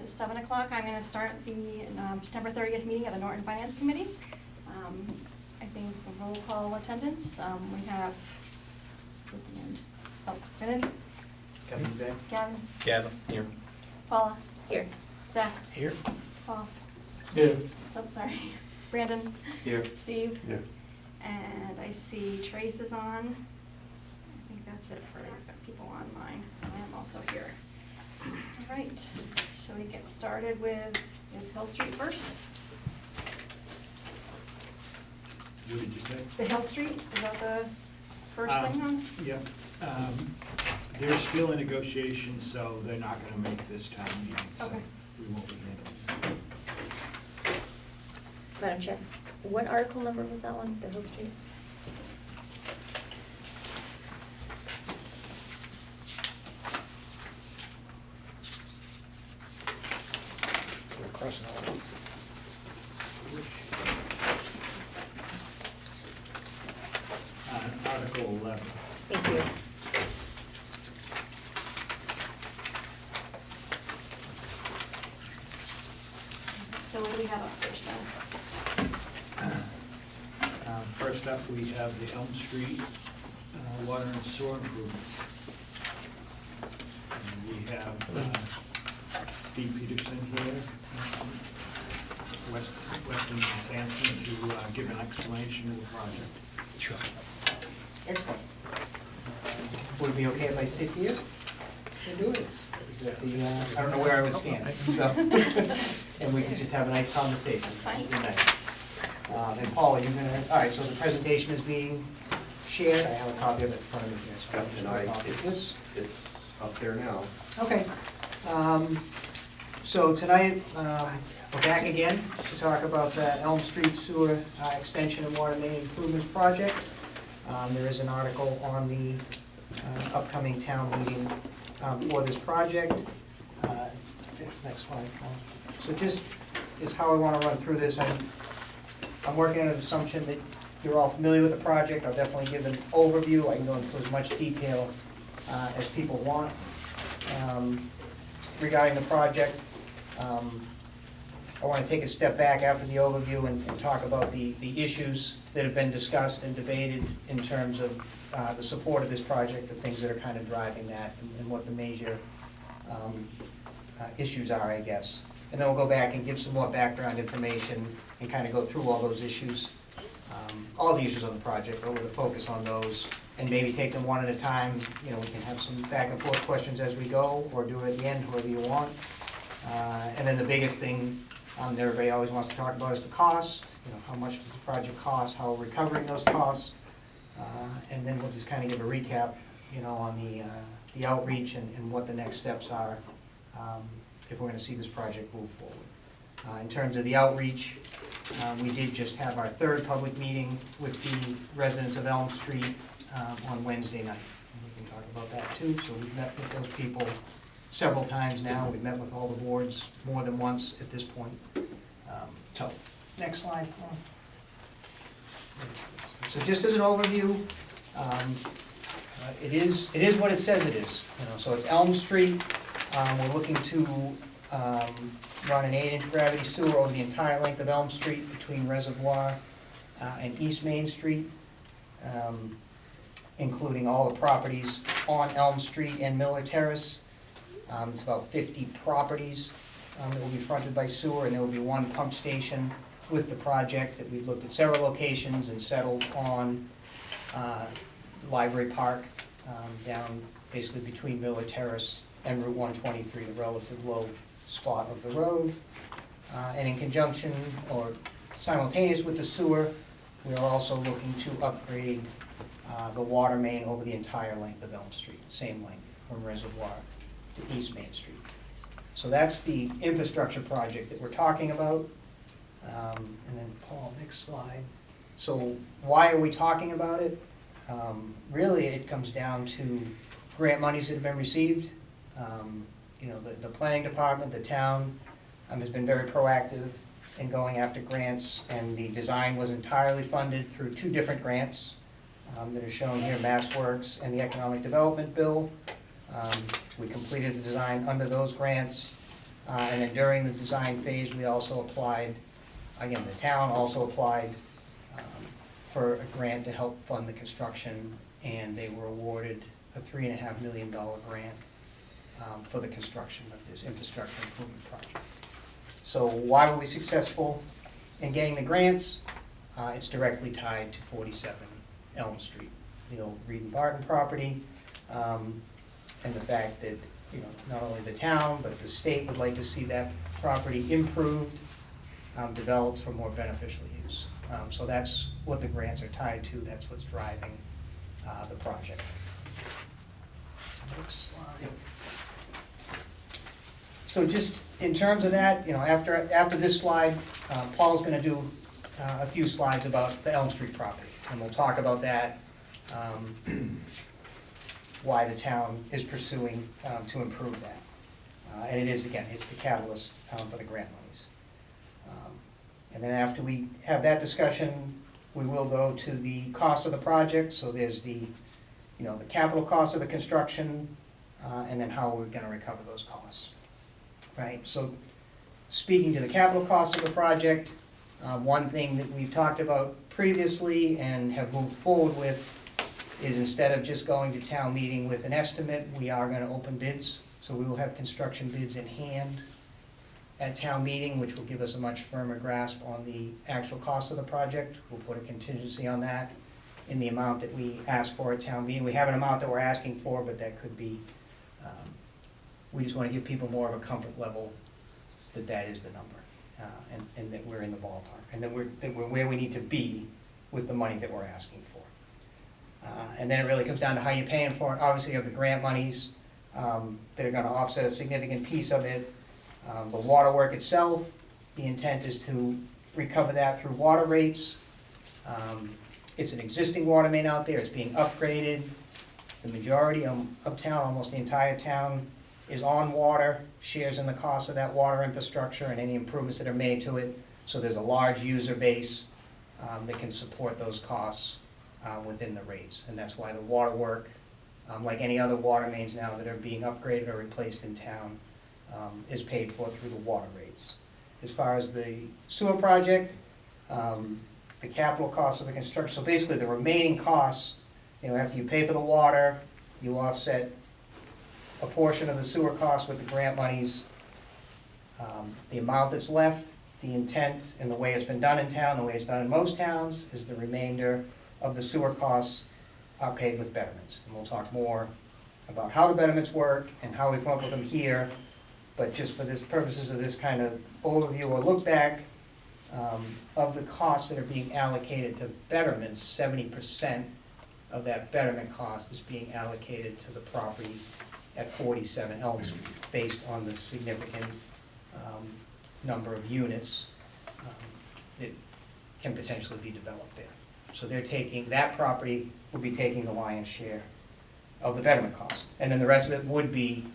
is 7 o'clock. I'm going to start the September 30th meeting of the Norton Finance Committee. I think the roll call attendance, we have, at the end, Brennan? Kevin Day. Gavin? Gavin. Here. Paula? Here. Zach? Here. Paul? Here. Oh, sorry. Brandon? Here. Steve? Here. And I see Trace is on. I think that's it for people online. I am also here. All right, shall we get started with, is Hill Street first? What did you say? The Hill Street, is that the first thing on? Yeah. They're still in negotiations, so they're not gonna make this town meeting, so Okay. we won't be handling it. Madam Chair, what article number was that one, the Hill Street? We're crossing all over. Article 11. Thank you. So what do we have up first then? First up, we have the Elm Street water and sewer improvements. And we have Steve Peterson here, Weston and Sampson to give an explanation of the project. Sure. Excellent. Would it be okay if I sit here and do it? I don't know where I would stand, so, and we could just have a nice conversation. That's fine. It'd be nice. And Paula, you're gonna, all right, so the presentation is being shared. I have a copy of it in front of me here. So I'll just And make a copy of this. it's up there now. Okay. So tonight, we're back again to talk about the Elm Street Sewer Extension and Water Main Improvements Project. There is an article on the upcoming town meeting for this project. Next slide, Paul. So just, is how I want to run through this. I'm working on an assumption that you're all familiar with the project. I'll definitely give an overview. I can go into as much detail as people want regarding the project. I want to take a step back after the overview and talk about the issues that have been discussed and debated in terms of the support of this project, the things that are kind of driving that, and what the major issues are, I guess. And then we'll go back and give some more background information and kind of go through all those issues, all the issues on the project, but with a focus on those, and maybe take them one at a time. You know, we can have some back and forth questions as we go, or do it at the end, whoever you want. And then the biggest thing that everybody always wants to talk about is the cost. You know, how much does the project cost, how we're recovering those costs, and then we'll just kind of give a recap, you know, on the outreach and what the next steps are if we're going to see this project move forward. In terms of the outreach, we did just have our third public meeting with the residents of Elm Street on Wednesday night. And we can talk about that too. So we've met with those people several times now. We've met with all the boards more than once at this point. So, next slide, Paul. So just as an overview, it is what it says it is. You know, so it's Elm Street. We're looking to run an 8-inch gravity sewer over the entire length of Elm Street between Reservoir and East Main Street, including all the properties on Elm Street and Miller Terrace. It's about 50 properties that will be fronted by sewer, and there will be one pump station with the project that we've looked at several locations and settled on Library Park, down basically between Miller Terrace and Route 123, the relative low spot of the road. And in conjunction or simultaneous with the sewer, we are also looking to upgrade the water main over the entire length of Elm Street, the same length from Reservoir to East Main Street. So that's the infrastructure project that we're talking about. And then Paul, next slide. So why are we talking about it? Really, it comes down to grant monies that have been received. You know, the planning department, the town, has been very proactive in going after grants, and the design was entirely funded through 2 different grants that are shown here, MassWorks and the Economic Development Bill. We completed the design under those grants. And then during the design phase, we also applied, again, the town also applied for a grant to help fund the construction, and they were awarded a $3.5 million grant for the construction of this infrastructure improvement project. So why were we successful in getting the grants? It's directly tied to 47 Elm Street, the old Reed and Barton property, and the fact that, you know, not only the town, but the state would like to see that property improved, developed for more beneficial use. So that's what the grants are tied to, that's what's driving the project. Next slide. So just in terms of that, you know, after this slide, Paul's gonna do a few slides about the Elm Street property, and we'll talk about that, why the town is pursuing to improve that. And it is, again, it's the catalyst for the grant monies. And then after we have that discussion, we will go to the cost of the project. So there's the, you know, the capital cost of the construction, and then how we're gonna recover those costs. Right, so speaking to the capital cost of the project, one thing that we've talked about previously and have moved forward with is instead of just going to town meeting with an estimate, we are gonna open bids. So we will have construction bids in hand at town meeting, which will give us a much firmer grasp on the actual cost of the project. We'll put a contingency on that in the amount that we ask for at town meeting. We have an amount that we're asking for, but that could be, we just wanna give people more of a comfort level that that is the number, and that we're in the ballpark, and that we're where we need to be with the money that we're asking for. And then it really comes down to how you're paying for it. Obviously, you have the grant monies that are gonna offset a significant piece of it. The water work itself, the intent is to recover that through water rates. It's an existing water main out there, it's being upgraded. The majority of town, almost the entire town, is on water, shares in the cost of that water infrastructure and any improvements that are made to it. So there's a large user base that can support those costs within the rates. And that's why the water work, like any other water mains now that are being upgraded or replaced in town, is paid for through the water rates. As far as the sewer project, the capital cost of the construction, so basically the remaining costs, you know, after you pay for the water, you offset a portion of the sewer cost with the grant monies. The amount that's left, the intent and the way it's been done in town, the way it's done in most towns, is the remainder of the sewer costs are paid with betterments. And we'll talk more about how the betterments work and how we come up with them here. But just for this purposes of this kind of overview or look back, of the costs that are being allocated to betterments, 70% of that betterment cost is being allocated to the property at 47 Elm Street, based on the significant number of units that can potentially be developed there. So they're taking, that property would be taking the lion's share of the betterment cost. And then the rest of it would be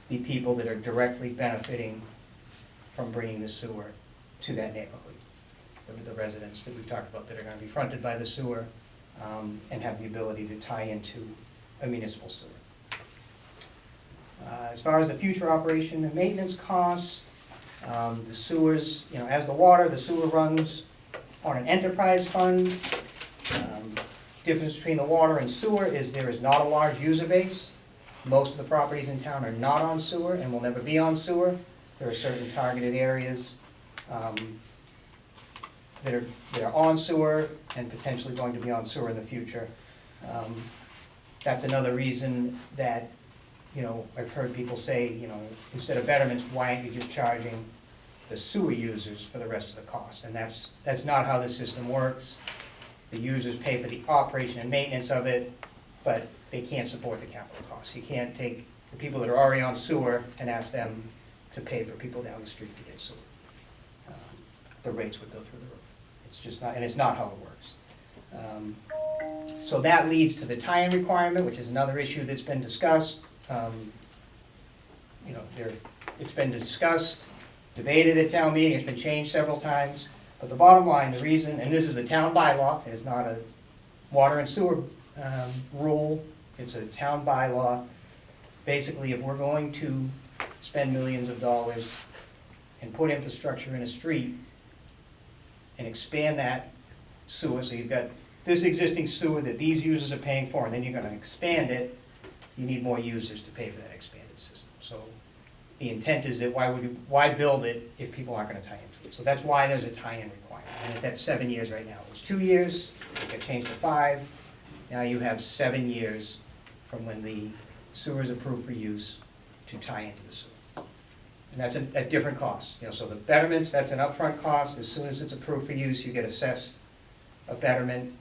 the people that are directly benefiting from bringing the sewer to that neighborhood. The residents that we've talked about that are gonna be fronted by the sewer and have the ability to tie into a municipal sewer. As far as the future operation and maintenance costs, the sewers, you know, as the water, the sewer runs on an enterprise fund. Difference between the water and sewer is there is not a large user base. Most of the properties in town are not on sewer and will never be on sewer. There are certain targeted areas that are on sewer and potentially going to be on sewer in the future. That's another reason that, you know, I've heard people say, you know, instead of betterments, why aren't you just charging the sewer users for the rest of the cost? And that's not how the system works. The users pay for the operation and maintenance of it, but they can't support the capital costs. You can't take the people that are already on sewer and ask them to pay for people down the street to get sewer. The rates would go through the roof. It's just not, and it's not how it works. So that leads to the tie-in requirement, which is another issue that's been discussed. You know, it's been discussed, debated at town meeting, it's been changed several times. But the bottom line, the reason, and this is a town bylaw, it is not a water and sewer rule, it's a town bylaw. Basically, if we're going to spend millions of dollars and put infrastructure in a street and expand that sewer, so you've got this existing sewer that these users are paying for, and then you're gonna expand it, you need more users to pay for that expanded system. So the intent is that why build it if people aren't gonna tie into it? So that's why there's a tie-in requirement, and it's at 7 years right now. It was 2 years, it got changed to 5, now you have 7 years from when the sewer is approved for use to tie into the sewer. And that's at different costs, so the betterments, that's an upfront cost. As soon as it's approved for use, you get assessed a betterment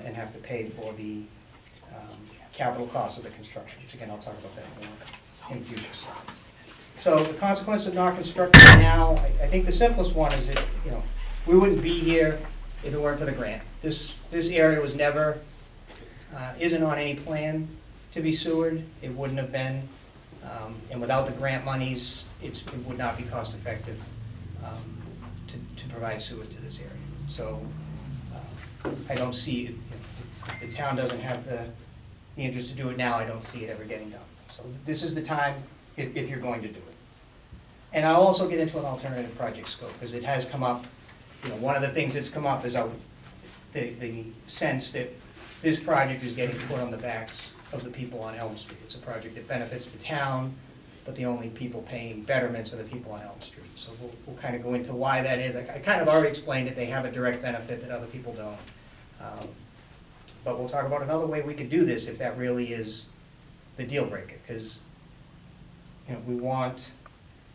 and have to pay for the capital cost of the construction, which again, I'll talk about that more in future slides. So the consequence of not constructing now, I think the simplest one is that, we wouldn't be here if it weren't for the grant. This area was never, isn't on any plan to be sewered. It wouldn't have been. And without the grant monies, it would not be cost effective to provide sewage to this area. So I don't see, if the town doesn't have the interest to do it now, I don't see it ever getting done. So this is the time if you're going to do it. And I'll also get into an alternative project scope, because it has come up, one of the things that's come up is the sense that this project is getting put on the backs of the people on Elm Street. It's a project that benefits the town, but the only people paying betterments are the people on Elm Street. So we'll kind of go into why that is. I kind of already explained it. They have a direct benefit that other people don't. But we'll talk about another way we could do this if that really is the deal breaker, because we want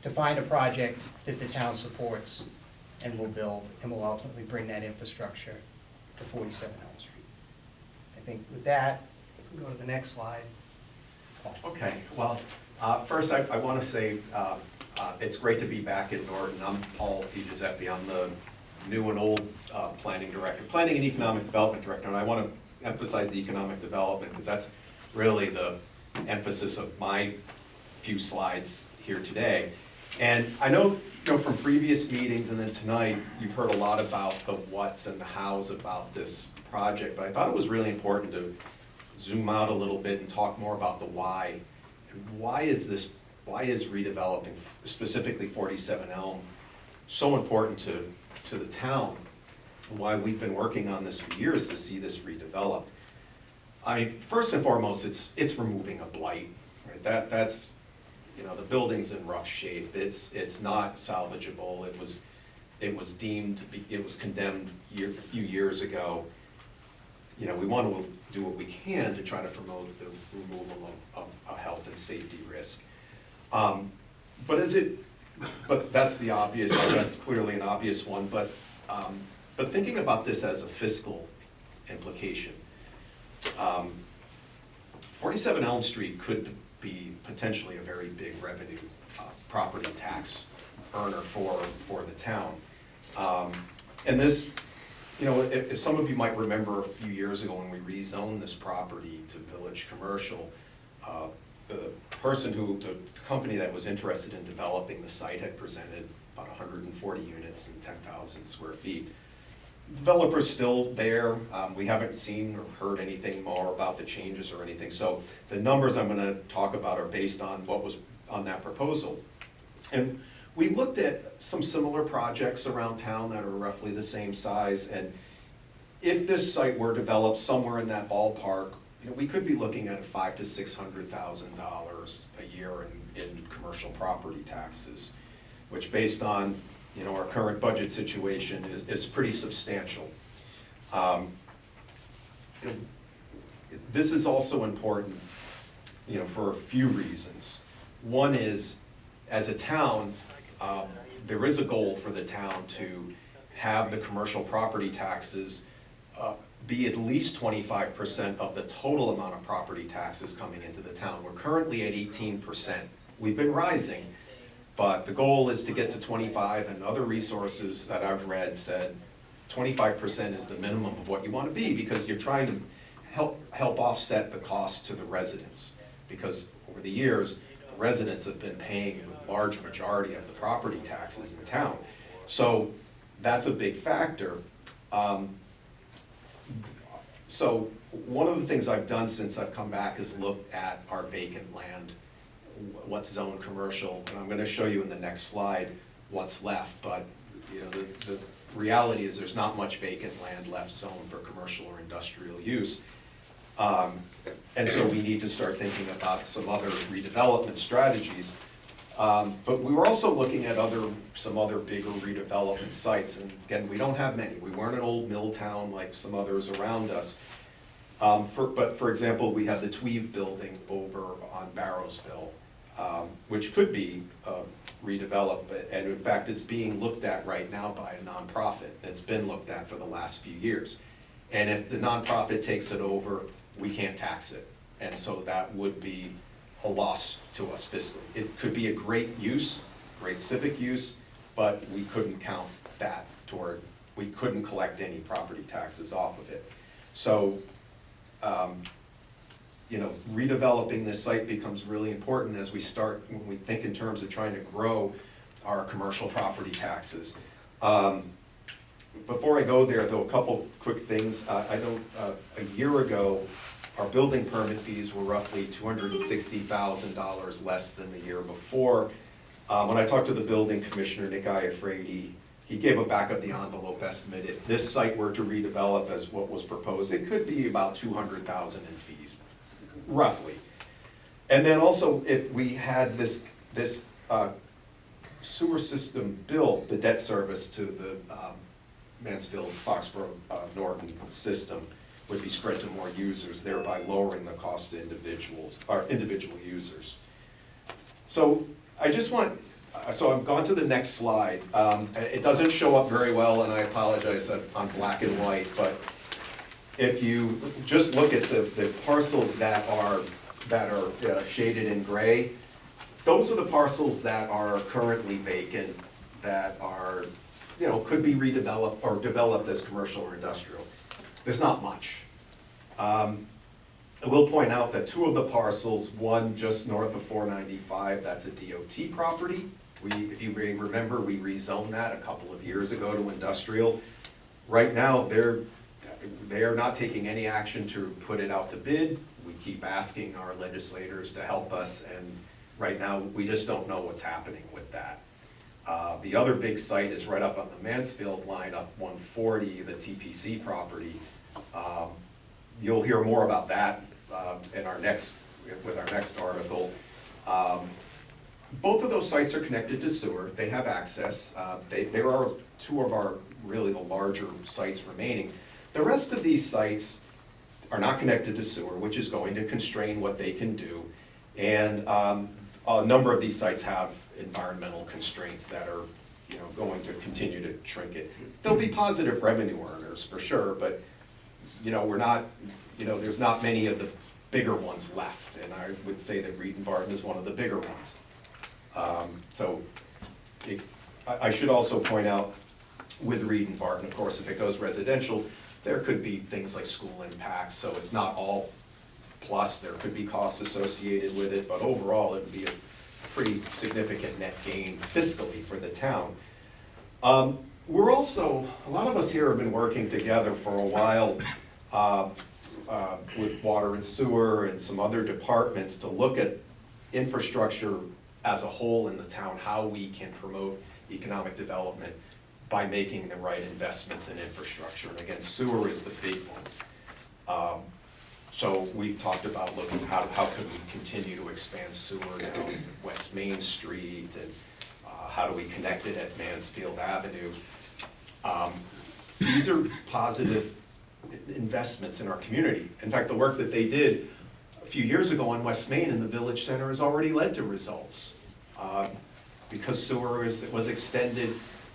to find a project that the town supports and will build, and will ultimately bring that infrastructure to 47 Elm Street. I think with that, we can go to the next slide. Paul. Okay, well, first I want to say it's great to be back in Norton. I'm Paul DiGiuseppe. I'm the new and old planning director, planning and economic development director, and I want to emphasize the economic development because that's really the emphasis of my few slides here today. And I know, from previous meetings and then tonight, you've heard a lot about the what's and the how's about this project, but I thought it was really important to zoom out a little bit and talk more about the why. And why is redeveloping, specifically 47 Elm, so important to the town? And why we've been working on this for years to see this redeveloped. I mean, first and foremost, it's removing a blight, right? That's the building's in rough shape. It's not salvageable. It was deemed to be. It was condemned a few years ago. We want to do what we can to try to promote the removal of a health and safety risk. But that's the obvious. That's clearly an obvious one. But thinking about this as a fiscal implication, 47 Elm Street could be potentially a very big revenue property tax earner for the town. And this, if some of you might remember a few years ago when we rezoned this property to village commercial, the company that was interested in developing the site had presented about 140 units and 10,000 square feet. Developer's still there. We haven't seen or heard anything more about the changes or anything. So the numbers I'm gonna talk about are based on what was on that proposal. And we looked at some similar projects around town that are roughly the same size. And if this site were developed somewhere in that ballpark, we could be looking at $500,000 to $600,000 a year in commercial property taxes, which based on our current budget situation is pretty substantial. This is also important, for a few reasons. One is, as a town, there is a goal for the town to have the commercial property taxes be at least 25% of the total amount of property taxes coming into the town. We're currently at 18%. We've been rising. But the goal is to get to 25, and other resources that I've read said 25% is the minimum of what you want to be, because you're trying to help offset the cost to the residents. Because over the years, the residents have been paying a large majority of the property taxes in town. So that's a big factor. So one of the things I've done since I've come back is look at our vacant land, what's zoned commercial, and I'm going to show you in the next slide what's left, but, you know, the reality is there's not much vacant land left zoned for commercial or industrial use. And so we need to start thinking about some other redevelopment strategies. But we were also looking at some other bigger redevelopment sites, and again, we don't have many. We weren't an old mill town like some others around us. But for example, we have the Tweeve building over on Barrowsville, which could be redeveloped, and in fact, it's being looked at right now by a nonprofit. It's been looked at for the last few years. And if the nonprofit takes it over, we can't tax it. And so that would be a loss to us fiscally. It could be a great use, great civic use, but we couldn't count that toward, we couldn't collect any property taxes off of it. So, you know, redeveloping this site becomes really important as we start, when we think in terms of trying to grow our commercial property taxes. Before I go there, though, a couple quick things. I know a year ago, our building permit fees were roughly $260,000 less than the year before. When I talked to the building commissioner, Nick Iafredi, he gave a back of the envelope estimate. If this site were to redevelop as what was proposed, it could be about $200,000 in fees, roughly. And then also, if we had this sewer system built, the debt service to the Mansfield, Foxborough, Norton system would be spread to more users, thereby lowering the cost to individual users. So I just want, so I've gone to the next slide. It doesn't show up very well, and I apologize on black and white, but if you just look at the parcels that are shaded in gray, those are the parcels that are currently vacant, that are, you know, could be redeveloped or developed as commercial or industrial. There's not much. I will point out that two of the parcels, one just north of 495, that's a DOT property. If you may remember, we rezoned that a couple of years ago to industrial. Right now, they are not taking any action to put it out to bid. We keep asking our legislators to help us, and right now, we just don't know what's happening with that. The other big site is right up on the Mansfield line, up 140, the TPC property. You'll hear more about that with our next article. Both of those sites are connected to sewer. They have access. There are two of our really the larger sites remaining. The rest of these sites are not connected to sewer, which is going to constrain what they can do. And a number of these sites have environmental constraints that are, you know, going to continue to shrink it. There'll be positive revenue earners for sure, but, you know, we're not, you know, there's not many of the bigger ones left, and I would say that Reed and Barton is one of the bigger ones. I should also point out with Reed and Barton, of course, if it goes residential, there could be things like school impacts, so it's not all plus, there could be costs associated with it, but overall, it would be a pretty significant net gain fiscally for the town. We're also, a lot of us here have been working together for a while with water and sewer and some other departments to look at infrastructure as a whole in the town, how we can promote economic development by making the right investments in infrastructure. And again, sewer is the big one. So we've talked about looking how could we continue to expand sewer down West Main Street, and how do we connect it at Mansfield Avenue. These are positive investments in our community. In fact, the work that they did a few years ago on West Main in the Village Center has already led to results. Because sewer was extended,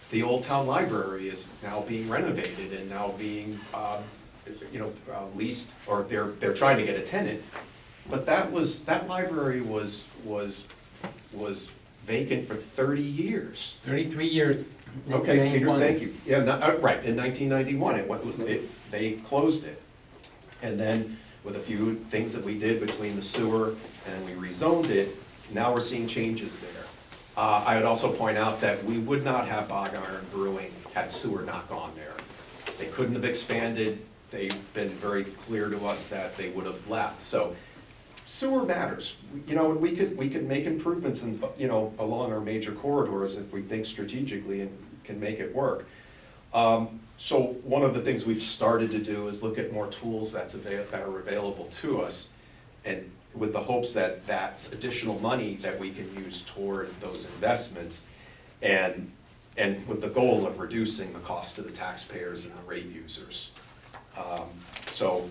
the Old Town Library is now being renovated and now being leased, or they're trying to get a tenant. But that library was vacant for 30 years. 33 years. Okay, Peter, 1991. thank you. Yeah, right, in 1991, they closed it. And then with a few things that we did between the sewer and we rezoned it, now we're seeing changes there. I would also point out that we would not have Bog Iron Brewing had sewer not gone there. They couldn't have expanded. They've been very clear to us that they would have left. So sewer matters. You know, we could make improvements in, you know, along our major corridors if we think strategically and can make it work. So one of the things we've started to do is look at more tools that are available to us, and with the hopes that that's additional money that we can use toward those investments, and with the goal of reducing the cost to the taxpayers and the rate users. So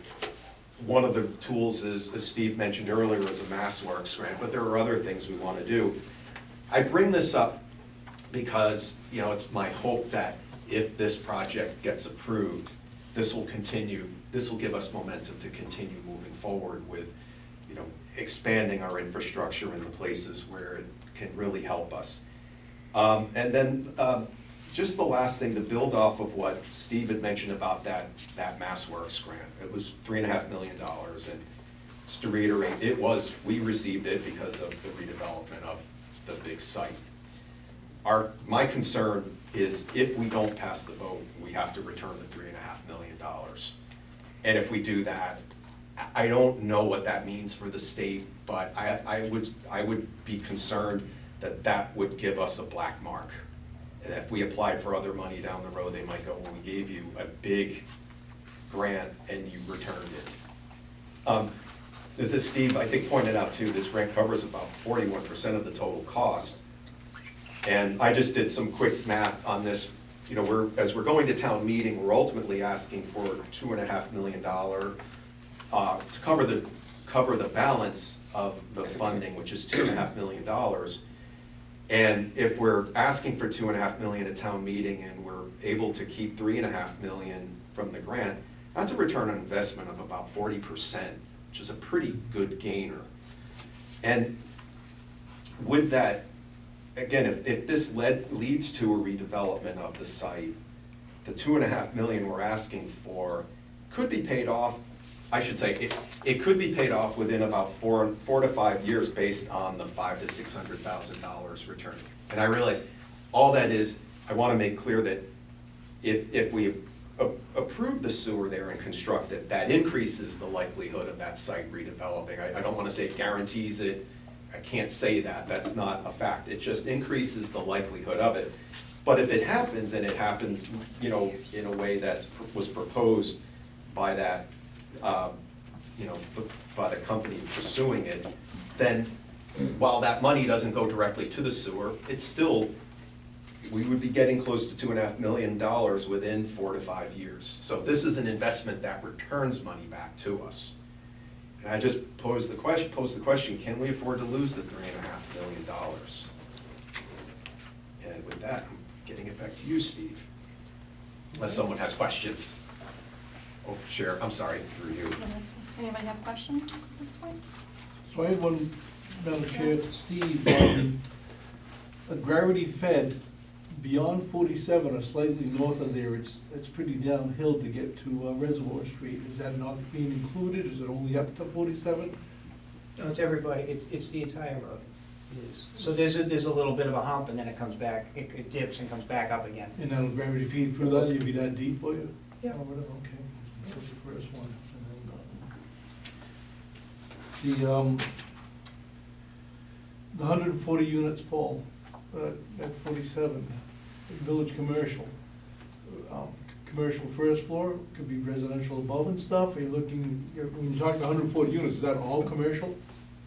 one of the tools is, as Steve mentioned earlier, is a MassWorks grant, but there are other things we want to do. I bring this up because, you know, it's my hope that if this project gets approved, this will give us momentum to continue moving forward with, you know, expanding our infrastructure in the places where it can really help us. And then just the last thing, to build off of what Steve had mentioned about that MassWorks grant. It was $3.5 million, and just to reiterate, we received it because of the redevelopment of the big site. My concern is if we don't pass the vote, we have to return the $3.5 million. And if we do that, I don't know what that means for the state, but I would be concerned that that would give us a black mark. And if we applied for other money down the road, they might go, well, we gave you a big grant and you returned it. As Steve, I think, pointed out too, this grant covers about 41% of the total cost. And I just did some quick math on this. You know, as we're going to town meeting, we're ultimately asking for $2.5 million to cover the balance of the funding, which is $2.5 million. And if we're asking for $2.5 million at town meeting and we're able to keep $3.5 million from the grant, that's a return on investment of about 40%, which is a pretty good gainer. And with that, again, if this leads to a redevelopment of the site, the $2.5 million we're asking for could be paid off. I should say, it could be paid off within about 4 to 5 years based on the $500,000 to $600,000 return. And I realize all that is, I want to make clear that if we approve the sewer there and construct it, that increases the likelihood of that site redeveloping. I don't want to say it guarantees it. I can't say that. That's not a fact. It just increases the likelihood of it. But if it happens, and it happens, you know, in a way that was proposed by that, you know, by the company pursuing it, then while that money doesn't go directly to the sewer, it's still, we would be getting close to $2.5 million within 4 to 5 years. So this is an investment that returns money back to us. And I just pose the question, can we afford to lose the $3.5 million? And with that, I'm getting it back to you, Steve, unless someone has questions. Oh, Chair, I'm sorry, through you. No, that's fine. Anybody have questions at this point? So I had one, Madam Chair, to Steve, a gravity fed beyond 47 or slightly north of there, it's pretty downhill to get to Reservoir Street. Is that not being included? Is it only up to 47? No, it's everybody, it's the entire road. It is. So there's a little bit of a hump, and then it comes back, it dips and comes back up again. And that'll gravity feed through that, you'd be that deep, will you? Yeah. Or whatever, okay. That's the first one. And then, the 140 units, Paul, at 47, village commercial. Commercial first floor, could be residential above and stuff. Are you looking, when you're talking 140 units, is that all commercial?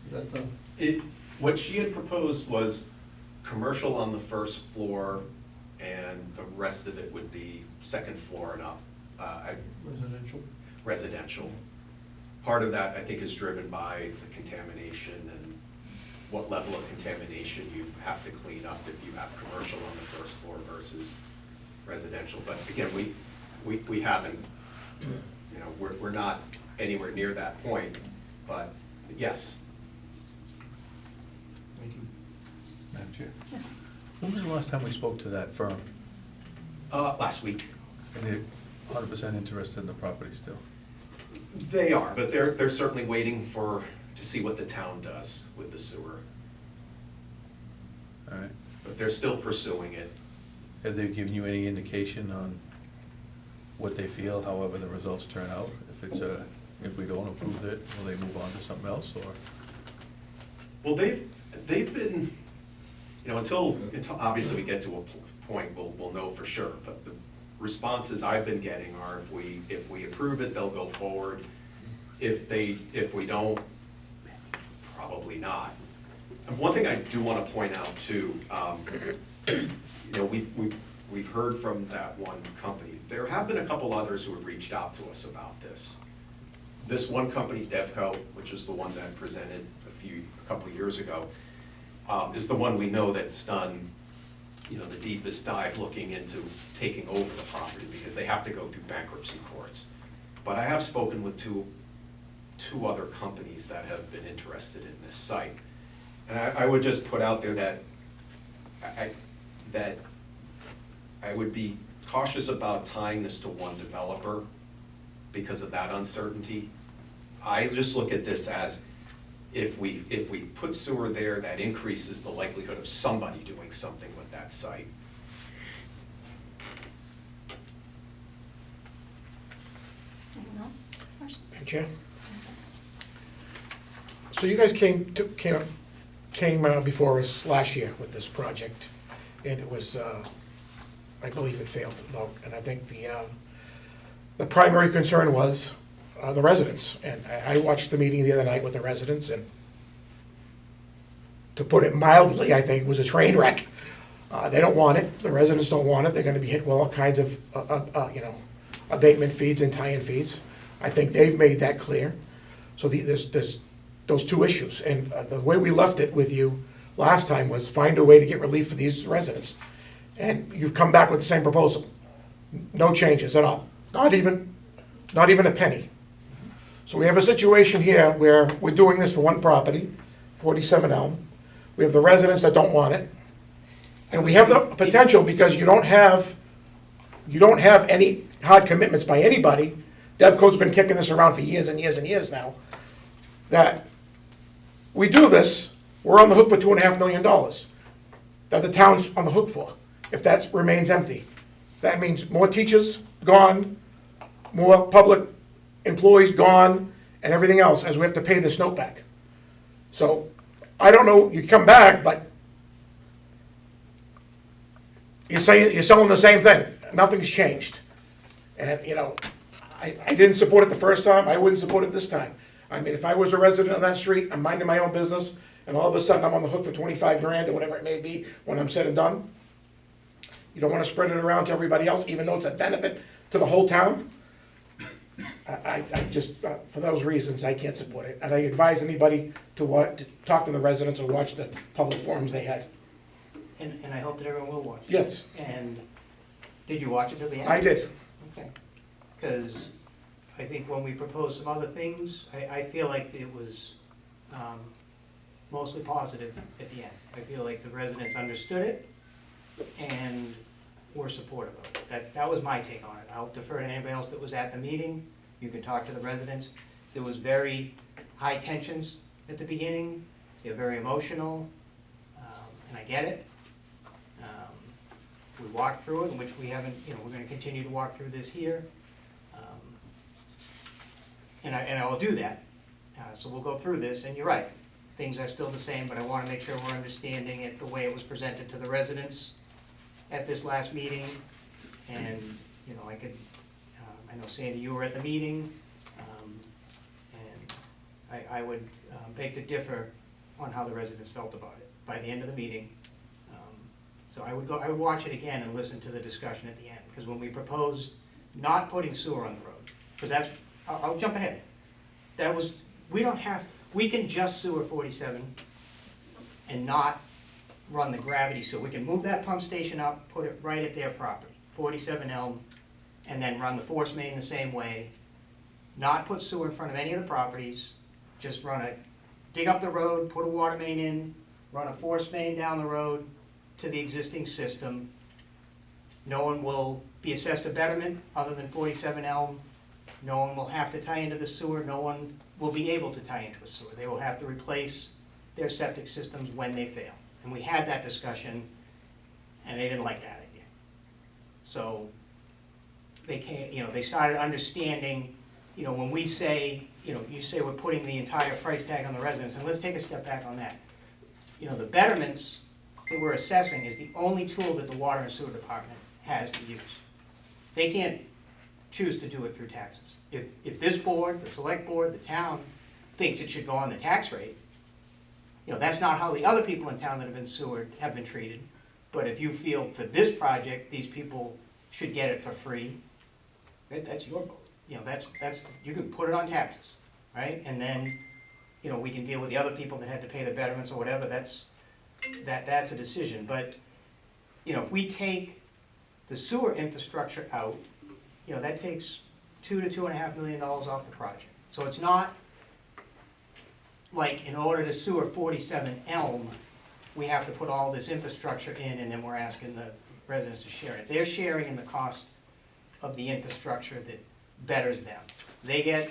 Is that the? What she had proposed was commercial on the first floor, and the rest of it would be second floor and up. Residential? Residential. Part of that, I think, is driven by the contamination and what level of contamination you have to clean up if you have commercial on the first floor versus residential. But again, we haven't, you know, we're not anywhere near that point, but yes. Thank you. Madam Chair, Yeah. when was the last time we spoke to that firm? Last week. And they're 100% interested in the property still? They are, but they're certainly waiting to see what the town does with the sewer. All right. But they're still pursuing it. Have they given you any indication on what they feel, however the results turn out? If we don't approve it, will they move on to something else, or? Well, they've been, until obviously we get to a point, we'll know for sure, but the responses I've been getting are if we approve it, they'll go forward. If we don't, probably not. And one thing I do want to point out too, we've heard from that one company. There have been a couple others who have reached out to us about this. This one company, Devco, which is the one that presented a couple of years ago, is the one we know that's done, the deepest dive looking into taking over the property because they have to go through bankruptcy courts. But I have spoken with two other companies that have been interested in this site. And I would just put out there that I would be cautious about tying this to one developer because of that uncertainty. I just look at this as if we put sewer there, that increases the likelihood of somebody doing something with that site. Anyone else? Questions? Madam Chair? So you guys came before us last year with this project, and it was, I believe it failed to vote, and I think the primary concern was the residents. And I watched the meeting the other night with the residents, and to put it mildly, I think it was a train wreck. They don't want it, the residents don't want it, they're gonna be hit with all kinds of, abatement fees and tie-in fees. I think they've made that clear. So there's those two issues, and the way we left it with you last time was find a way to get relief for these residents. And you've come back with the same proposal. No changes at all, not even a penny. So we have a situation here where we're doing this for one property, 47 Elm. We have the residents that don't want it. And we have the potential, because you don't have any hard commitments by anybody. Devco's been kicking this around for years and years and years now, that we do this, we're on the hook for $2.5 million that the town's on the hook for, if that remains empty. That means more teachers gone, more public employees gone, and everything else, as we have to pay this note back. So, I don't know, you come back, but you're selling the same thing. Nothing's changed. And, I didn't support it the first time, I wouldn't support it this time. I mean, if I was a resident on that street, I'm minding my own business, and all of a sudden I'm on the hook for 25 grand or whatever it may be when I'm said and done. You don't want to spread it around to everybody else, even though it's a benefit to the whole town. I just, for those reasons, I can't support it. And I advise anybody to talk to the residents or watch the public forums they had. And I hope that everyone will watch it. Yes, And did you watch it till the end? I did. Okay. Because I think when we proposed some other things, I feel like it was mostly positive at the end. I feel like the residents understood it and were supportive of it. That was my take on it. I'll defer to anybody else that was at the meeting. You can talk to the residents. There was very high tensions at the beginning. They're very emotional, and I get it. We walked through it, in which we haven't, we're gonna continue to walk through this here. And I will do that. So we'll go through this, and you're right, things are still the same, but I wanna make sure we're understanding it the way it was presented to the residents at this last meeting. And, I know Sandy, you were at the meeting, and I would beg to differ on how the residents felt about it by the end of the meeting. So I would watch it again and listen to the discussion at the end, because when we proposed not putting sewer on the road, because I'll jump ahead. We can just sewer 47 and not run the gravity sewer. We can move that pump station up, put it right at their property, 47 Elm, and then run the force main the same way, not put sewer in front of any of the properties, just dig up the road, put a water main in, run a force main down the road to the existing system. No one will be assessed a betterment other than 47 Elm. No one will have to tie into the sewer. No one will be able to tie into a sewer. They will have to replace their septic systems when they fail. And we had that discussion, and they didn't like that idea. So they started understanding, when we say, you say we're putting the entire price tag on the residents, and let's take a step back on that. the betterments that we're assessing is the only tool that the water and sewer department has to use. They can't choose to do it through taxes. If this board, the select board, the town, thinks it should go on the tax rate, that's not how the other people in town that have been sewered have been treated. But if you feel for this project, these people should get it for free, that's your vote. That's, you can put it on taxes, right? And then, we can deal with the other people that had to pay the betterments or whatever, that's a decision. But, if we take the sewer infrastructure out, that takes $2 to $2.5 million off the project. So it's not like in order to sewer 47 Elm, we have to put all this infrastructure in and then we're asking the residents to share it. They're sharing in the cost of the infrastructure that betters them. They get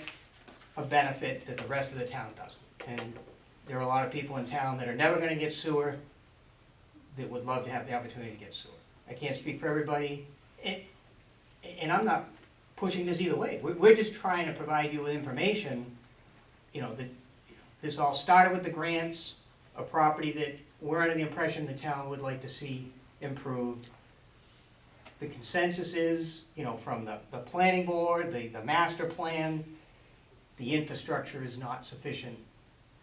a benefit that the rest of the town doesn't. And there are a lot of people in town that are never gonna get sewer that would love to have the opportunity to get sewer. I can't speak for everybody, and I'm not pushing this either way. We're just trying to provide you with information, that this all started with the grants, a property that we're under the impression the town would like to see improved. The consensus is, from the planning board, the master plan, the infrastructure is not sufficient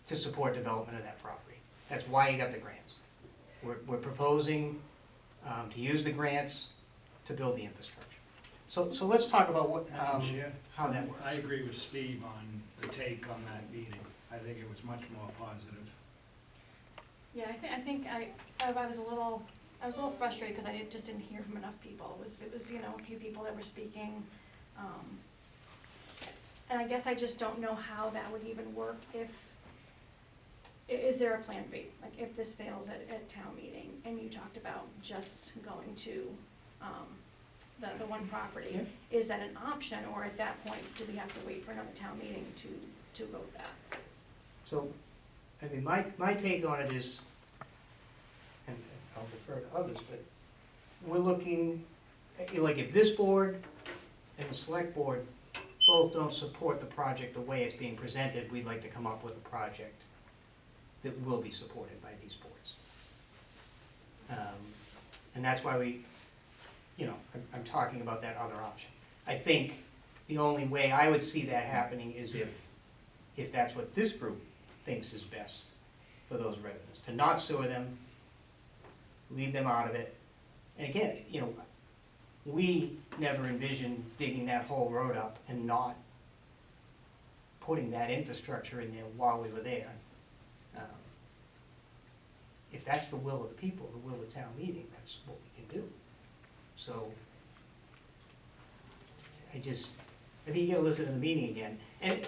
to support development of that property. That's why you got the grants. We're proposing to use the grants to build the infrastructure. So let's talk about what, Chair, how that works. I agree with Steve on the take on that meeting. I think it was much more positive. Yeah, I think I was a little frustrated because I just didn't hear from enough people. It was a few people that were speaking. And I guess I just don't know how that would even work is there a plan B? Like if this fails at town meeting and you talked about just going to, the one property, Yeah. is that an option, or at that point, do we have to wait for another town meeting to vote that? So, I mean, my take on it is, and I'll defer to others, but we're looking, like if this board and the select board both don't support the project the way it's being presented, we'd like to come up with a project that will be supported by these boards. And that's why I'm talking about that other option. I think the only way I would see that happening is if that's what this group thinks is best for those residents, to not sewer them, leave them out of it. And again, we never envisioned digging that whole road up and not putting that infrastructure in there while we were there. If that's the will of the people, the will of the town meeting, that's what we can do. So, I think you gotta listen to the meeting again. And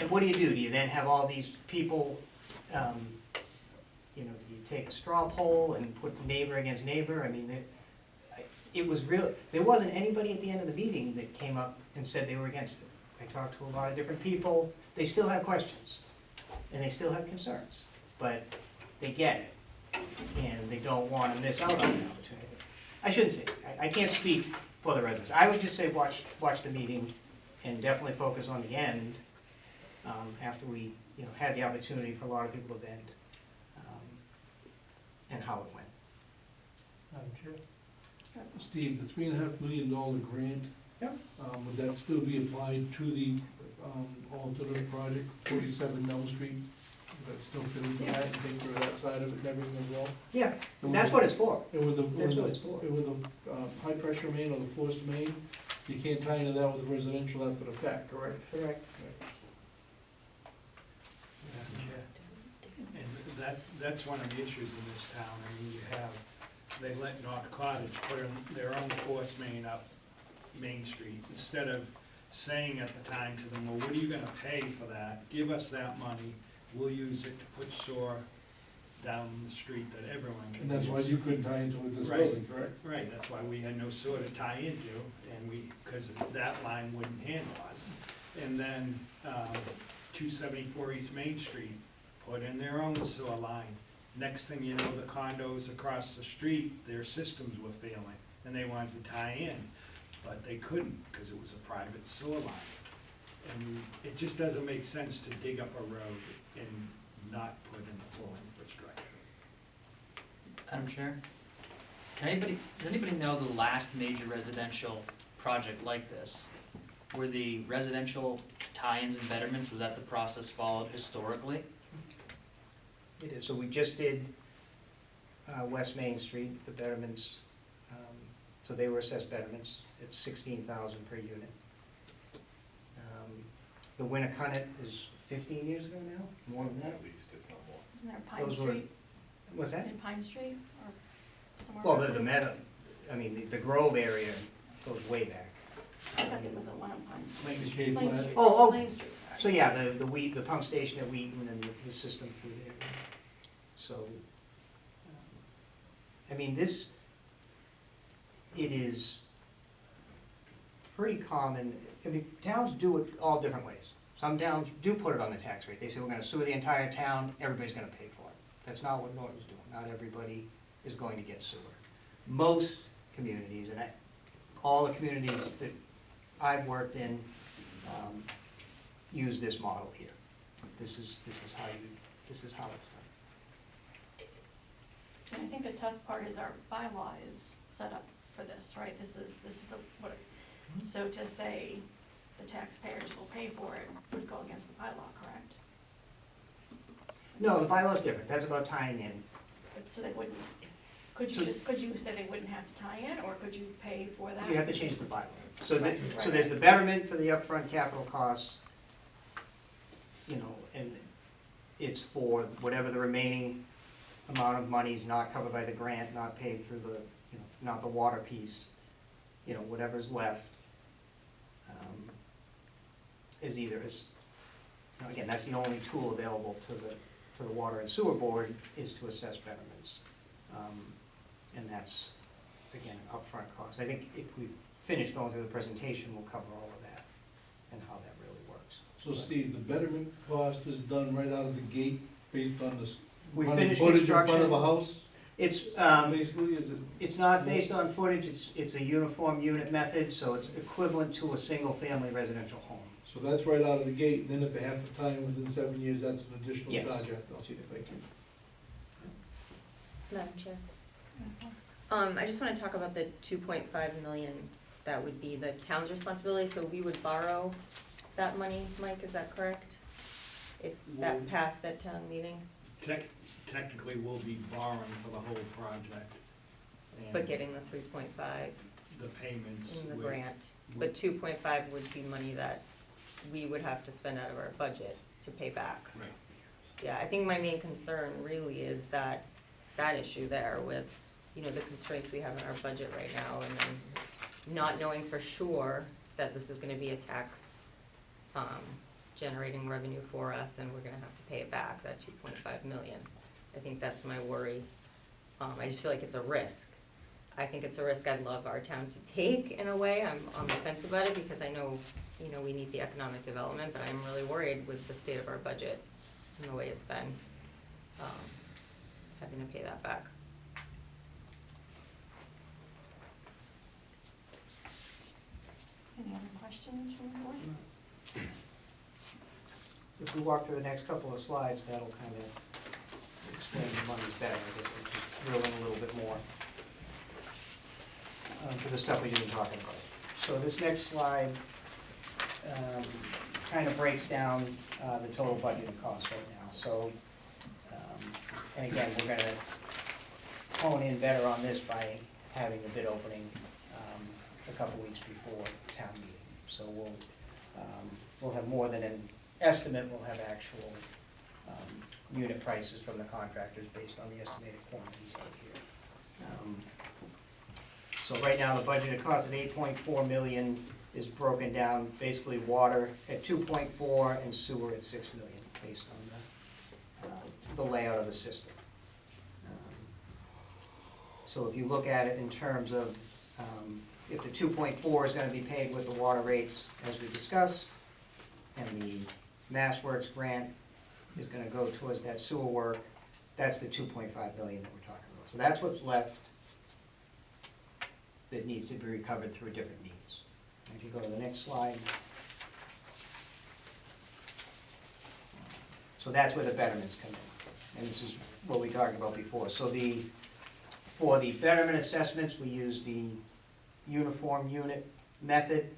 what do? Do you then have all these people, do you take a straw poll and put neighbor against neighbor? I mean, it was real, there wasn't anybody at the end of the meeting that came up and said they were against it. I talked to a lot of different people, they still have questions, and they still have concerns, but they get it, and they don't want to miss out on the opportunity. I shouldn't say, I can't speak for the residents. I would just say watch the meeting and definitely focus on the end, after we, had the opportunity for a lot of people to vent, and how it went. Madam Chair? Steve, the $3.5 million grant, Yep. Would that still be applied to the alternate project, 47 Elm Street? Would that still fit into that and take care of that side of it and everything as well? Yeah, that's what it's for. And with the, That's what it's for. high pressure main or the forced main, you can't tie into that with the residential after the fact, correct? Correct. Madam Chair. And that's one of the issues in this town. I mean, they let North Cottage put in their own force main up Main Street, instead of saying at the time to them, well, what are you gonna pay for that? Give us that money, we'll use it to put sewer down the street that everyone can And use. that's why you couldn't tie into it this Right. building, correct? Right, that's why we had no sewer to tie into, and because that line wouldn't handle us. And then, 274 East Main Street put in their own sewer line. Next thing you know, the condos across the street, their systems were failing, and they wanted to tie in, but they couldn't, because it was a private sewer line. And it just doesn't make sense to dig up a road and not put in the full infrastructure. Madam Chair, does anybody know the last major residential project like this? Were the residential tie-ins and betterments, was that the process followed historically? It is, so we just did West Main Street, the betterments, so they were assessed betterments at 16,000 per unit. The Winnicott is 15 years ago now, more than that. At least, if not more. Isn't there Pine Those were- Street, What's that? in Pine Street, or somewhere? Well, around the there? Meadow, I mean, the Grove area goes way back. I thought there was a one on Pine Street. Like the Cape Plain Flat. Street. Oh, Plain Street, sorry. So yeah, the pump station at Wheaton and the system through there. So, I mean, it is pretty common, I mean, towns do it all different ways. Some towns do put it on the tax rate, they say, we're gonna sewer the entire town, everybody's gonna pay for it. That's not what Norton's doing, not everybody is going to get sewer. Most communities, and all the communities that I've worked in, use this model here. This is how it's done. And I think the tough part is our bylaw is set up for this, right? This is so to say the taxpayers will pay for it would go against the bylaw, correct? No, the bylaw's different, that's about tying in. But so they wouldn't, could So- you say they wouldn't have to tie in, or could you pay for that? You have to change the bylaw. So Right, so right. there's the betterment for the upfront capital costs, you know, and it's for whatever the remaining amount of money is not covered by the grant, not paid through the, you know, not the water piece, you know, whatever's left, is either, you know, again, that's the only tool available to the Water and Sewer Board, is to assess betterments. And that's, again, upfront cost. I think if we finish going through the presentation, we'll cover all of that and how that really works. So Steve, the betterment cost is done right out of the gate based on this We running finished footage in front of construction. a house? It's, Basically, is it? it's not based on footage, it's a uniform unit method, so it's equivalent to a single-family residential home. So that's right out of the gate, and then if they have to tie in within 7 years, that's an additional Yes. charge after. Thank you. Madam Chair. I just wanna talk about the 2.5 million, that would be the town's responsibility, so we would borrow that money, Mike, is that correct? If that Well- passed at town meeting, Technically, we'll be borrowing for the whole project. but and getting the 3.5 The payments. in the would- grant, but 2.5 would be money that we would have to spend out of our budget to pay back. Right. Yeah, I think my main concern really is that issue there with, you know, the constraints we have in our budget right now, and then not knowing for sure that this is gonna be a tax, generating revenue for us, and we're gonna have to pay it back, that 2.5 million. I think that's my worry. I just feel like it's a risk. I think it's a risk I'd love our town to take in a way. I'm on the fence about it because I know, you know, we need the economic development, but I'm really worried with the state of our budget and the way it's been, having to pay that back. Any other questions from the board? If we walk through the next couple of slides, that'll kind of explain the monies better, I guess, we'll just drill in a little bit more to the stuff we've been talking about. So this next slide kind of breaks down the total budgeted costs right now. So, and again, we're gonna hone in better on this by having the bid opening a couple weeks before town meeting. So we'll have more than an estimate, we'll have actual unit prices from the contractors based on the estimated quantities out here. So right now, the budgeted cost of 8.4 million is broken down, basically water at 2.4 and sewer at 6 million, based on the layout of the system. So if you look at it in terms of, if the 2.4 is gonna be paid with the water rates as we discussed, and the MassWorks grant is gonna go towards that sewer work, that's the 2.5 billion that we're talking about. So that's what's left that needs to be recovered through different needs. If you go to the next slide. So that's where the betterments come in, and this is what we talked about before. So the For the betterment assessments, we use the uniform unit method,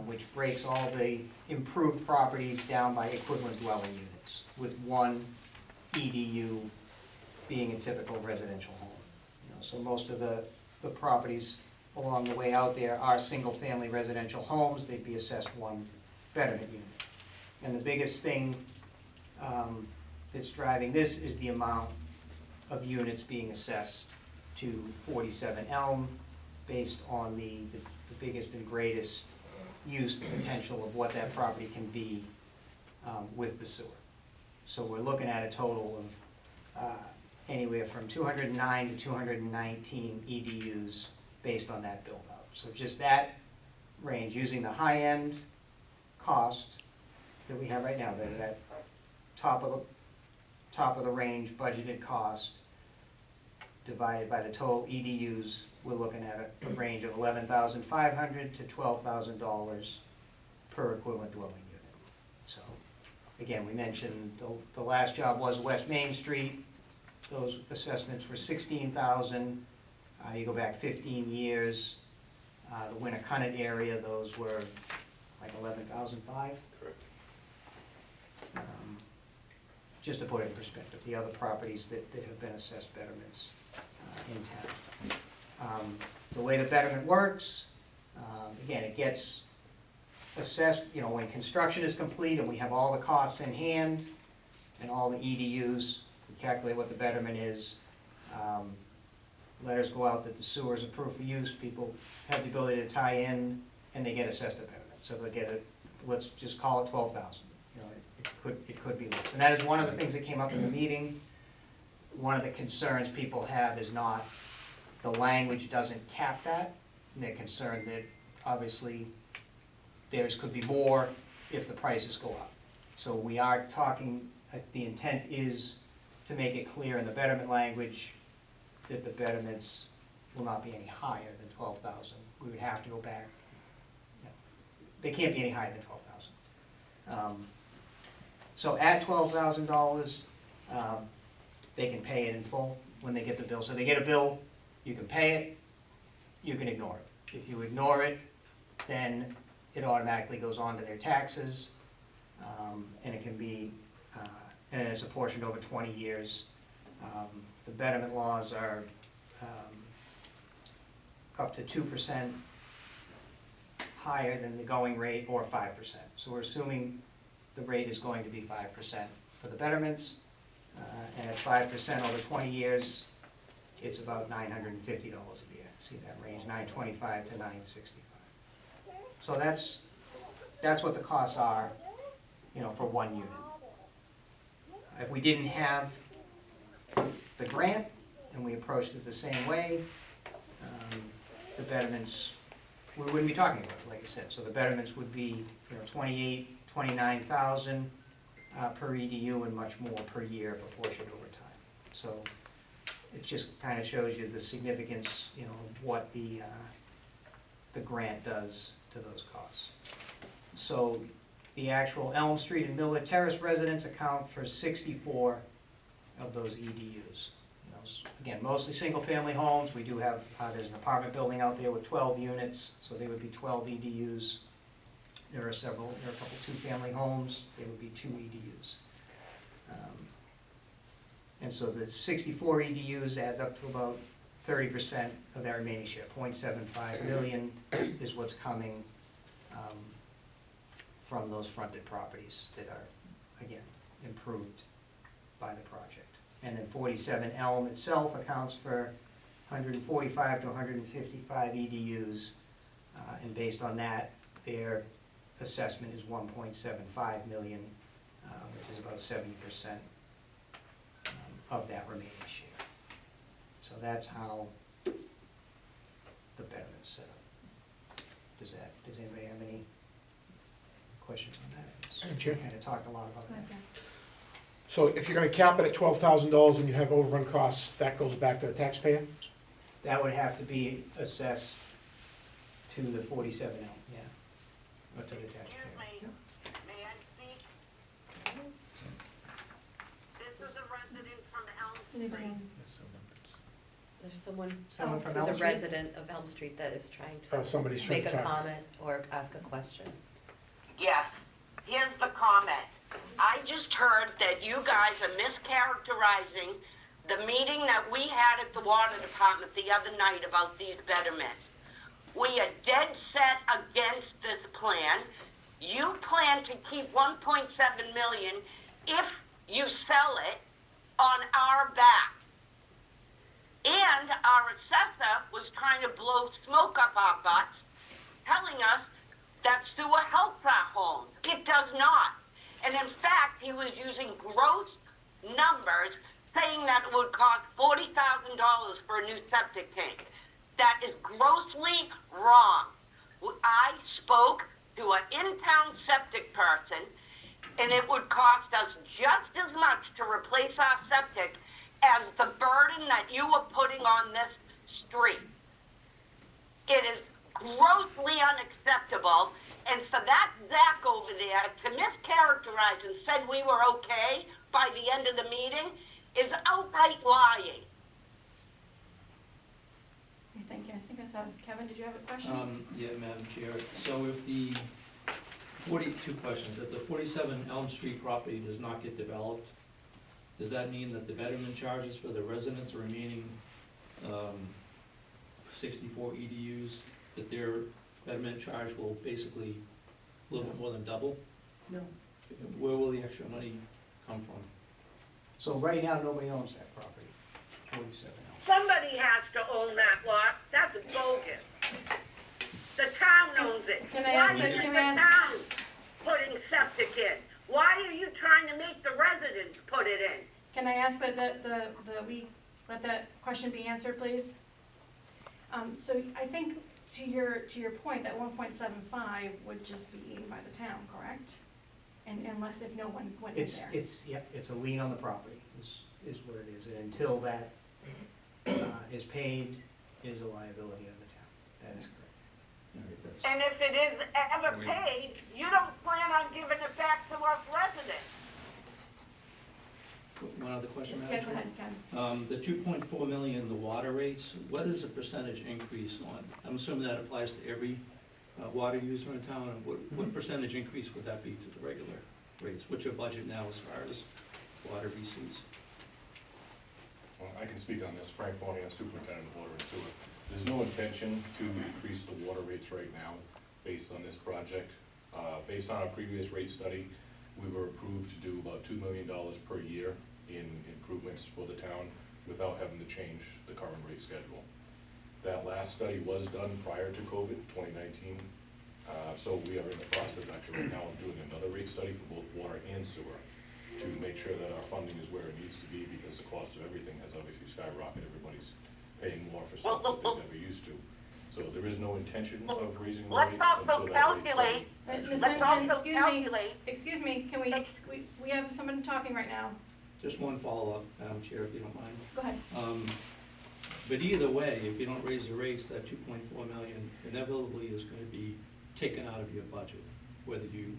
which breaks all the improved properties down by equivalent dwelling units, with one EDU being a typical residential home. You know, so most of the properties along the way out there are single-family residential homes, they'd be assessed one betterment unit. And the biggest thing that's driving this is the amount of units being assessed to 47 Elm, based on the biggest and greatest use, the potential of what that property can be with the sewer. So we're looking at a total of anywhere from 209 to 219 EDUs based on that build-out. So just that range, using the high-end cost that we have right now, that top of the range budgeted cost, divided by the total EDUs, we're looking at a range of $11,500 to $12,000 per equivalent dwelling unit. So, again, we mentioned the last job was West Main Street. Those assessments were $16,000. You go back 15 years, the Winnicott area, those were like $11,500. Correct. Just to put it in perspective, the other properties that have been assessed betterments in town. The way the betterment works, again, it gets assessed, you know, when construction is complete and we have all the costs in hand and all the EDUs, we calculate what the betterment is. Letters go out that the sewer is approved for use, people have the ability to tie in, and they get assessed a betterment. So they get it, let's just call it 12,000. You know, it could be less. And that is one of the things that came up in the meeting. One of the concerns people have is not, the language doesn't cap that, and they're concerned that obviously theirs could be more if the prices go up. So we are talking, the intent is to make it clear in the betterment language that the betterments will not be any higher than 12,000. We would have to go back, you know, they can't be any higher than 12,000. So at $12,000, they can pay it in full when they get the bill. So they get a bill, you can pay it, you can ignore it. If you ignore it, then it automatically goes on to their taxes, and it can be, and it's apportioned over 20 years. The betterment laws are up to 2% higher than the going rate, or 5%. So we're assuming the rate is going to be 5% for the betterments, and at 5% over 20 years, it's about $950 a year. See that range, $925 to $965. So that's what the costs are, you know, for one unit. If we didn't have the grant and we approached it the same way, the betterments, we wouldn't be talking about it, like I said. So the betterments would be, you know, 29,000 per EDU, and much more per year if apportioned over time. So it just kind of shows you the significance, you know, of what the grant does to those costs. So the actual Elm Street and Miller Terrace residents account for 64 of those EDUs. You know, again, mostly single-family homes. We do have, there's an apartment building out there with 12 units, so there would be 12 EDUs. There are a couple two-family homes, there would be 2 EDUs. And so the 64 EDUs adds up to about 30% of that remaining share. 0.75 million is what's coming from those fronted properties that are, again, improved by the project. And then 47 Elm itself accounts for 145 to 155 EDUs, and based on that, their assessment is 1.75 million, which is about 70% of that remaining share. So that's how the betterment's set up. Does anybody have any questions on that? Madam Chair? Kind of talked a lot about That's that. it. So if you're gonna cap it at $12,000 and you have overrun costs, that goes back to the taxpayer? That would have to be assessed to the 47 Elm, yeah, or to the taxpayer. Excuse me, may I speak? This is a resident from Elm Anybody Street. on- There's Someone Someone from who's Elm a Street? resident of Elm Street that is trying to Somebody's trying make to a talk. comment or ask a question. Yes, here's the comment. I just heard that you guys are mischaracterizing the meeting that we had at the water department the other night about these betterments. We are dead set against this plan. You plan to keep 1.7 million if you sell it on our back. And our assessor was trying to blow smoke up our butts, telling us that sewer helps our homes. It does not. And in fact, he was using gross numbers, saying that it would cost $40,000 for a new septic tank. That is grossly wrong. I spoke to an in-town septic person, and it would cost us just as much to replace our septic as the burden that you are putting on this street. It is grossly unacceptable, and for that Zach over there to mischaracterize and said we were okay by the end of the meeting is outright lying. Okay, thank you. I think I saw, Kevin, did you have a question? Yeah, Madam Chair, so if the 42 questions, if the 47 Elm Street property does not get developed, does that mean that the betterment charges for the residents remaining 64 EDUs, that their betterment charge will basically a little bit more than double? No. Where will the extra money come from? So right now, nobody owns that property, 47 Elm. Somebody has to own that lot. That's bogus. The town owns it. Can I Why ask is that- the can we ask- town putting septic in? Why are you trying to make the residents put it in? Can I ask that let that question be answered, please? So I think to your point, that 1.75 would just be eaten by the town, correct? And unless if no one went in there. It's a lien on the property, is what it is, and until that is paid, it is a liability of the town. That is correct. And if it is ever paid, you don't plan on giving it back to us residents. One other question, Yeah, Madam go Chair? ahead, Ken. The 2.4 million, the water rates, what is the percentage increase on? I'm assuming that applies to every water user in town, and what percentage increase would that be to the regular rates? What's your budget now as far as water receipts? Well, I can speak on this, Frank Fornier, Superintendent of Water and Sewer. There's no intention to increase the water rates right now based on this project. Based on our previous rate study, we were approved to do about $2 million per year in improvements for the town without having to change the current rate schedule. That last study was done prior to COVID, 2019. So we are in the process actually right now of doing another rate study for both water and sewer to make sure that our funding is where it needs to be, because the cost of everything has obviously skyrocketed. Everybody's paying more for stuff that they never used to. So there is no intention of raising the rates Let's also until that rate calculate, study. Ms. let's Vincent, also calculate. excuse me, can we have someone talking right now? Just one follow-up, Madam Chair, if you don't mind. Go ahead. But either way, if you don't raise the rates, that 2.4 million inevitably is gonna be taken out of your budget, whether you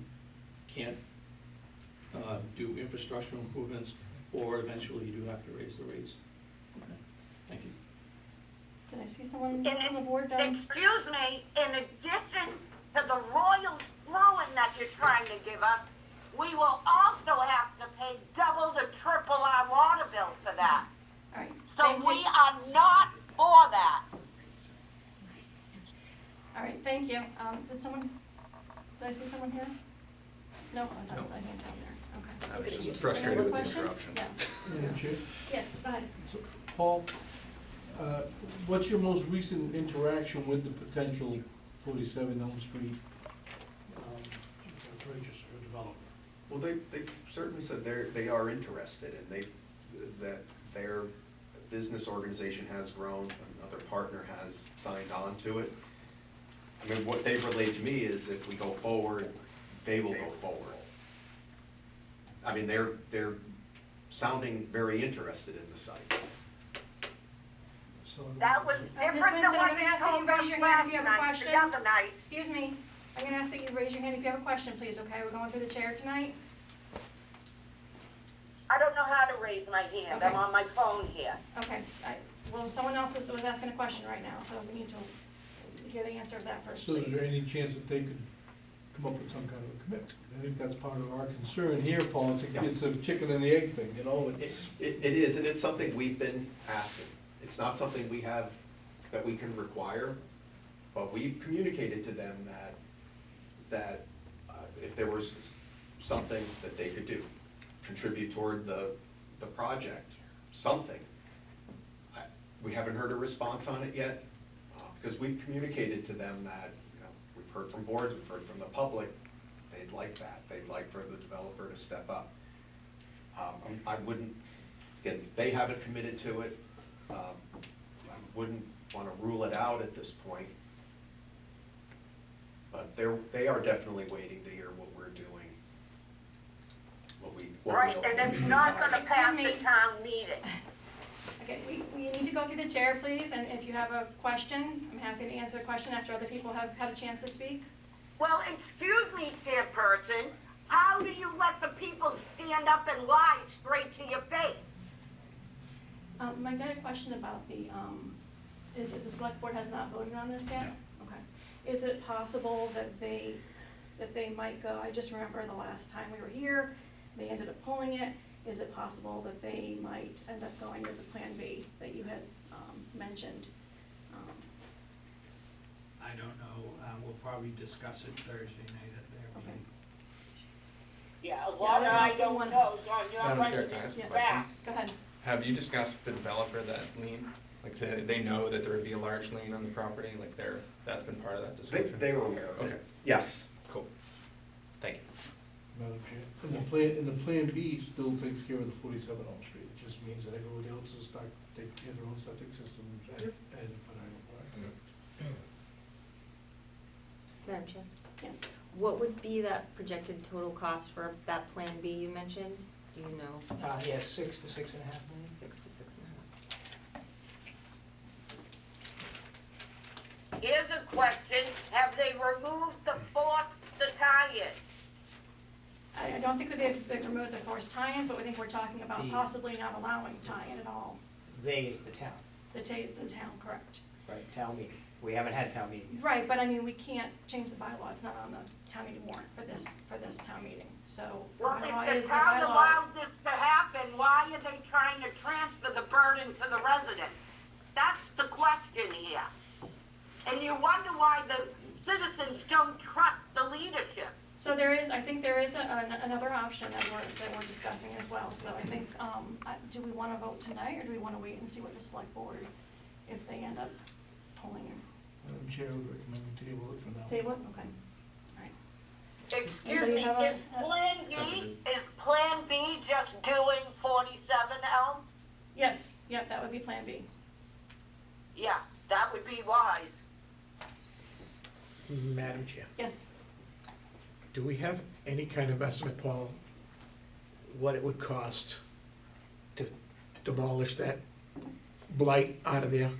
can't do infrastructure improvements, or eventually you do have to raise the rates. Okay, thank you. Did I see someone on the board down? Excuse me, in addition to the royal flowing that you're trying to give us, we will also have to pay double to triple our water bill for that. All right, So thank you. we are not for that. All right, thank you. Did I see someone here? No, oh, that's, I think down there, okay. I was just Any frustrated other with the question? interruptions. Yeah. Madam Chair? Yes, go ahead. So, Paul, what's your most recent interaction with the potential 47 Elm Street purchase or development? Well, they certainly said they are interested, and that their business organization has grown, another partner has signed on to it. I mean, what they've relayed to me is if we go forward, they will go forward. I mean, they're sounding very interested in the site. So, That was Ms. different Vincent, than I'm what gonna you ask that you told raise us your hand if you have last a night, question. the other night. Excuse me, I'm gonna ask that you raise your hand if you have a question, please, okay? We're going through the chair tonight. I don't know how to raise my hand. I'm Okay. on my phone here. Okay, well, someone else was asking a question right now, so we need to hear the answer of that first, So is please. there any chance that they could come up with some kind of a commitment? I think that's part of our concern here, Paul, it's a chicken and the egg thing, you know, it's. It is, and it's something we've been asking. It's not something we have, that we can require, but we've communicated to them that if there was something that they could do, contribute toward the project, something. We haven't heard a response on it yet, because we've communicated to them that, you know, we've heard from boards, we've heard from the public, they'd like that, they'd like for the developer to step up. I wouldn't, again, they haven't committed to it, I wouldn't wanna rule it out at this point. But they are definitely waiting to hear what we're doing. Right, and it's not gonna Excuse pass me. the town meeting. Okay, we need to go through the chair, please, and if you have a question, I'm happy to answer a question after other people have had a chance to speak. Well, excuse me, chairperson, how do you let the people stand up and lie straight to your face? I got a question about the, is it the select board has not voted on this yet? Okay. Is it possible that they might go, I just remember the last time we were here, they ended up pulling it. Is it possible that they might end up going with the Plan B that you had, mentioned? I don't know, we'll probably discuss it Thursday night at their Okay. meeting. Yeah, a lot of I don't know, so I'm not Madam Chair, running can I ask a this question? back. Go ahead. Have you discussed with the developer that lien? Like, they know that there would be a large lien on the property, like that's been part of that discussion? They were aware of Okay, it, yes. cool. Thank you. Madam Chair, and the plan B still takes care of the 47 Elm Street, it just means that everybody else is start taking care of their own septic systems as if Madam Chair, Yes. what would be that projected total cost for that Plan B you mentioned? Do you know? Yeah, 6 to 6.5 million. 6 to 6.5. Here's a question, have they removed the tie-in? I don't think that they've removed the forced tie-ins, but we think we're talking about The- possibly not allowing tie-in at all. They is the town, The town, correct. right, town meeting. We haven't had town meeting yet. Right, but I mean, we can't change the bylaw, it's not on the town meeting warrant for this town meeting, so. the Well, bylaw if is the the town bylaw. allowed this to happen, why are they trying to transfer the burden to the residents? That's the question here. And you wonder why the citizens don't trust the leadership. So I think there is another option that we're discussing as well, so I think, do we wanna vote tonight, or do we wanna wait and see what the select board, if they end up pulling it? Madam Chair, I would recommend we table it for now. Table it, okay, alright. Excuse Anybody me, have a- is Plan B just doing 47 Elm? Yes, yep, that would be Plan B. Yeah, that would be wise. Madam Chair, Yes, do we have any kind of estimate, Paul, what it would cost to demolish that blight out of there?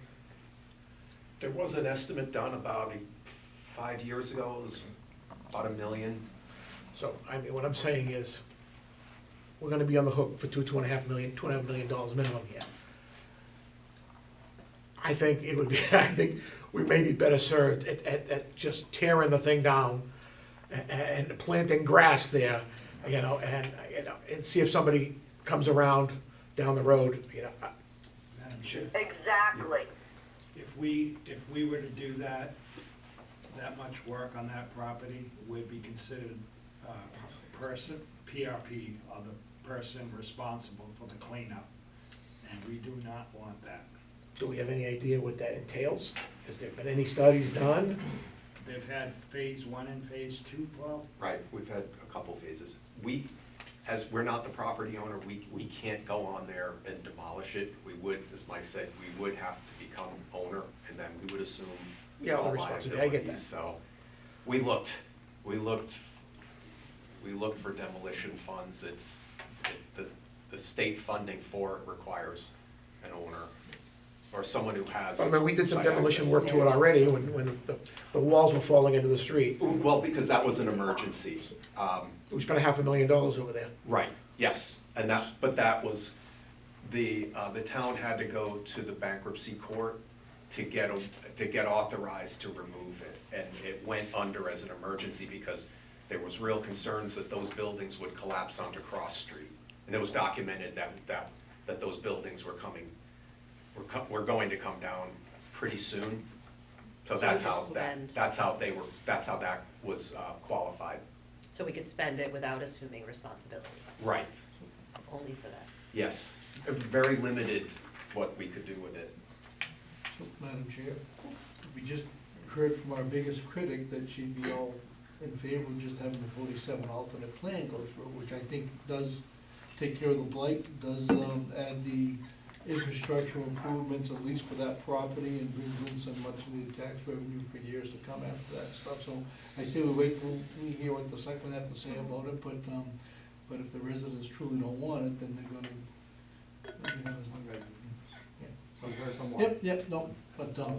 There was an estimate done about 5 years ago, it was about $1 million. So, I mean, what I'm saying is, we're gonna be on the hook for $2.5 million minimum here. I think it would be, I think we may be better served at just tearing the thing down and planting grass there, and see if somebody comes around down the road, Madam Chair, Exactly. if we were to do that much work on that property, would be considered PRP, or the person responsible for the cleanup. And we do not want that. Do we have any idea what that entails? Has there been any studies done? They've had phase 1 and phase 2, Paul? Right, we've had a couple phases. As we're not the property owner, we can't go on there and demolish it. We would, as Mike said, we would have to become owner, and then we would assume Yeah, all the all responsibility, I get liabilities. that. So, we looked for demolition funds. The state funding for it requires an owner, or someone who has. I mean, we did some site demolition access. work to it already when the walls were falling into the street. Well, because that was an emergency. We spent $500,000 over there. Right, yes, and that was the town had to go to the bankruptcy court to get authorized to remove it. And it went under as an emergency because there was real concerns that those buildings would collapse onto Cross Street. And it was documented that those buildings were going to come down pretty soon. So So that's we could how spend- that's how that was qualified. So we could spend it without assuming responsibility, Right, only for that. yes. Very limited what we could do with it. So, Madam Chair, we just heard from our biggest critic that she'd be all in favor of just having the 47 alternate plan go through, which I think does take care of the blight, does add the infrastructure improvements, at least for that property, and brings in some much needed tax revenue for years to come after that stuff. So I say we wait till we hear what the selectmen have to say about it, but if the residents truly don't want it, then they're gonna, So we heard from Yep, no,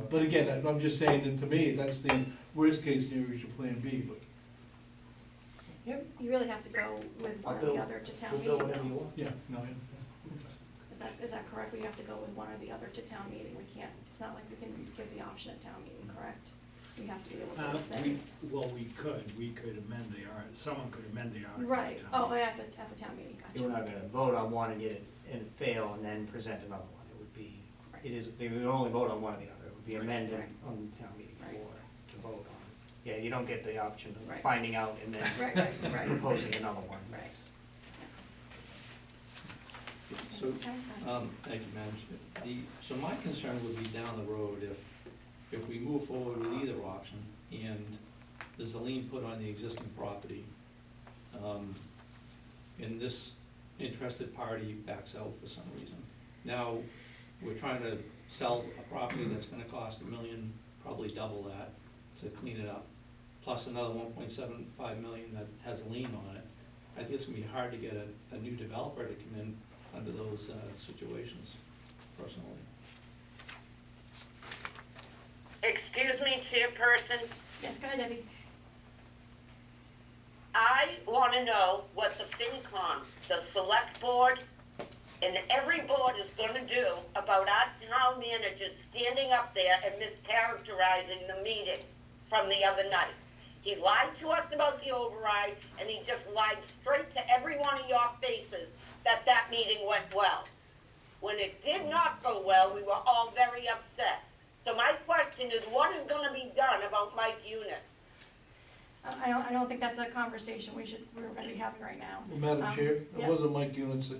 but again, I'm just saying that to me, that's the worst case scenario, is your plan B, but, You really have to go with one or the other to town meeting. though. yeah, no, Is that correct? We have to go with one or the other to town meeting. We can't, it's not like we can give the option at town meeting, correct? We have to be able to say. We could amend the someone could amend the article. Right, at town oh, meeting. at the town meeting, You're gotcha. not gonna vote on one and get it, and fail, and then present another one. It would be, they would only vote on one or the other. It would be amended Right. on the town meeting Right. floor to vote on. Yeah, you don't get the option of Right. finding out and then Right. proposing another one. Right. So, Okay. thank you, Madam Chair. So my concern would be down the road if we move forward with either option and there's a lien put on the existing property, and this interested party backs out for some reason. Now, we're trying to sell a property that's gonna cost $1 million, probably double that, to clean it up, plus another 1.75 million that has a lien on it. I think it's gonna be hard to get a new developer to come in under those situations, personally. Excuse me, Chairperson, Yes, go ahead, Debbie. I wanna know what the FinCom, the select board, and every board is gonna do about our town manager standing up there and mischaracterizing the meeting from the other night. He lied to us about the override, and he just lied straight to every one of your faces that meeting went well. When it did not go well, we were all very upset. So my question is, what is gonna be done about Mike Eunice? I don't think that's a conversation we're gonna be having right now. Madam Chair, it yeah. wasn't Mike Units that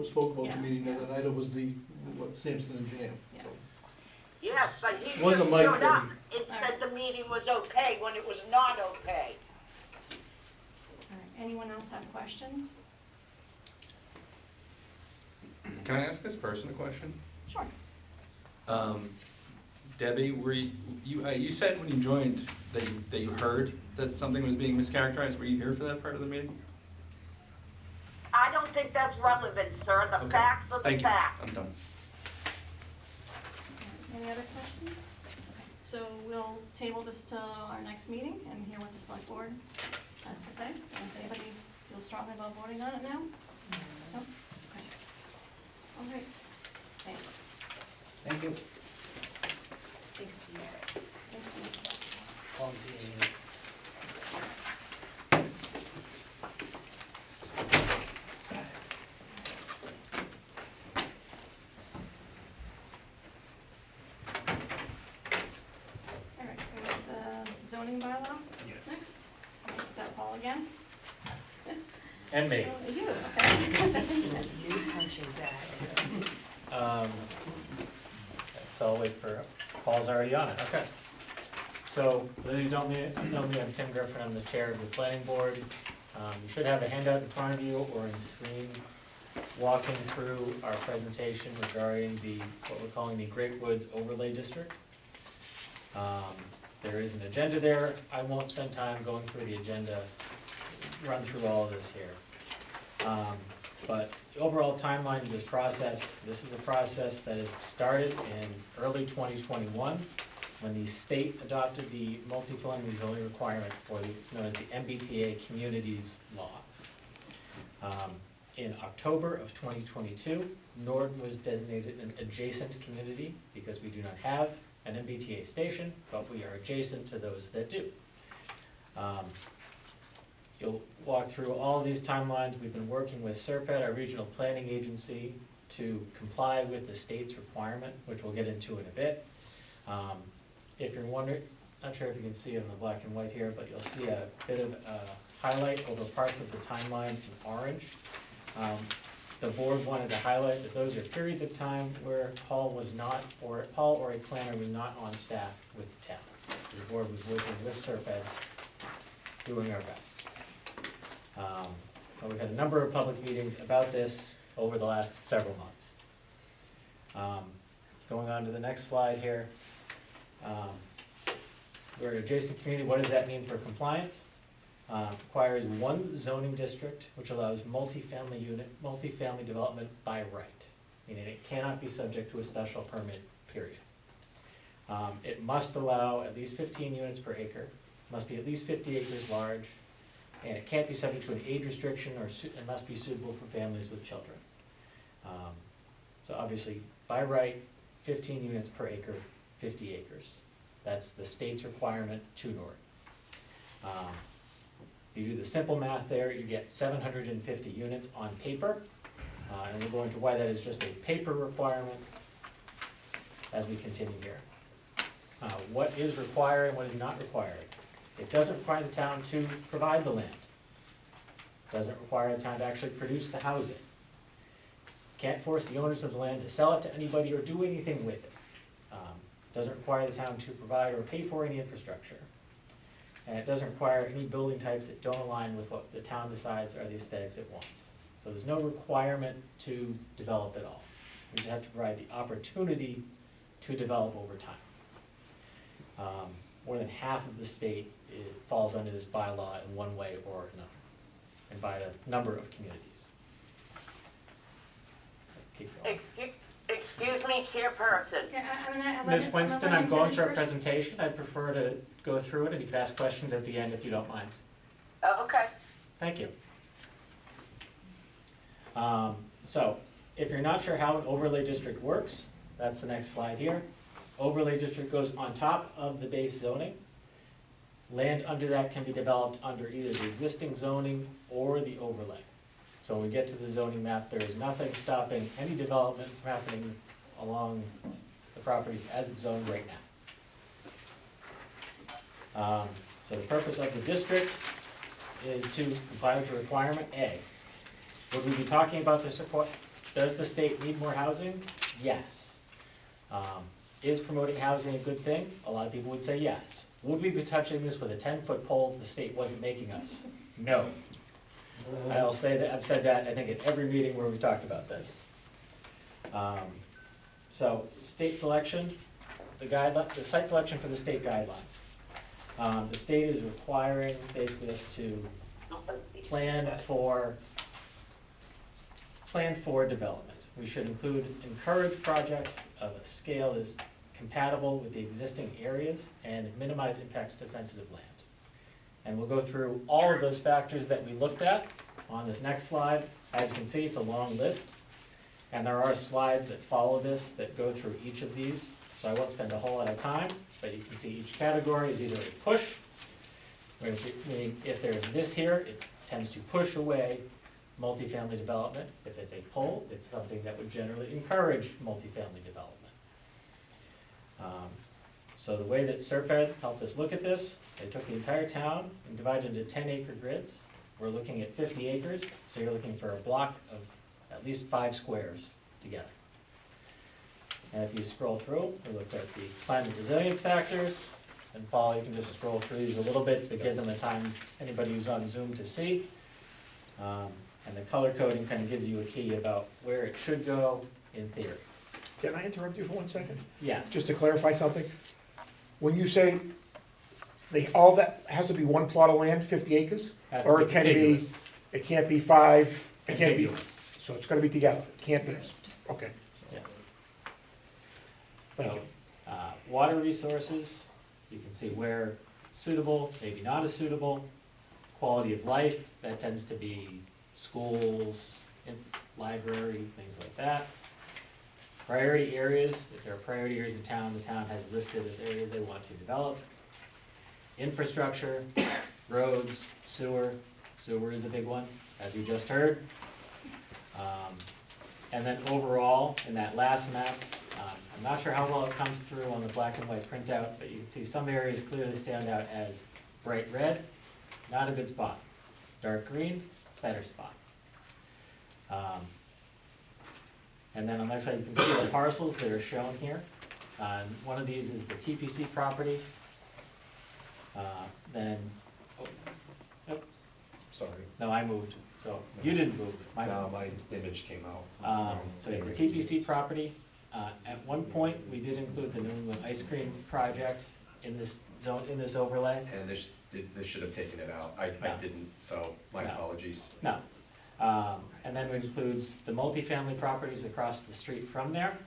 spoke about Yeah, the meeting the yeah. other night, it was Sampson and Jam. Yeah. Yes, but he just Wasn't Mike showed up Debbie. and said the meeting was okay when it was not okay. All right, anyone else have questions? Can I ask this person a question? Sure. Debbie, you said when you joined that you heard that something was being mischaracterized. Were you here for that part of the meeting? I don't think that's relevant, sir. The Okay. facts are the Thank you. facts. I'm done. Any other questions? Okay, so we'll table this to our next meeting and hear what the select board has to say. Does anybody feel strongly about voting on it now? No? Okay. All right, thanks. Thank you. Thanks, Steve. Thanks, Steve. All right, we have the zoning bylaw next. Is that Paul again? And me. Oh, you, okay. New punching bag. So I'll wait for, Paul's already on it, okay. So, for those who don't know me, I'm Tim Griffin, I'm the chair of the planning board. You should have a handout in front of you or on the screen walking through our presentation regarding what we're calling the Great Woods Overlay District. There is an agenda there. I won't spend time going through the agenda, run through all of this here. But the overall timeline of this process, this is a process that has started in early 2021 when the state adopted the multifamily zoning requirement for what's known as the MBTA Communities Law. In October of 2022, Norden was designated an adjacent community because we do not have an MBTA station, but we are adjacent to those that do. You'll walk through all of these timelines. We've been working with SERPED, our regional planning agency, to comply with the state's requirement, which we'll get into in a bit. If you're wondering, not sure if you can see it in the black and white here, but you'll see a bit of a highlight over parts of the timeline in orange. The board wanted to highlight that those are periods of time where Paul or a planner was not on staff with the town. The board was working with SERPED, doing our best. But we've had a number of public meetings about this over the last several months. Going on to the next slide here. We're an adjacent community. What does that mean for compliance? Requires one zoning district, which allows multifamily development by right, meaning it cannot be subject to a special permit, period. It must allow at least 15 units per acre, must be at least 50 acres large, and it can't be subject to an age restriction it must be suitable for families with children. So obviously, by right, 15 units per acre, 50 acres. That's the state's requirement to Norden. You do the simple math there, you get 750 units on paper, and we'll go into why that is just a paper requirement as we continue here. What is required and what is not required? It doesn't require the town to provide the land. It doesn't require the town to actually produce the housing. Can't force the owners of the land to sell it to anybody or do anything with it. Doesn't require the town to provide or pay for any infrastructure. And it doesn't require any building types that don't align with what the town decides are the aesthetics it wants. So there's no requirement to develop at all. We just have to provide the opportunity to develop over time. More than half of the state falls under this bylaw in one way or another, and by a number of communities. Keep going. Excuse me, Chairperson. Okay, I'm gonna Ms. Winston, I'm going through our finish first. presentation. I'd prefer to go through it, and you could ask questions at the end if you don't mind. Okay. Thank you. So, if you're not sure how an overlay district works, that's the next slide here. Overlay district goes on top of the base zoning. Land under that can be developed under either the existing zoning or the overlay. So when we get to the zoning map, there is nothing stopping any development from happening along the properties as it's zoned right now. So the purpose of the district is to comply with the requirement A. Would we be talking about this report? Does the state need more housing? Yes. Is promoting housing a good thing? A lot of people would say yes. Would we be touching this with a 10-foot pole if the state wasn't making us? No. I'll say that, I've said that, I think, at every meeting where we've talked about this. So, state selection, the site selection for the state guidelines. The state is requiring basically us to plan for development. We should encourage projects of a scale that is compatible with the existing areas and minimize impacts to sensitive land. And we'll go through all of those factors that we looked at on this next slide. As you can see, it's a long list. And there are slides that follow this that go through each of these. So I won't spend a whole lot of time, but you can see each category is either a push, meaning if there's this here, it tends to push away multifamily development. If it's a pull, it's something that would generally encourage multifamily development. So the way that SERPED helped us look at this, they took the entire town and divided into 10-acre grids. We're looking at 50 acres, so you're looking for a block of at least 5 squares together. And if you scroll through, we looked at the climate resilience factors. And Paul, you can just scroll through these a little bit to give them the time, anybody who's on Zoom, to see. And the color coding kind of gives you a key about where it should go in theory. Can I interrupt you for 1 second? Yes. Just to clarify something. When you say all that has to be one plot of land, 50 acres? Has Or to it can be, contiguous. it can't be 5, it can't be, Contiguous. so it's gonna be together, it can't be, okay, Yeah. thank So, you. Water resources, you can see where suitable, maybe not as suitable. Quality of life, that tends to be schools, library, things like that. Priority areas, if there are priority areas in town, the town has listed as areas they want to develop. Infrastructure, roads, sewer is a big one, as you just heard. And then overall, in that last map, I'm not sure how well it comes through on the black and white printout, but you can see some areas clearly stand out as bright red, not a good spot. Dark green, better spot. And then on the next slide, you can see the parcels that are shown here. One of these is the TPC property. Then, oh, nope, Sorry. no, I moved, so you didn't move. My No, fault. my image came out. So you have the TPC property. At one point, we did include the New England Ice Cream Project in this zone, in this overlay. And this should have taken it out. I No. didn't, so my No. apologies. No. And then it includes the multifamily properties across the street from there.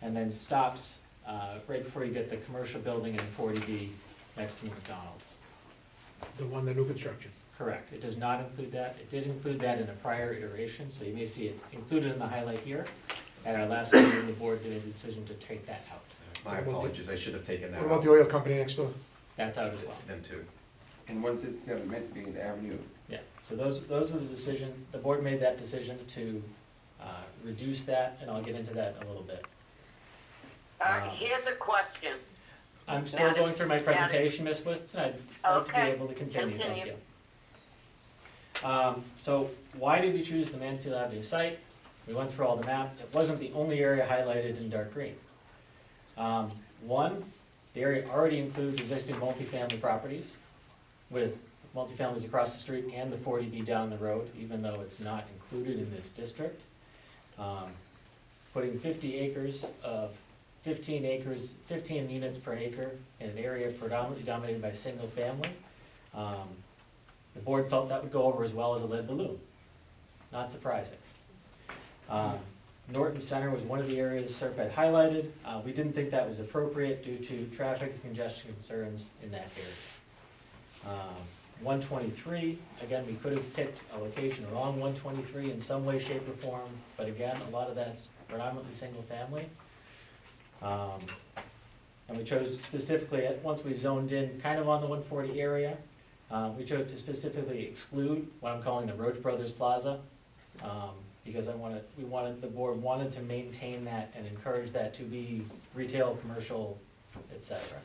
And then stops right before you get the commercial building in 40B next to McDonald's. The one, the new construction. Correct. It does not include that. It did include that in a prior iteration, so you may see it included in the highlight here. At our last meeting, the board made a decision to take that out. My What about the- apologies, I should have taken that What out. about the oil company next door? That's out as well. Them too. And 157 meant to be in the Avenue. Yeah, so those were the decision, the board made that decision to reduce that, and I'll get into that in a little bit. Here's a question. I'm still going through my presentation, Ms. Whiston, I'd like to be Okay, able to continue, thank continue. you. So why did we choose the Mansfield Avenue site? We went through all the map, it wasn't the only area highlighted in dark green. One, the area already includes existing multifamily properties with multifamilies across the street and the 40B down the road, even though it's not included in this district. Putting 50 acres of 15 units per acre in an area predominantly dominated by single family. The board felt that would go over as well as a lead balloon. Not surprising. Norton Center was one of the areas Serp had highlighted. We didn't think that was appropriate due to traffic and congestion concerns in that area. 123, again, we could have picked a location along 123 in some way, shape, or form, but again, a lot of that's predominantly single family. And we chose specifically, once we zoned in kind of on the 140 area, we chose to specifically exclude what I'm calling the Roach Brothers Plaza, because the board wanted to maintain that and encourage that to be retail, commercial, et cetera.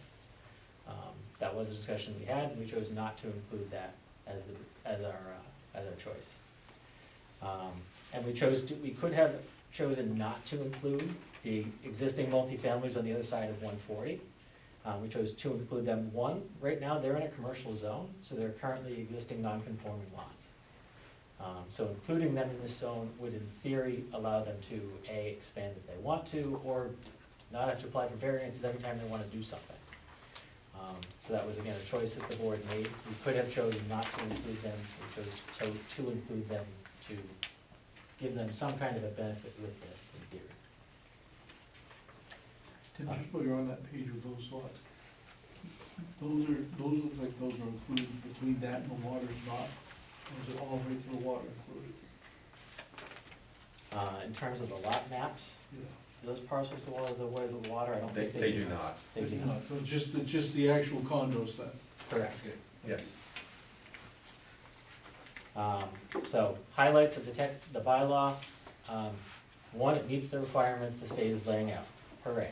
That was a discussion we had, and we chose not to include that as our choice. And we could have chosen not to include the existing multifamilies on the other side of 140. We chose to include them. One, right now, they're in a commercial zone, so they're currently existing non-conforming lots. So including them in this zone would, in theory, allow them to, A, expand if they want to, or not have to apply for variances every time they want to do something. So that was, again, a choice that the board made. We could have chosen not to include them. We chose to include them to give them some kind of a benefit with this, in theory. Tim, just while you're on that page with those lots, those look like those are included between that and the water's not, or is it all right to the water included? In terms of the lot maps, Yeah. do those parcels go all the way to the water? I don't think They do not. They do not. So it's just the actual condos then? Correct. Okay. Yes. So highlights of the bylaw. One, it meets the requirements the state is laying out. Hooray.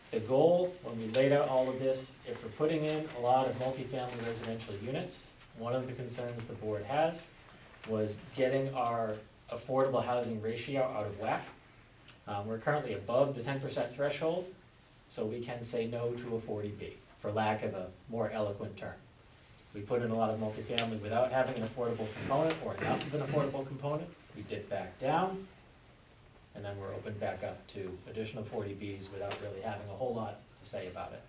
The goal, when we laid out all of this, if we're putting in a lot of multifamily residential units, one of the concerns the board has was getting our affordable housing ratio out of whack. We're currently above the 10% threshold, so we can say no to a 40B, for lack of a more eloquent term. We put in a lot of multifamily without having an affordable component, or enough of an affordable component, we dip back down, and then we're opened back up to additional 40Bs without really having a whole lot to say about it.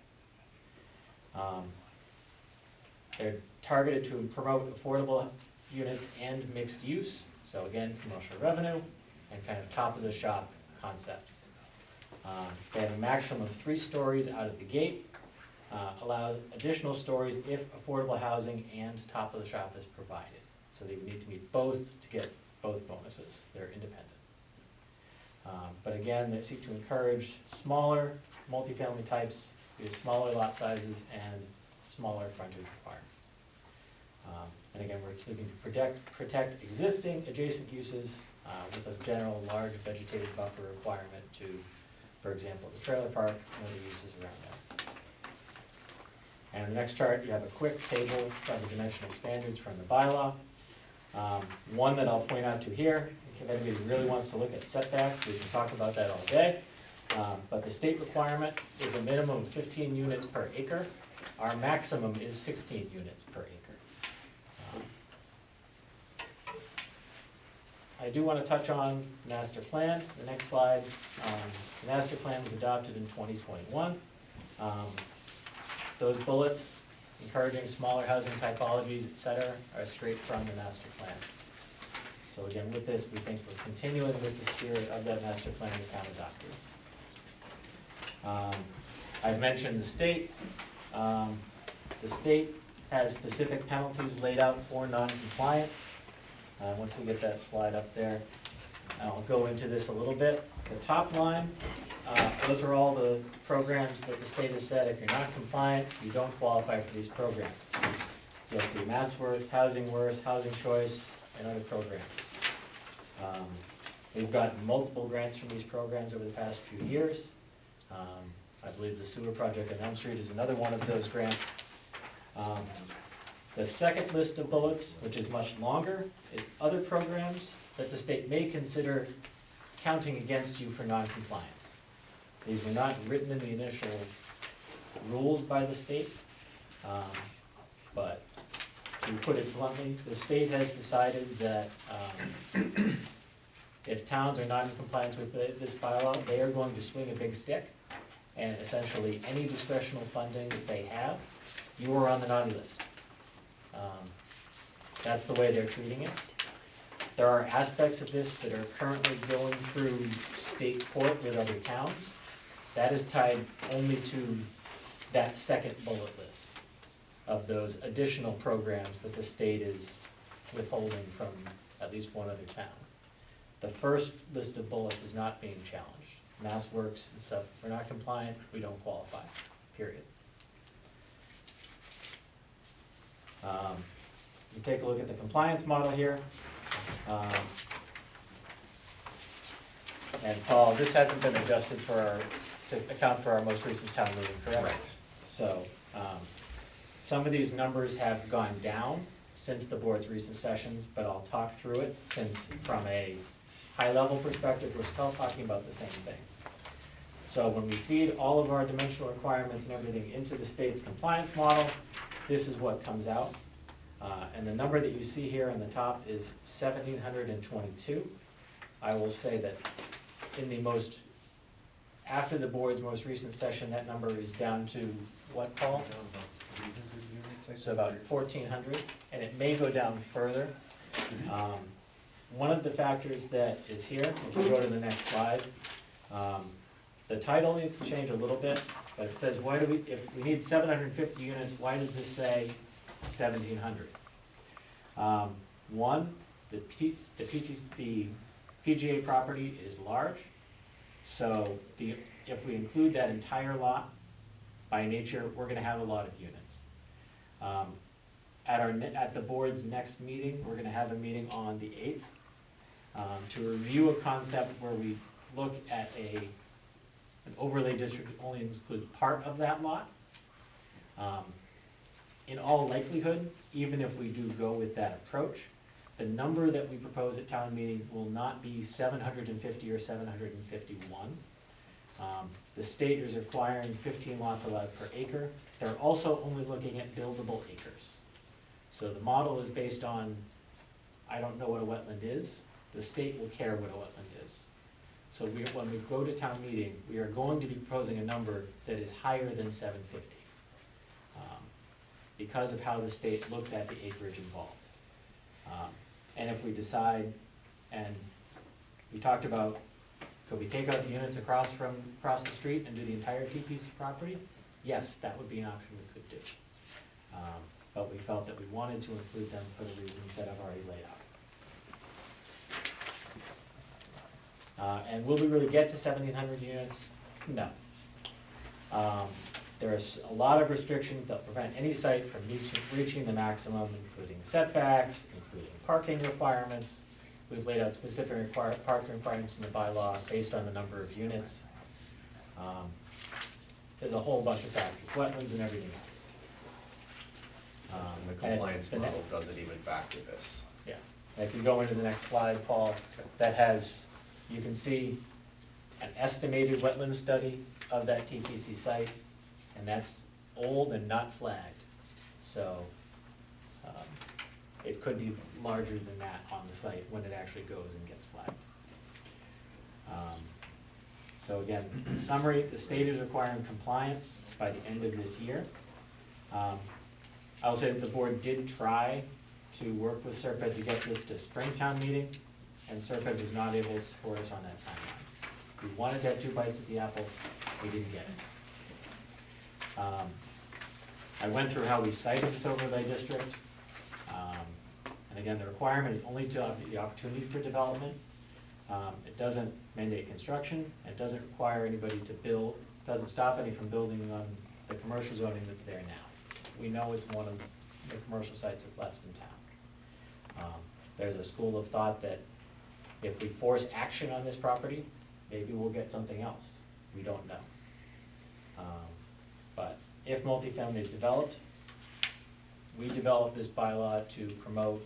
They're targeted to promote affordable units and mixed use, so again, commercial revenue and kind of top of the shop concepts. They have a maximum of 3 stories out of the gate, allows additional stories if affordable housing and top of the shop is provided. So they would need to meet both to get both bonuses, they're independent. But again, they seek to encourage smaller multifamily types, with smaller lot sizes and smaller frontage requirements. And again, we're looking to protect existing adjacent uses with a general large vegetative buffer requirement to, for example, the trailer park and other uses around there. And in the next chart, you have a quick table of the dimensional standards from the bylaw. One that I'll point out to here, if anybody really wants to look at setbacks, we can talk about that all day. But the state requirement is a minimum of 15 units per acre. Our maximum is 16 units per acre. I do want to touch on master plan, the next slide. The master plan was adopted in 2021. Those bullets, encouraging smaller housing typologies, et cetera, are straight from the master plan. So again, with this, we think we're continuing with the spirit of that master plan the town adopted. I've mentioned the state. The state has specific penalties laid out for non-compliance. Once we get that slide up there, I'll go into this a little bit. The top line, those are all the programs that the state has said, if you're not compliant, you don't qualify for these programs. You'll see MassWorks, HousingWorks, Housing Choice, and other programs. We've gotten multiple grants from these programs over the past few years. I believe the sewer project on Elm Street is another one of those grants. The second list of bullets, which is much longer, is other programs that the state may consider counting against you for non-compliance. These were not written in the initial rules by the state, but to put it bluntly, the state has decided that if towns are not in compliance with this bylaw, they are going to swing a big stick, and essentially any discretional funding that they have, you are on the naughty list. That's the way they're treating it. There are aspects of this that are currently going through state court with other towns. That is tied only to that second bullet list of those additional programs that the state is withholding from at least one other town. The first list of bullets is not being challenged. MassWorks and stuff, we're not compliant, we don't qualify, period. You take a look at the compliance model here. And Paul, this hasn't been adjusted to account for our most recent town meeting, correct? Correct. So, some of these numbers have gone down since the board's recent sessions, but I'll talk through it since from a high-level perspective, we're still talking about the same thing. So when we feed all of our dimensional requirements and everything into the state's compliance model, this is what comes out. And the number that you see here on the top is 1,722. I will say that after the board's most recent session, that number is down to what, Paul? So about 1,400, and it may go down further. One of the factors that is here, if you go to the next slide, the title needs to change a little bit, but it says, if we need 750 units, why does this say 1,700? One, the PGA property is large, so if we include that entire lot, by nature, we're gonna have a lot of units. At the board's next meeting, we're gonna have a meeting on the 8th to review a concept where we look at an overlay district that only includes part of that lot. In all likelihood, even if we do go with that approach, the number that we propose at town meeting will not be 750 or 751. The state is requiring 15 lots allowed per acre. They're also only looking at buildable acres. So the model is based on, I don't know what a wetland is. The state will care what a wetland is. So when we go to town meeting, we are going to be proposing a number that is higher than 750. Because of how the state looks at the acreage involved. And if we decide, and we talked about, could we take out the units across the street and do the entire piece of property? Yes, that would be an option we could do. but we felt that we wanted to include them for the reasons that I've already laid out. And will we really get to 1,700 units? No. There's a lot of restrictions that prevent any site from reaching the maximum, including setbacks, including parking requirements. We've laid out specific parking requirements in the bylaw based on the number of units. There's a whole bunch of factors, wetlands and everything else. The And compliance the model doesn't even factor this. Yeah, and if you go into the next slide, Paul, that has, you can see an estimated wetland study of that TPC site, and that's old and not flagged. So, it could be larger than that on the site when it actually goes and gets flagged. So again, in summary, the state is requiring compliance by the end of this year. I will say that the board did try to work with Serpent to get this to Springtown meeting, and Serpent was not able to support us on that timeline. We wanted to have 2 bites at the apple, we didn't get it. I went through how we cited this overlay district. And again, the requirement is only to have the opportunity for development. It doesn't mandate construction, it doesn't require anybody to build, doesn't stop any from building on the commercial zoning that's there now. We know it's one of the commercial sites that's left in town. There's a school of thought that if we force action on this property, maybe we'll get something else. We don't know. But if multifamily is developed, we developed this bylaw to promote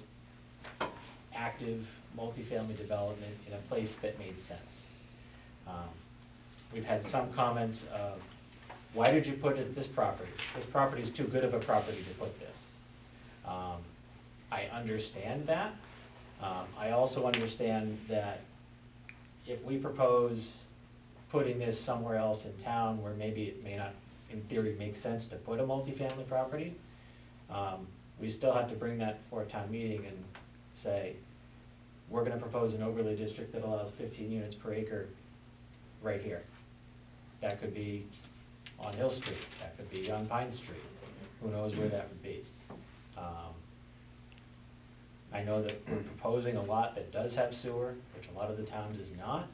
active multifamily development in a place that made sense. We've had some comments of, why did you put it at this property? This property is too good of a property to put this. I understand that. I also understand that if we propose putting this somewhere else in town where maybe it may not, in theory, make sense to put a multifamily property, we still have to bring that before a town meeting and say, we're gonna propose an overlay district that allows 15 units per acre right here. That could be on Hill Street, that could be on Pine Street, who knows where that would be. I know that we're proposing a lot that does have sewer, which a lot of the town does not.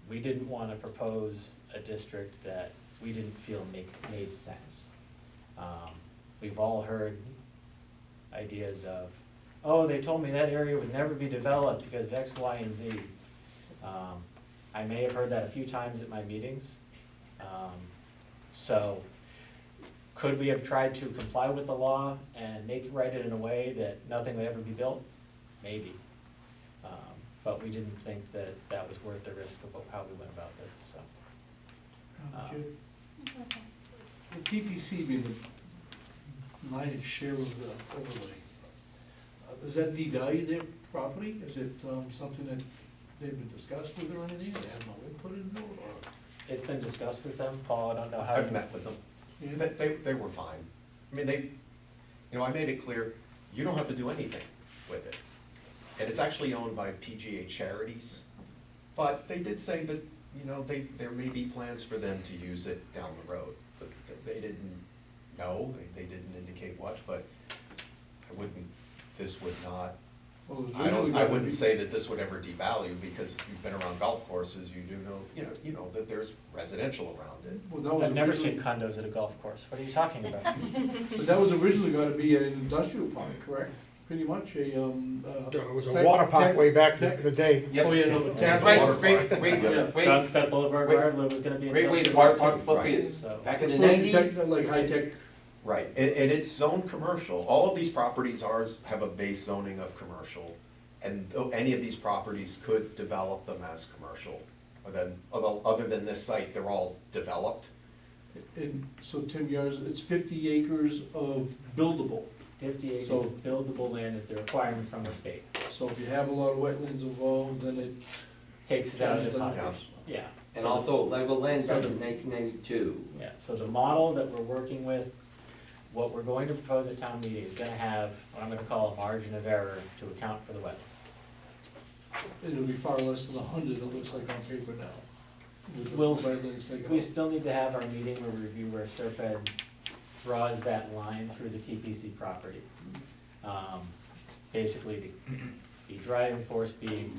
We didn't wanna propose a district that we didn't feel made sense. We've all heard ideas of, oh, they told me that area would never be developed because of X, Y, and Z. I may have heard that a few times at my meetings. So, could we have tried to comply with the law and write it in a way that nothing would ever be built? Maybe. But we didn't think that that was worth the risk of how we went about this, so. The TPC being the lion's share of the overlay, does that devalue their property? Is it something that they've been discussed with or anything, they have no input into it, or? It's been discussed with them, Paul, I don't know how. I've met with them. Yeah. They were fine. I mean, I made it clear, you don't have to do anything with it. And it's actually owned by PGA Charities, but they did say that, there may be plans for them to use it down the road. But they didn't know, they didn't indicate what, but this would not, Well, it was I originally gonna wouldn't be- say that this would ever devalue, because if you've been around golf courses, you do know, you know that there's residential around it. Well, that was I've never originally- seen condos at a golf course, what are you talking about? But that was originally gonna be an industrial park, correct? Pretty much a, It was a water park way back in the day. Oh, yeah, no, but That's tech. right. John Scott Boulevard, where it was gonna be. Great Ways industrial Water park Park's too, supposed to be, so. back in the Supposed to be nineties. like high-tech. Right, and it's zoned commercial. All of these properties, ours have a base zoning of commercial. And any of these properties could develop them as commercial. Other than this site, they're all developed. And so Tim, it's 50 acres of buildable. 50 acres So- of buildable land is the requirement from the state. So if you have a lot of wetlands involved, then it Takes it out of changes the the pot. numbers. Yeah. And So- also Level Land so back the- in 1992. Yeah, so the model that we're working with, what we're going to propose at town meeting is gonna have what I'm gonna call a margin of error to account for the wetlands. It'll be far less than 100, it looks like on paper now. With the We'll wetlands taken We out. still need to have our meeting where we review where Serped draws that line through the TPC property. Basically, the driving force being,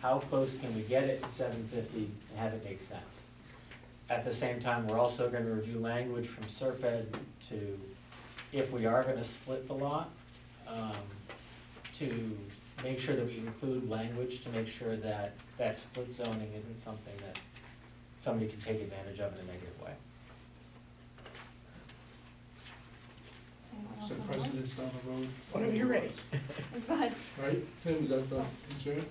how close can we get it to 750 and have it make sense? At the same time, we're also gonna review language from Serped to, if we are gonna split the lot, to make sure that we include language to make sure that that split zoning isn't something that somebody can take advantage of in a negative way. Anyone else Set on the line? precedents down the road. Whenever you're ready. Go ahead. Right, Tim, is that the concern,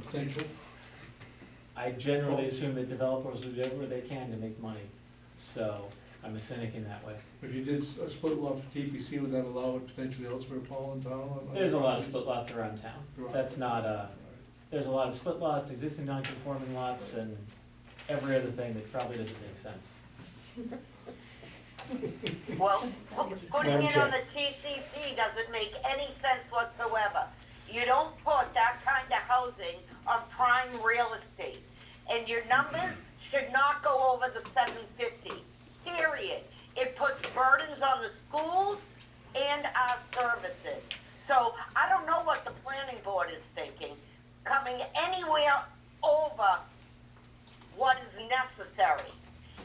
potential? I generally assume that developers will do whatever they can to make money, so I'm a cynic in that way. If you did a split lot for TPC, would that allow it potentially elsewhere, Paul, in town? There's a lot of split lots around town. Right. That's not there's a lot of split lots, existing non-conforming lots, and every other thing that probably doesn't make sense. Well, putting Madam it Chair. on the TCP doesn't make any sense whatsoever. You don't put that kind of housing on prime real estate. And your numbers should not go over the 750, period. It puts burdens on the schools and our services. So I don't know what the planning board is thinking, coming anywhere over what is necessary.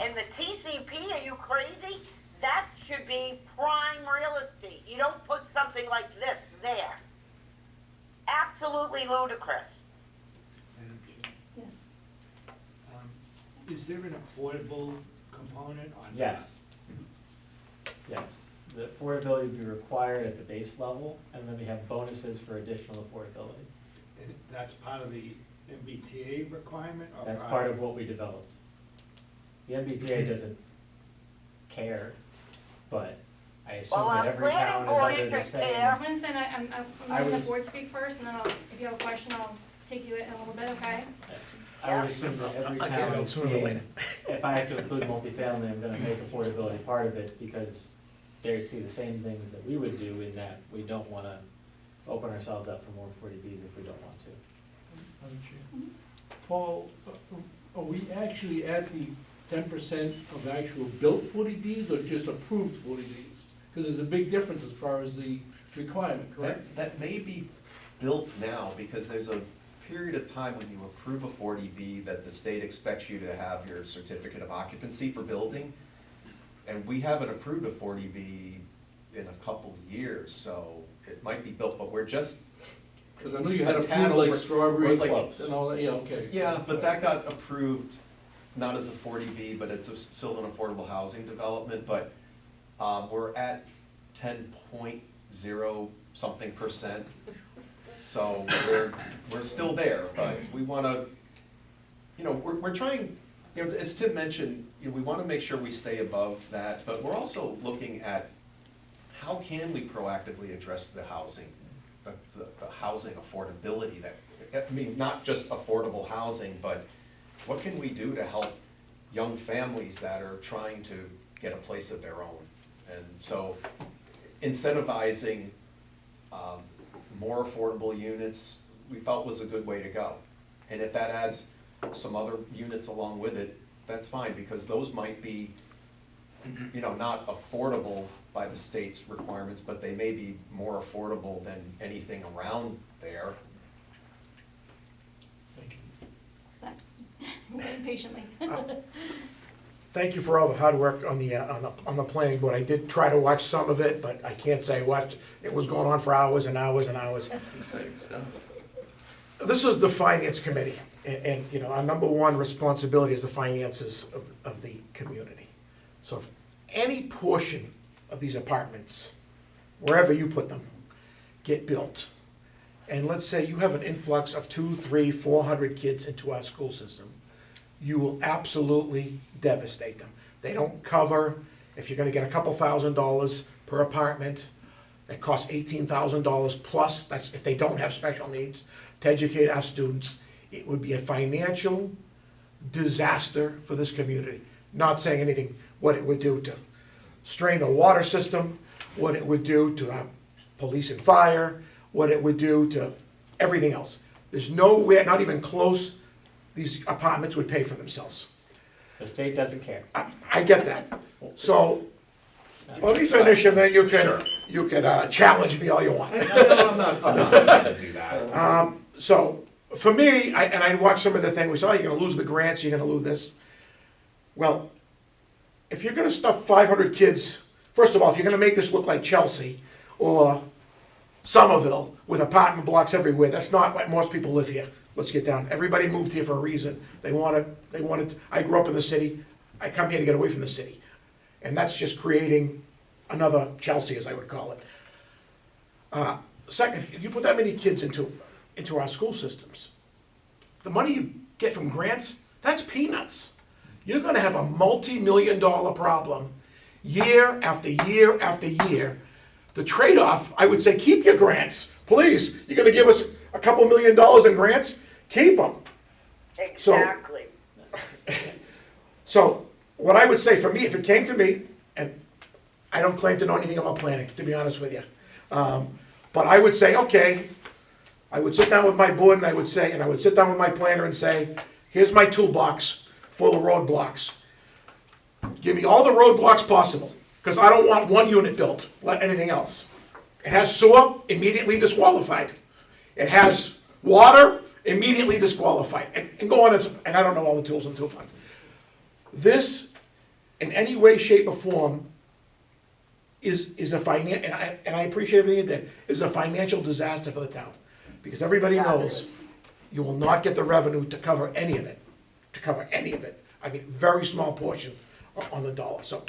And the TCP, are you crazy? That should be prime real estate. You don't put something like this there. Absolutely ludicrous. Madam Chair, Yes. Is there an affordable component on this? Yes. Yes, the affordability would be required at the base level, and then we have bonuses for additional affordability. And that's part of the MBTA requirement or? That's part of what we developed. The MBTA doesn't care, but I assume Well, that our every town is planning under the board same. is Ms. Winston, I'm I letting the was- board speak first, and then I'll, if you have a question, I'll take you in a little bit, okay? I would assume that every I'll get it town out is sooner or seeing, later. if I have to include multifamily, I'm gonna make affordability part of it, because they see the same things that we would do, in that we don't wanna open ourselves up for more 40Bs if we don't want to. Madam Chair. Paul, are we actually at the 10% of actual built 40Bs or just approved 40Bs? Because there's a big difference as far as the requirement, correct? That may be built now, because there's a period of time when you approve a 40B that the state expects you to have your certificate of occupancy for building. And we haven't approved a 40B in a couple years, so it might be built, but we're just. Because I know you had a approved tad like over- Strawberry we're like- Clubs and all that, yeah, okay. Yeah, but that got approved, not as a 40B, but it's still an affordable housing development, but we're at 10.0 something %. So we're still there, but we wanna, we're trying, as Tim mentioned, we wanna make sure we stay above that, but we're also looking at how can we proactively address the housing, the housing affordability that, not just affordable housing, but what can we do to help young families that are trying to get a place of their own? And so incentivizing more affordable units, we felt was a good way to go. And if that adds some other units along with it, that's fine, because those might be, not affordable by the state's requirements, but they may be more affordable than anything around there. Thank you. Is that, waiting patiently. Thank you for all the hard work on the planning board. I did try to watch some of it, but I can't say what, it was going on for hours and hours and hours. Exciting stuff. This is the finance committee, and, our number one responsibility is the finances of the community. So if any portion of these apartments, wherever you put them, get built, and let's say you have an influx of 200, 300, 400 kids into our school system, you will absolutely devastate them. They don't cover, if you're gonna get a couple $1,000s per apartment, it costs $18,000 plus, that's if they don't have special needs, to educate our students. It would be a financial disaster for this community. Not saying anything, what it would do to strain the water system, what it would do to our police and fire, what it would do to everything else. There's nowhere, not even close, these apartments would pay for themselves. The state doesn't care. I get that. So Let me finish and then Sure. you can challenge me all you want. No, I'm not trying to do that. So, for me, I watched some of the thing, we said, oh, you're gonna lose the grants, you're gonna lose this. Well, if you're gonna stuff 500 kids, first of all, if you're gonna make this look like Chelsea or Somerville with apartment blocks everywhere, that's not what most people live here. Let's get down. Everybody moved here for a reason. They wanted, I grew up in the city, I come here to get away from the city. And that's just creating another Chelsea, as I would call it. Second, if you put that many kids into our school systems, the money you get from grants, that's peanuts. You're gonna have a multi-million-dollar problem year after year after year. The trade-off, I would say, keep your grants, please. You're gonna give us a couple $1 million in grants, keep them. Exactly. So, what I would say for me, if it came to me, and I don't claim to know anything about planning, to be honest with you, but I would say, okay, I would sit down with my board and I would sit down with my planner and say, here's my toolbox full of roadblocks. Give me all the roadblocks possible, because I don't want one unit built, let anything else. It has sewer, immediately disqualified. It has water, immediately disqualified. And go on, and I don't know all the tools and toolbox. This, in any way, shape, or form, is a and I appreciate everything you did, is a financial disaster for the town. Because everybody knows you will not get the revenue to cover any of it. I mean, very small portion on the dollar, so.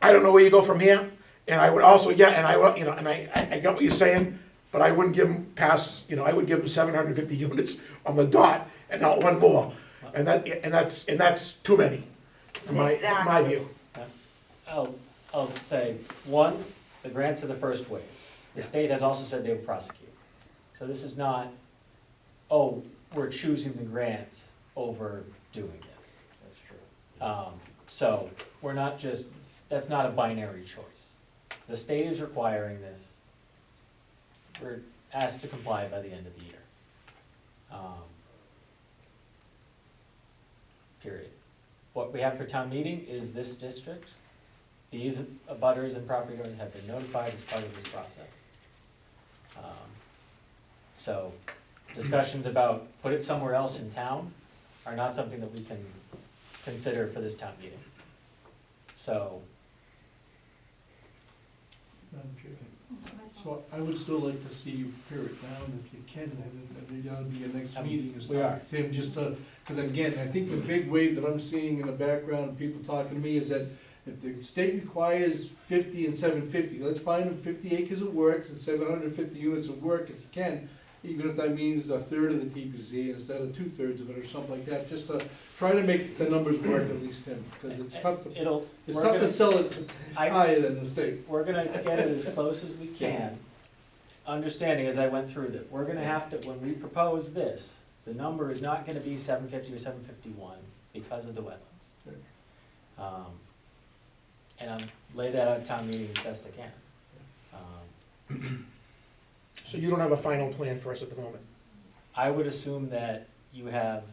I don't know where you go from here, and I would also, I got what you're saying, but I wouldn't give them I would give them 750 units on the dot and not one more. And that's too many, in my view. I'll say, one, the grants are the first wave. The state has also said they will prosecute. So this is not, oh, we're choosing the grants over doing this. That's true. So we're not just, that's not a binary choice. The state is requiring this. We're asked to comply by the end of the year. Period. What we have for town meeting is this district. These abutters and property owners have been notified as part of this process. So discussions about put it somewhere else in town are not something that we can consider for this town meeting. So. Madam Chair, so I would still like to see you pare it down if you can, and maybe that'll be your next meeting, is we are. Tim, just to, because again, I think the big wave that I'm seeing in the background, people talking to me, is that if the state requires 50 and 750, let's find them 50 acres of works and 750 units of work if you can, even if that means a third of the TPC instead of 2/3 of it or something like that, just to try to make the numbers work at least, Tim, because it's tough to sell it higher than the state. We're gonna get it as close as we can, understanding as I went through that, we're gonna have to, when we propose this, the number is not gonna be 750 or 751 because of the wetlands. And I'll lay that out at town meeting as best I can. So you don't have a final plan for us at the moment? I would assume that you have,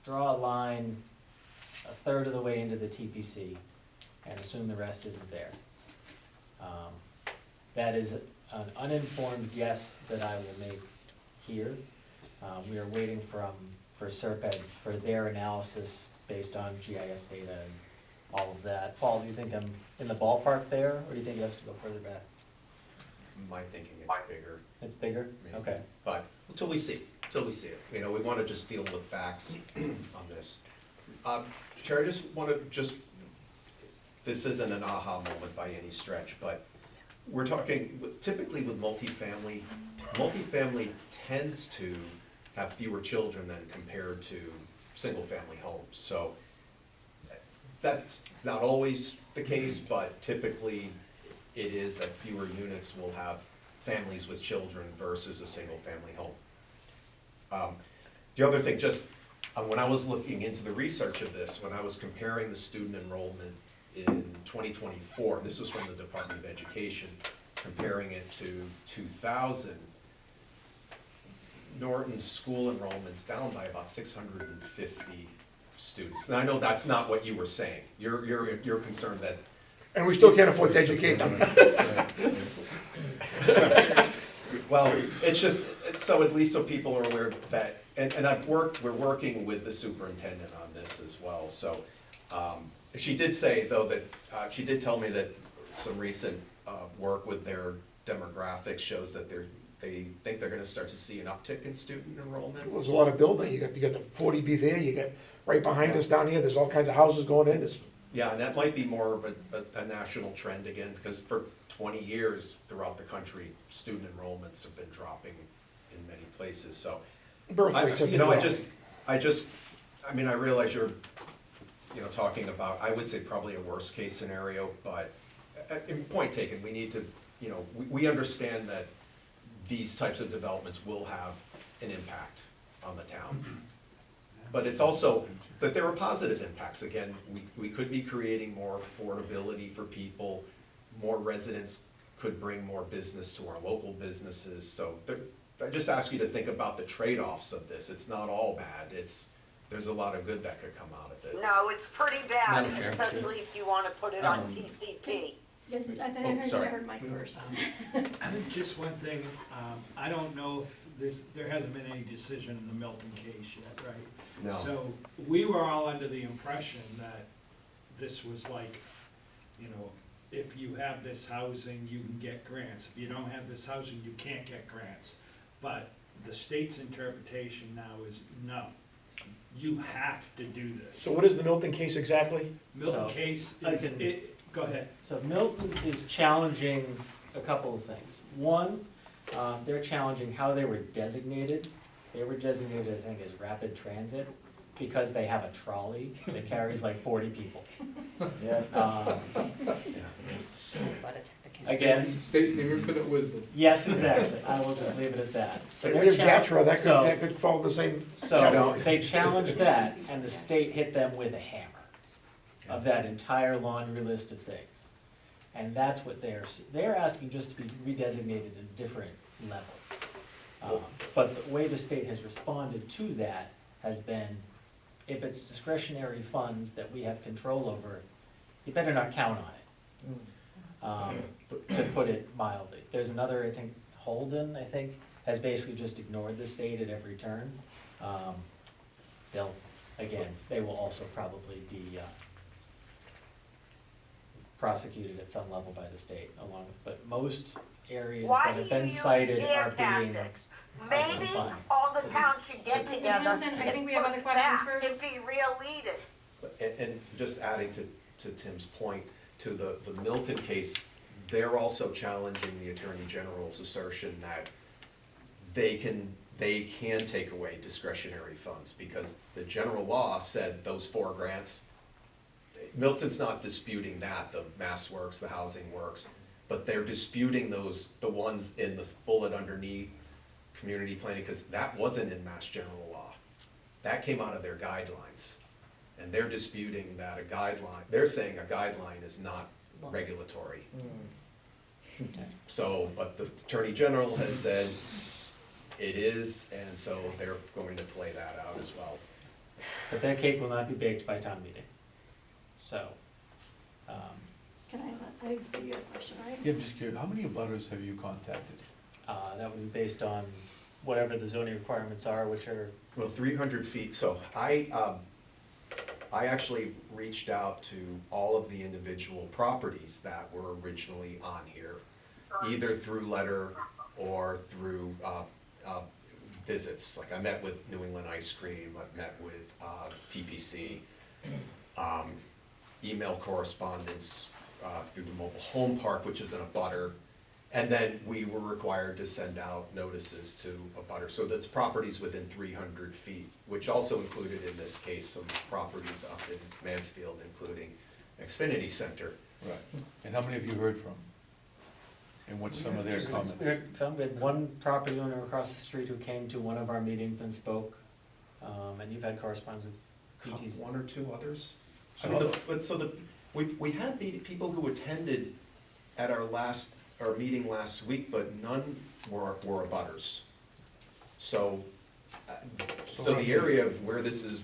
draw a line a third of the way into the TPC and assume the rest isn't there. That is an uninformed guess that I will make here. We are waiting for Serped for their analysis based on GIS data and all of that. Paul, do you think I'm in the ballpark there, or do you think it has to go further back? My thinking it's bigger. It's bigger? Maybe. Okay. But until we see it, we want to just deal with facts on this. Chair, I just want to this isn't an aha moment by any stretch, but we're talking, typically with multifamily tends to have fewer children than compared to single-family homes. So that's not always the case, but typically it is that fewer units will have families with children versus a single-family home. The other thing, when I was looking into the research of this, when I was comparing the student enrollment in 2024, this was from the Department of Education, comparing it to 2000, Norton's school enrollment's down by about 650 students. And I know that's not what you were saying. You're concerned that, And we still can't afford to educate them. well, it's just, so at least so people are aware that, and we're working with the superintendent on this as well, so, she did say, though, that, she did tell me that some recent, work with their demographics shows that they think they're gonna start to see an uptick in student enrollment. There's a lot of building, you got the 40B there, you got, right behind us down here, there's all kinds of houses going in, there's, Yeah, and that might be more of a national trend again, because for 20 years throughout the country, student enrollments have been dropping in many places, so. birth rates have been dropping. I mean, I realize you're, talking about, I would say probably a worst case scenario, but, point taken, we need to, we understand that these types of developments will have an impact on the town. But it's also that there are positive impacts. Again, we could be creating more affordability for people, more residents could bring more business to our local businesses. So I just ask you to think about the trade-offs of this. It's not all bad. There's a lot of good that could come out of it. No, it's pretty bad, Madam Chair. especially if you wanna put it on TCP. Yeah, I think I sorry. heard Mike first. Just one thing, I don't know if there hasn't been any decision in the Milton case yet, right? No. So we were all under the impression that this was like, if you have this housing, you can get grants. If you don't have this housing, you can't get grants. But the state's interpretation now is no, you have to do this. So what is the Milton case exactly? Milton So, case I is, can- go ahead. So Milton is challenging a couple of things. One, they're challenging how they were designated. They were designated, I think, as rapid transit because they have a trolley that carries like 40 people. Yeah. But a technicality. Again, State name infinite wisdom. yes, exactly. I will just leave it at that. So We they're have chal- GATRA, that so- could follow the same. So category. they challenged that, and the state hit them with a hammer of that entire laundry list of things. And that's what they're asking just to be redesignated at a different level. But the way the state has responded to that has been, if it's discretionary funds that we have control over, you better not count on it. To put it mildly. There's another, I think, Holden, has basically just ignored the state at every turn. They will also probably be prosecuted at some level by the state along with, but most areas Why that do have you been use cited scare are being. tactics? Maybe fine. all the towns should get Ms. together. Winston, I think we have and other push questions back first. And be real leaders. And just adding to Tim's point, to the Milton case, they're also challenging the Attorney General's assertion that they can take away discretionary funds, because the general law said those 4 grants, Milton's not disputing that, the Mass Works, the Housing Works, but they're disputing the ones in the bullet underneath community planning, because that wasn't in Mass General Law. That came out of their guidelines. And they're disputing that they're saying a guideline is not regulatory. So, but the Attorney General has said it is, and so they're going to play that out as well. But that cake will not be baked by town meeting. So, Can I think Steve, you had a question, right? Yeah, I'm just curious, how many abutters have you contacted? that would be based on whatever the zoning requirements are, which are, Well, 300 feet, so I actually reached out to all of the individual properties that were originally on here, either through letter or through visits. Like I met with New England Ice Cream, I've met with TPC, email correspondence through the mobile home park, which is in a butter. And then we were required to send out notices to a butter. So that's properties within 300 feet, which also included in this case some properties up in Mansfield, including Xfinity Center. Right. And how many have you heard from? And what's some of their comments? we had one property owner across the street who came to one of our meetings, then spoke, and you've had correspondence with PTC. 1 or 2 others. I mean, we had people who attended at our meeting last week, but none were abutters. So the area of where this is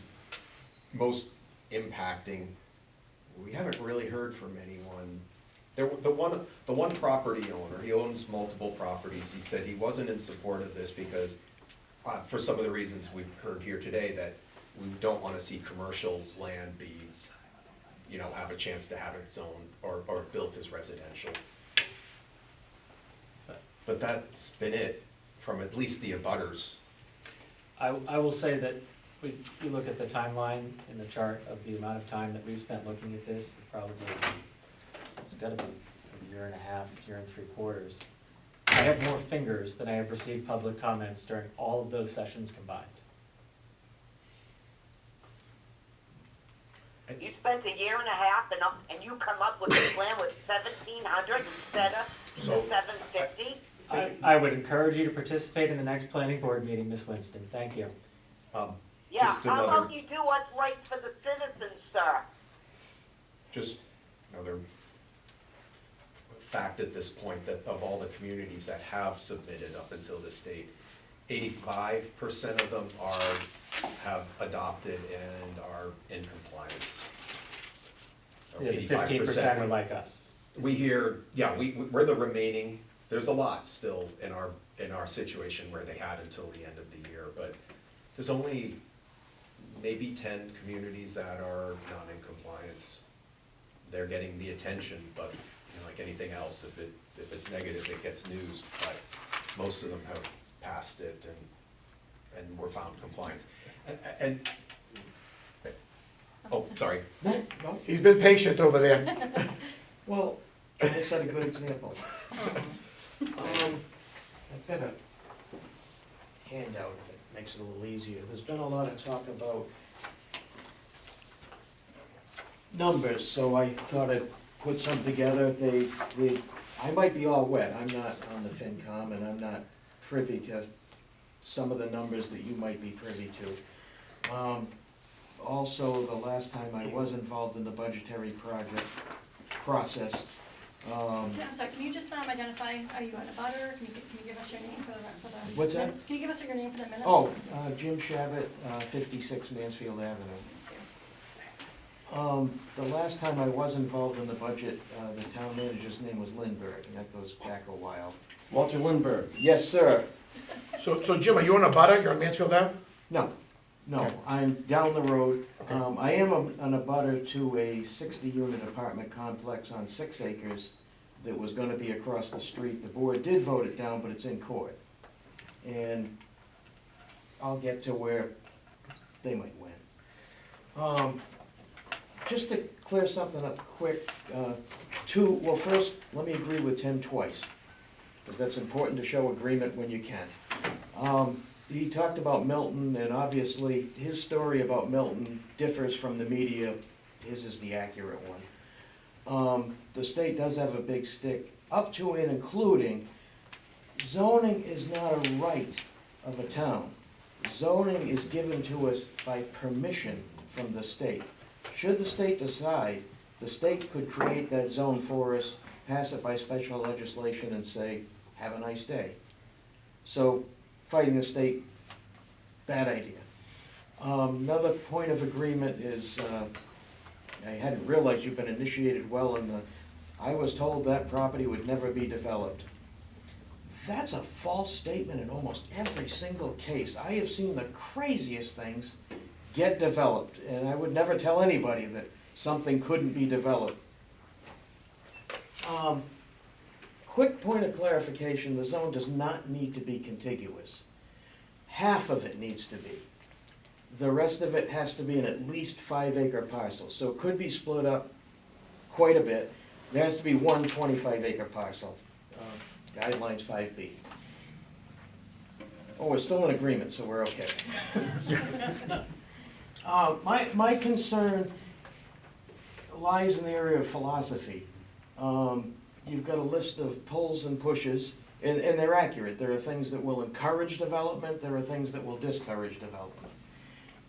most impacting, we haven't really heard from anyone. The one property owner, he owns multiple properties, he said he wasn't in support of this because, for some of the reasons we've heard here today, that we don't wanna see commercial land be, have a chance to have it zoned or built as residential. But that's been it, from at least the abutters. I will say that you look at the timeline in the chart of the amount of time that we've spent looking at this, it's gotta be a year and a half, year and 3/4. I have more fingers than I have received public comments during all of those sessions combined. You spent a year and a half and you come up with a plan with 1,700 instead of So- 750? I would encourage you to participate in the next planning board meeting, Ms. Winston, thank you. Yeah, Just how another- about you do what's right for the citizens, sir? Just another fact at this point, that of all the communities that have submitted up until this date, 85% of them have adopted and are in compliance. So Yeah, the 15% are like us. We hear, we're the remaining, there's a lot still in our situation where they had until the end of the year, but there's only maybe 10 communities that are not in compliance. They're getting the attention, but like anything else, if it's negative, it gets news, but most of them have passed it and were found compliant. And oh, sorry. No, He's been patient over there. well, I set a good example. I've got a handout if it makes it a little easier. There's been a lot of talk about numbers, so I thought I'd put some together. I might be all wet, I'm not on the FinCom, and I'm not privy to some of the numbers that you might be privy to. Also, the last time I was involved in the budgetary process, I'm sorry, can you just identify, are you on a butter? Can you give us your name for the What's that? minutes? Can you give us your name for the minutes? Oh, Jim Shabbat, 56 Mansfield Avenue. The last time I was involved in the budget, the town manager's name was Lindbergh, and that goes back a while. Walter Lindbergh. Yes, sir. So Jim, are you on a butter? You're on Mansfield Ave? No, Okay. I'm down the road. Okay. I am an abutter to a 60-unit apartment complex on 6 acres that was gonna be across the street. The board did vote it down, but it's in court. And I'll get to where they might win. Just to clear something up quick, first, let me agree with Tim twice, because that's important to show agreement when you can. He talked about Milton, and obviously, his story about Milton differs from the media. His is the accurate one. The state does have a big stick, up to and including, zoning is not a right of a town. Zoning is given to us by permission from the state. Should the state decide, the state could create that zone for us, pass it by special legislation and say, have a nice day. So, fighting the state, bad idea. Another point of agreement is, I hadn't realized you've been initiated well in I was told that property would never be developed. That's a false statement in almost every single case. I have seen the craziest things get developed, and I would never tell anybody that something couldn't be developed. Quick point of clarification, the zone does not need to be contiguous. Half of it needs to be. The rest of it has to be an at least 5-acre parcel, so it could be split up quite a bit. There has to be one 25-acre parcel. Guidelines 5B. Oh, we're still in agreement, so we're okay. My concern lies in the area of philosophy. You've got a list of pulls and pushes, and they're accurate. There are things that will encourage development, there are things that will discourage development.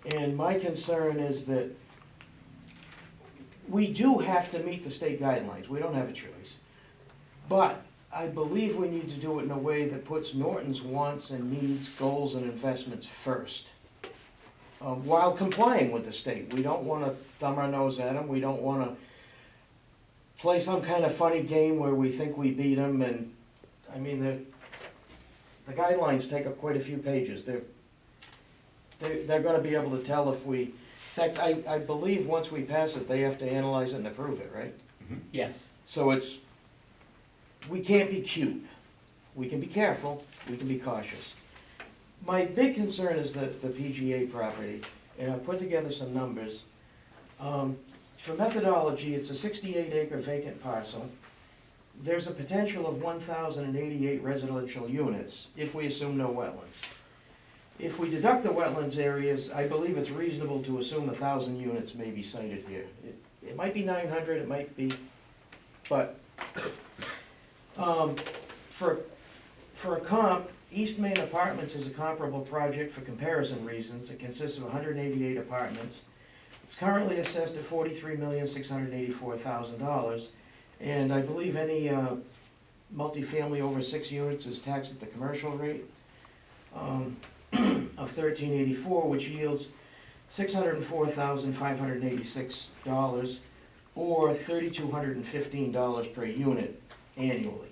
And my concern is that we do have to meet the state guidelines, we don't have a choice. But I believe we need to do it in a way that puts Norton's wants and needs, goals and investments first. while complying with the state. We don't wanna thumb our nose at them, we don't wanna play some kind of funny game where we think we beat them, and, I mean, the guidelines take up quite a few pages. They're gonna be able to tell if we, in fact, I believe once we pass it, they have to analyze it and approve it, right? Yes. So we can't be cute. We can be careful, we can be cautious. My big concern is the PGA property, and I put together some numbers. For methodology, it's a 68-acre vacant parcel. There's a potential of 1,088 residential units, if we assume no wetlands. If we deduct the wetlands areas, I believe it's reasonable to assume 1,000 units may be sited here. It might be 900, it might be, but for a comp, East Main Apartments is a comparable project for comparison reasons. It consists of 188 apartments. It's currently assessed at $43,684,000, and I believe any multifamily over 6 units is taxed at the commercial rate of $1,384, which yields $604,586, or $3,215 per unit annually.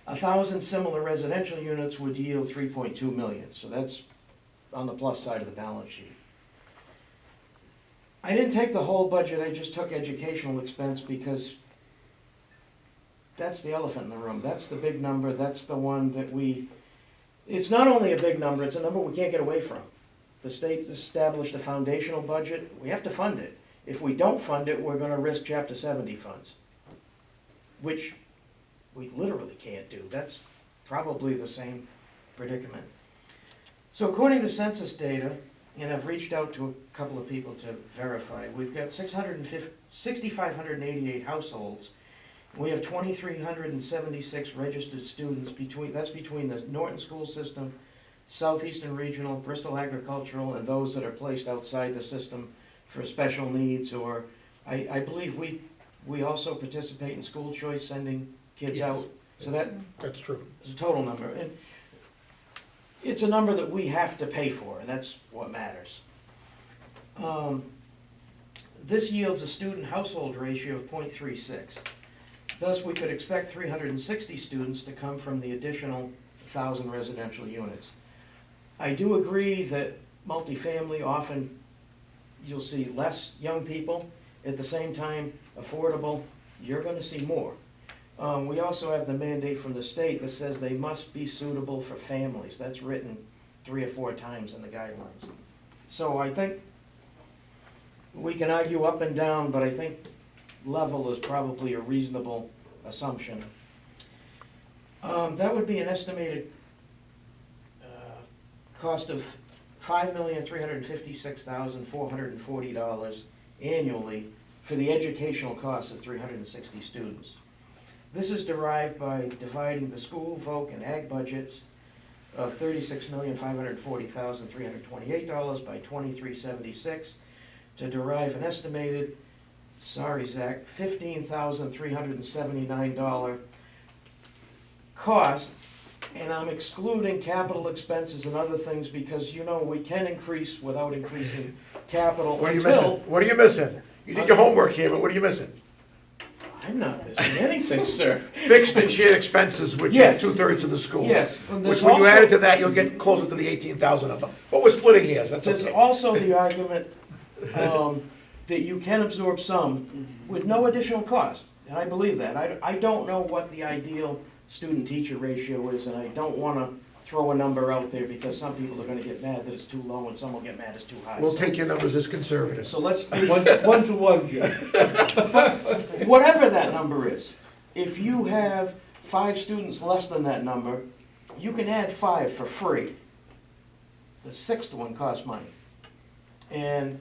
1,000 similar residential units would yield $3.2 million, so that's on the plus side of the balance sheet. I didn't take the whole budget, I just took educational expense because that's the elephant in the room. That's the big number, that's the one that it's not only a big number, it's a number we can't get away from. The state established a foundational budget, we have to fund it. If we don't fund it, we're gonna risk Chapter 70 funds, which we literally can't do. That's probably the same predicament. So according to census data, and I've reached out to a couple of people to verify, we've got 6,588 households. We have 2,376 registered students between the Norton school system, Southeastern Regional, Bristol Agricultural, and those that are placed outside the system for special needs, or I believe we also participate in school choice, sending kids Yes. out. So That's true. it's a total number. And it's a number that we have to pay for, and that's what matters. This yields a student household ratio of 0.36. Thus, we could expect 360 students to come from the additional 1,000 residential units. I do agree that multifamily, often you'll see less young people. At the same time, affordable, you're gonna see more. We also have the mandate from the state that says they must be suitable for families. That's written 3 or 4 times in the guidelines. So I think we can argue up and down, but I think level is probably a reasonable assumption. That would be an estimated cost of $5,356,440 annually for the educational costs of 360 students. This is derived by dividing the school, voc, and ag budgets of $36,540,328 by 2376 to derive an estimated, sorry Zach, $15,379 cost. And I'm excluding capital expenses and other things because, we can increase without increasing capital What are you missing? What are you missing? You did your homework here, but what are you missing? I'm not missing anything, sir. Fixed and shared expenses, which are Yes. 2/3 of the schools. Yes. And Which there's when you also- add it to that, you'll get closer to the 18,000 number. But we're splitting hairs, that's There's okay. also the argument that you can absorb some with no additional cost, and I believe that. I don't know what the ideal student-teacher ratio is, and I don't want to throw a number out there because some people are going to get mad that it's too low and some will get mad it's too high. We'll take your numbers as conservative. So let's, 1 to 1, Jim. whatever that number is, if you have 5 students less than that number, you can add 5 for free. The 6th one costs money. And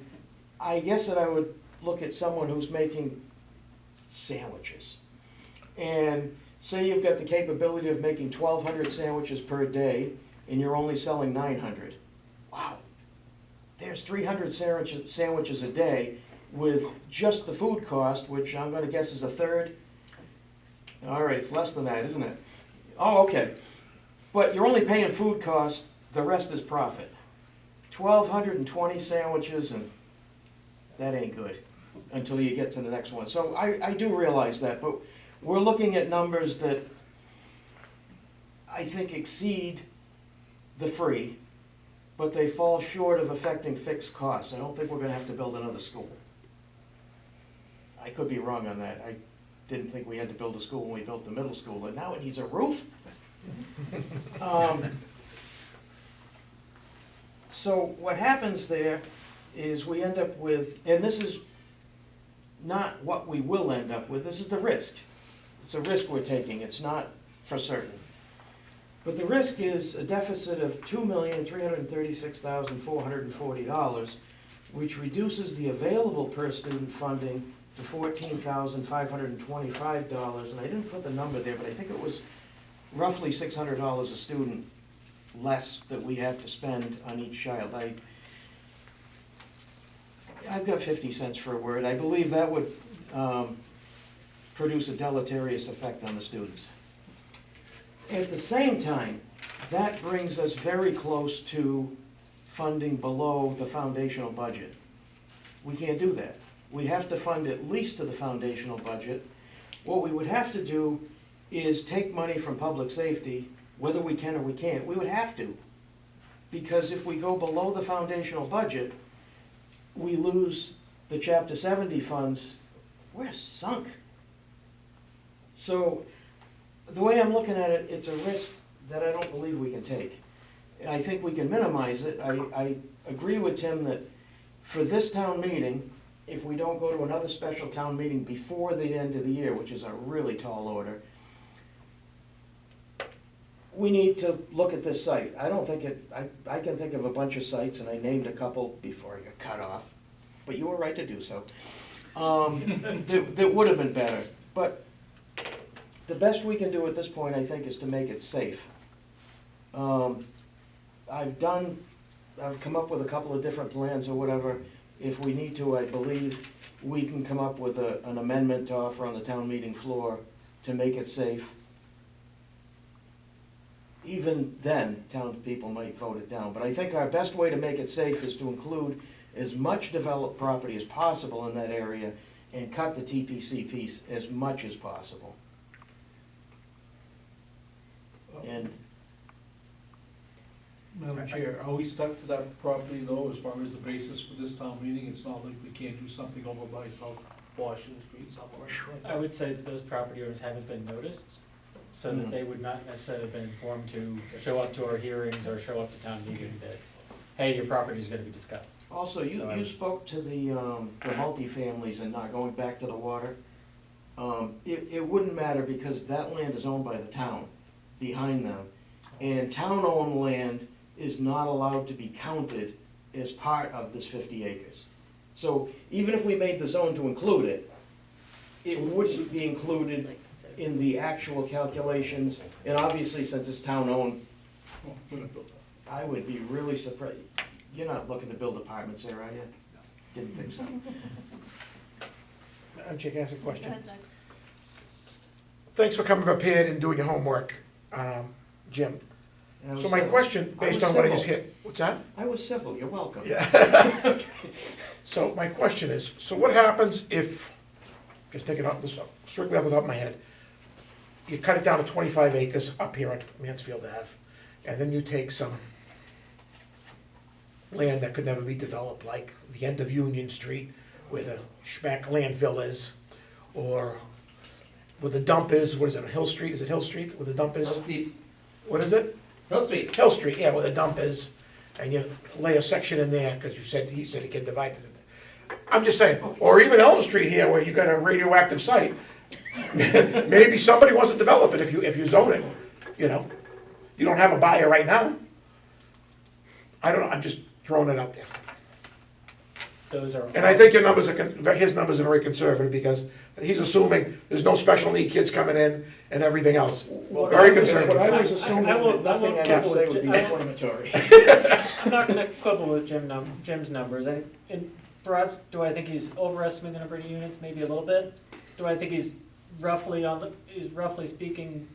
I guess that I would look at someone who's making sandwiches. And say you've got the capability of making 1,200 sandwiches per day, and you're only selling 900. Wow. There's 300 sandwiches a day with just the food cost, which I'm gonna guess is a third. All right, it's less than that, isn't it? Oh, okay. But you're only paying food costs, the rest is profit. 1,220 sandwiches, and that ain't good until you get to the next one. So I do realize that, but we're looking at numbers that I think exceed the free, but they fall short of affecting fixed costs. I don't think we're gonna have to build another school. I could be wrong on that. I didn't think we had to build a school when we built the middle school, and now it needs a roof? So what happens there is we end up with, and this is not what we will end up with, this is the risk. It's a risk we're taking, it's not for certain. But the risk is a deficit of $2,336,440, which reduces the available per student funding to $14,525, and I didn't put the number there, but I think it was roughly $600 a student less that we have to spend on each child. I've got 50 cents for a word. I believe that would produce a deleterious effect on the students. At the same time, that brings us very close to funding below the foundational budget. We can't do that. We have to fund at least to the foundational budget. What we would have to do is take money from public safety, whether we can or we can't. We would have to. Because if we go below the foundational budget, we lose the Chapter 70 funds. We're sunk. So the way I'm looking at it, it's a risk that I don't believe we can take. I think we can minimize it. I agree with Tim that for this town meeting, if we don't go to another special town meeting before the end of the year, which is a really tall order, we need to look at this site. I don't think I can think of a bunch of sites, and I named a couple before I got cut off, but you were right to do so, that would have been better. But the best we can do at this point, I think, is to make it safe. I've come up with a couple of different plans or whatever. If we need to, I believe we can come up with an amendment to offer on the town meeting floor to make it safe. Even then, townspeople might vote it down. But I think our best way to make it safe is to include as much developed property as possible in that area and cut the TPC piece as much as possible. And Madam Chair, are we stuck to that property though, as far as the basis for this town meeting? It's not like we can't do something over by South Washington Street somewhere? I would say that those property owners haven't been noticed, so that they would not necessarily have been informed to show up to our hearings or show up to town meeting that, hey, your property is gonna be discussed. also, you spoke to the multifamilies and not going back to the water. It wouldn't matter because that land is owned by the town behind them. And town-owned land is not allowed to be counted as part of this 50 acres. So even if we made the zone to include it, it wouldn't be included in the actual calculations. And obviously, since it's town-owned, Oh, we're not built that. I would be really surprised. You're not looking to build apartments there, are you? Didn't think so. Madam Chair, can I ask a question? Go ahead, Zach. Thanks for coming prepared and doing your homework, Jim. And I was So my civil. question, I based was on what I just civil. hit, what's that? I was civil, you're welcome. Yeah. So my question is, so what happens if, just taking off this, strictly off the top of my head, you cut it down to 25 acres up here on Mansfield Ave, and then you take some land that could never be developed, like the end of Union Street, where the Schmack landfill is, or where the dump is, what is it, on Hill Street? Is it Hill Street, where the dump is? What is it? Hill Street. Hill Street, yeah, where the dump is, and you lay a section in there, because he said he can divide it. I'm just saying, or even Elm Street here, where you got a radioactive site, maybe somebody wants to develop it if you zone it, you know? You don't have a buyer right now. I don't know, I'm just throwing it out there. Those are. And I think your numbers his numbers are very conservative, because he's assuming there's no special need kids coming in and everything else. Very conservative. What I was assuming that nothing I would say would be inflammatory. I'm not gonna quibble with Jim's numbers. In broad, do I think he's overestimating the number of units? Maybe a little bit. Do I think he's roughly speaking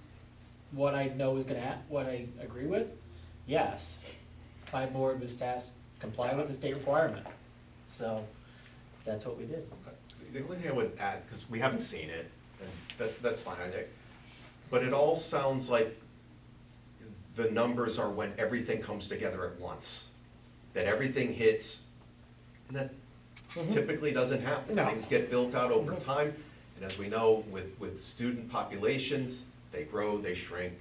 what I know is what I agree with? Yes. My board was tasked a comply with the state requirement. So, that's what we did. The only thing I would add, because we haven't seen it, and that's fine, I think, but it all sounds like the numbers are when everything comes together at once. That everything hits, and that typically doesn't happen. No. Things get built out over time, and as we know, with student populations, they grow, they shrink.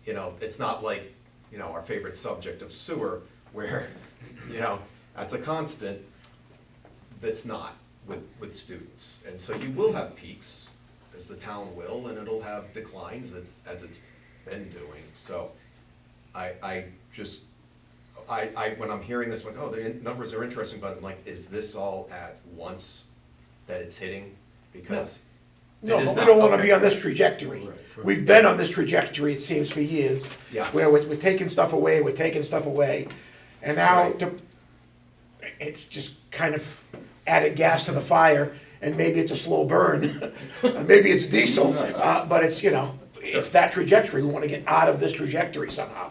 You know, it's not like, you know, our favorite subject of sewer, where, you know, that's a constant. That's not with students. And so you will have peaks, as the town will, and it'll have declines as it's been doing. So I when I'm hearing this, like, oh, the numbers are interesting, but I'm like, is this all at once that it's hitting? Because No, it is but we not. don't wanna Okay. be on this trajectory. Right, right. We've been on this trajectory, it seems, for years. Yeah. Where we're taking stuff away, and now Right. it's just kind of added gas to the fire, and maybe it's a slow burn, maybe it's diesel, but it's, you know, it's that trajectory, we wanna get out of this trajectory somehow.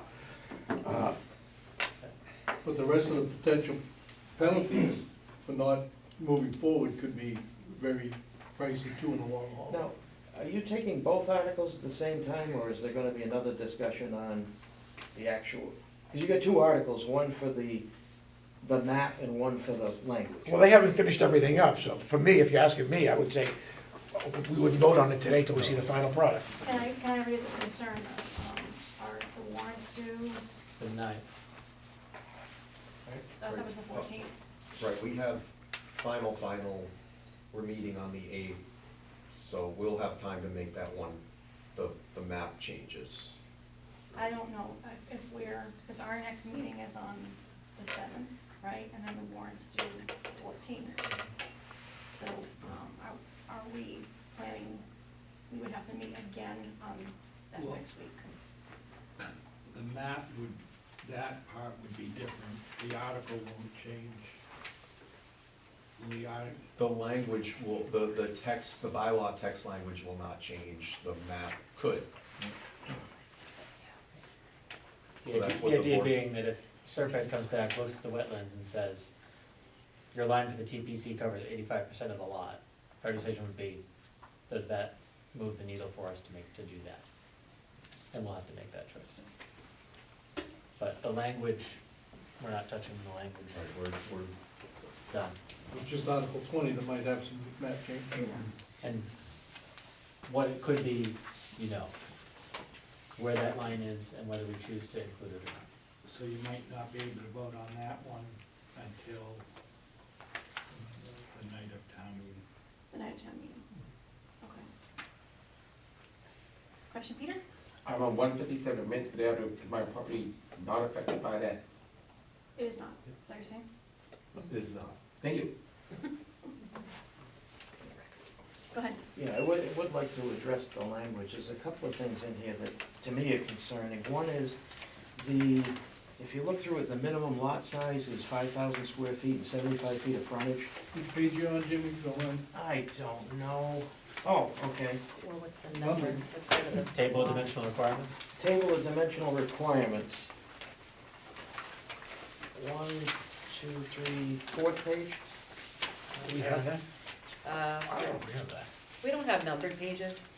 But the rest of the potential penalties for not moving forward could be very pricey too in the long haul. Now, are you taking both articles at the same time, or is there gonna be another discussion on the actual? Because you got two articles, one for the map and one for the language. Well, they haven't finished everything up, so for me, if you're asking me, I would say, we wouldn't vote on it today till we see the final product. Can I raise a concern of, are the warrants due, The 9th. that was the 14th? Right, we have final, we're meeting on the 8th, so we'll have time to make that one, the map changes. I don't know if because our next meeting is on the 7th, right, and then the warrants due 14th. So, are we planning, we would have to meet again on that Well- next week? The map would, that part would be different, the article won't change. The language will, the text, the bylaw text language will not change, the map could. So that's what The the idea board- being that if Serpent comes back, looks at the wetlands and says, your line for the TPC covers 85% of the lot, our decision would be, does that move the needle for us to do that? And we'll have to make that choice. But the language, we're not touching the language, Right, we're done. It's just Article 20 that might have some map change. And what it could be, you know, where that line is and whether we choose to include it or not. So you might not be able to vote on that one until the night of town meeting. The night of town meeting? Okay. Question, Peter? I'm on 157 Mansfield Avenue, is my property not affected by that? It is not, is that what you're saying? It is not. Thank you. Go ahead. Yeah, I would like to address the language. There's a couple of things in here that, to me, are concerning. One is if you look through it, the minimum lot size is 5,000 square feet and 75 feet of frontage. Which page you on, Jimmy? Go on. I don't know. Oh, okay. Well, what's the number? Number. What part of the- Table of dimensional requirements? Table of dimensional requirements. 1, 2, 3, 4th page? We have that? Uh, We have that. we don't have numbered pages.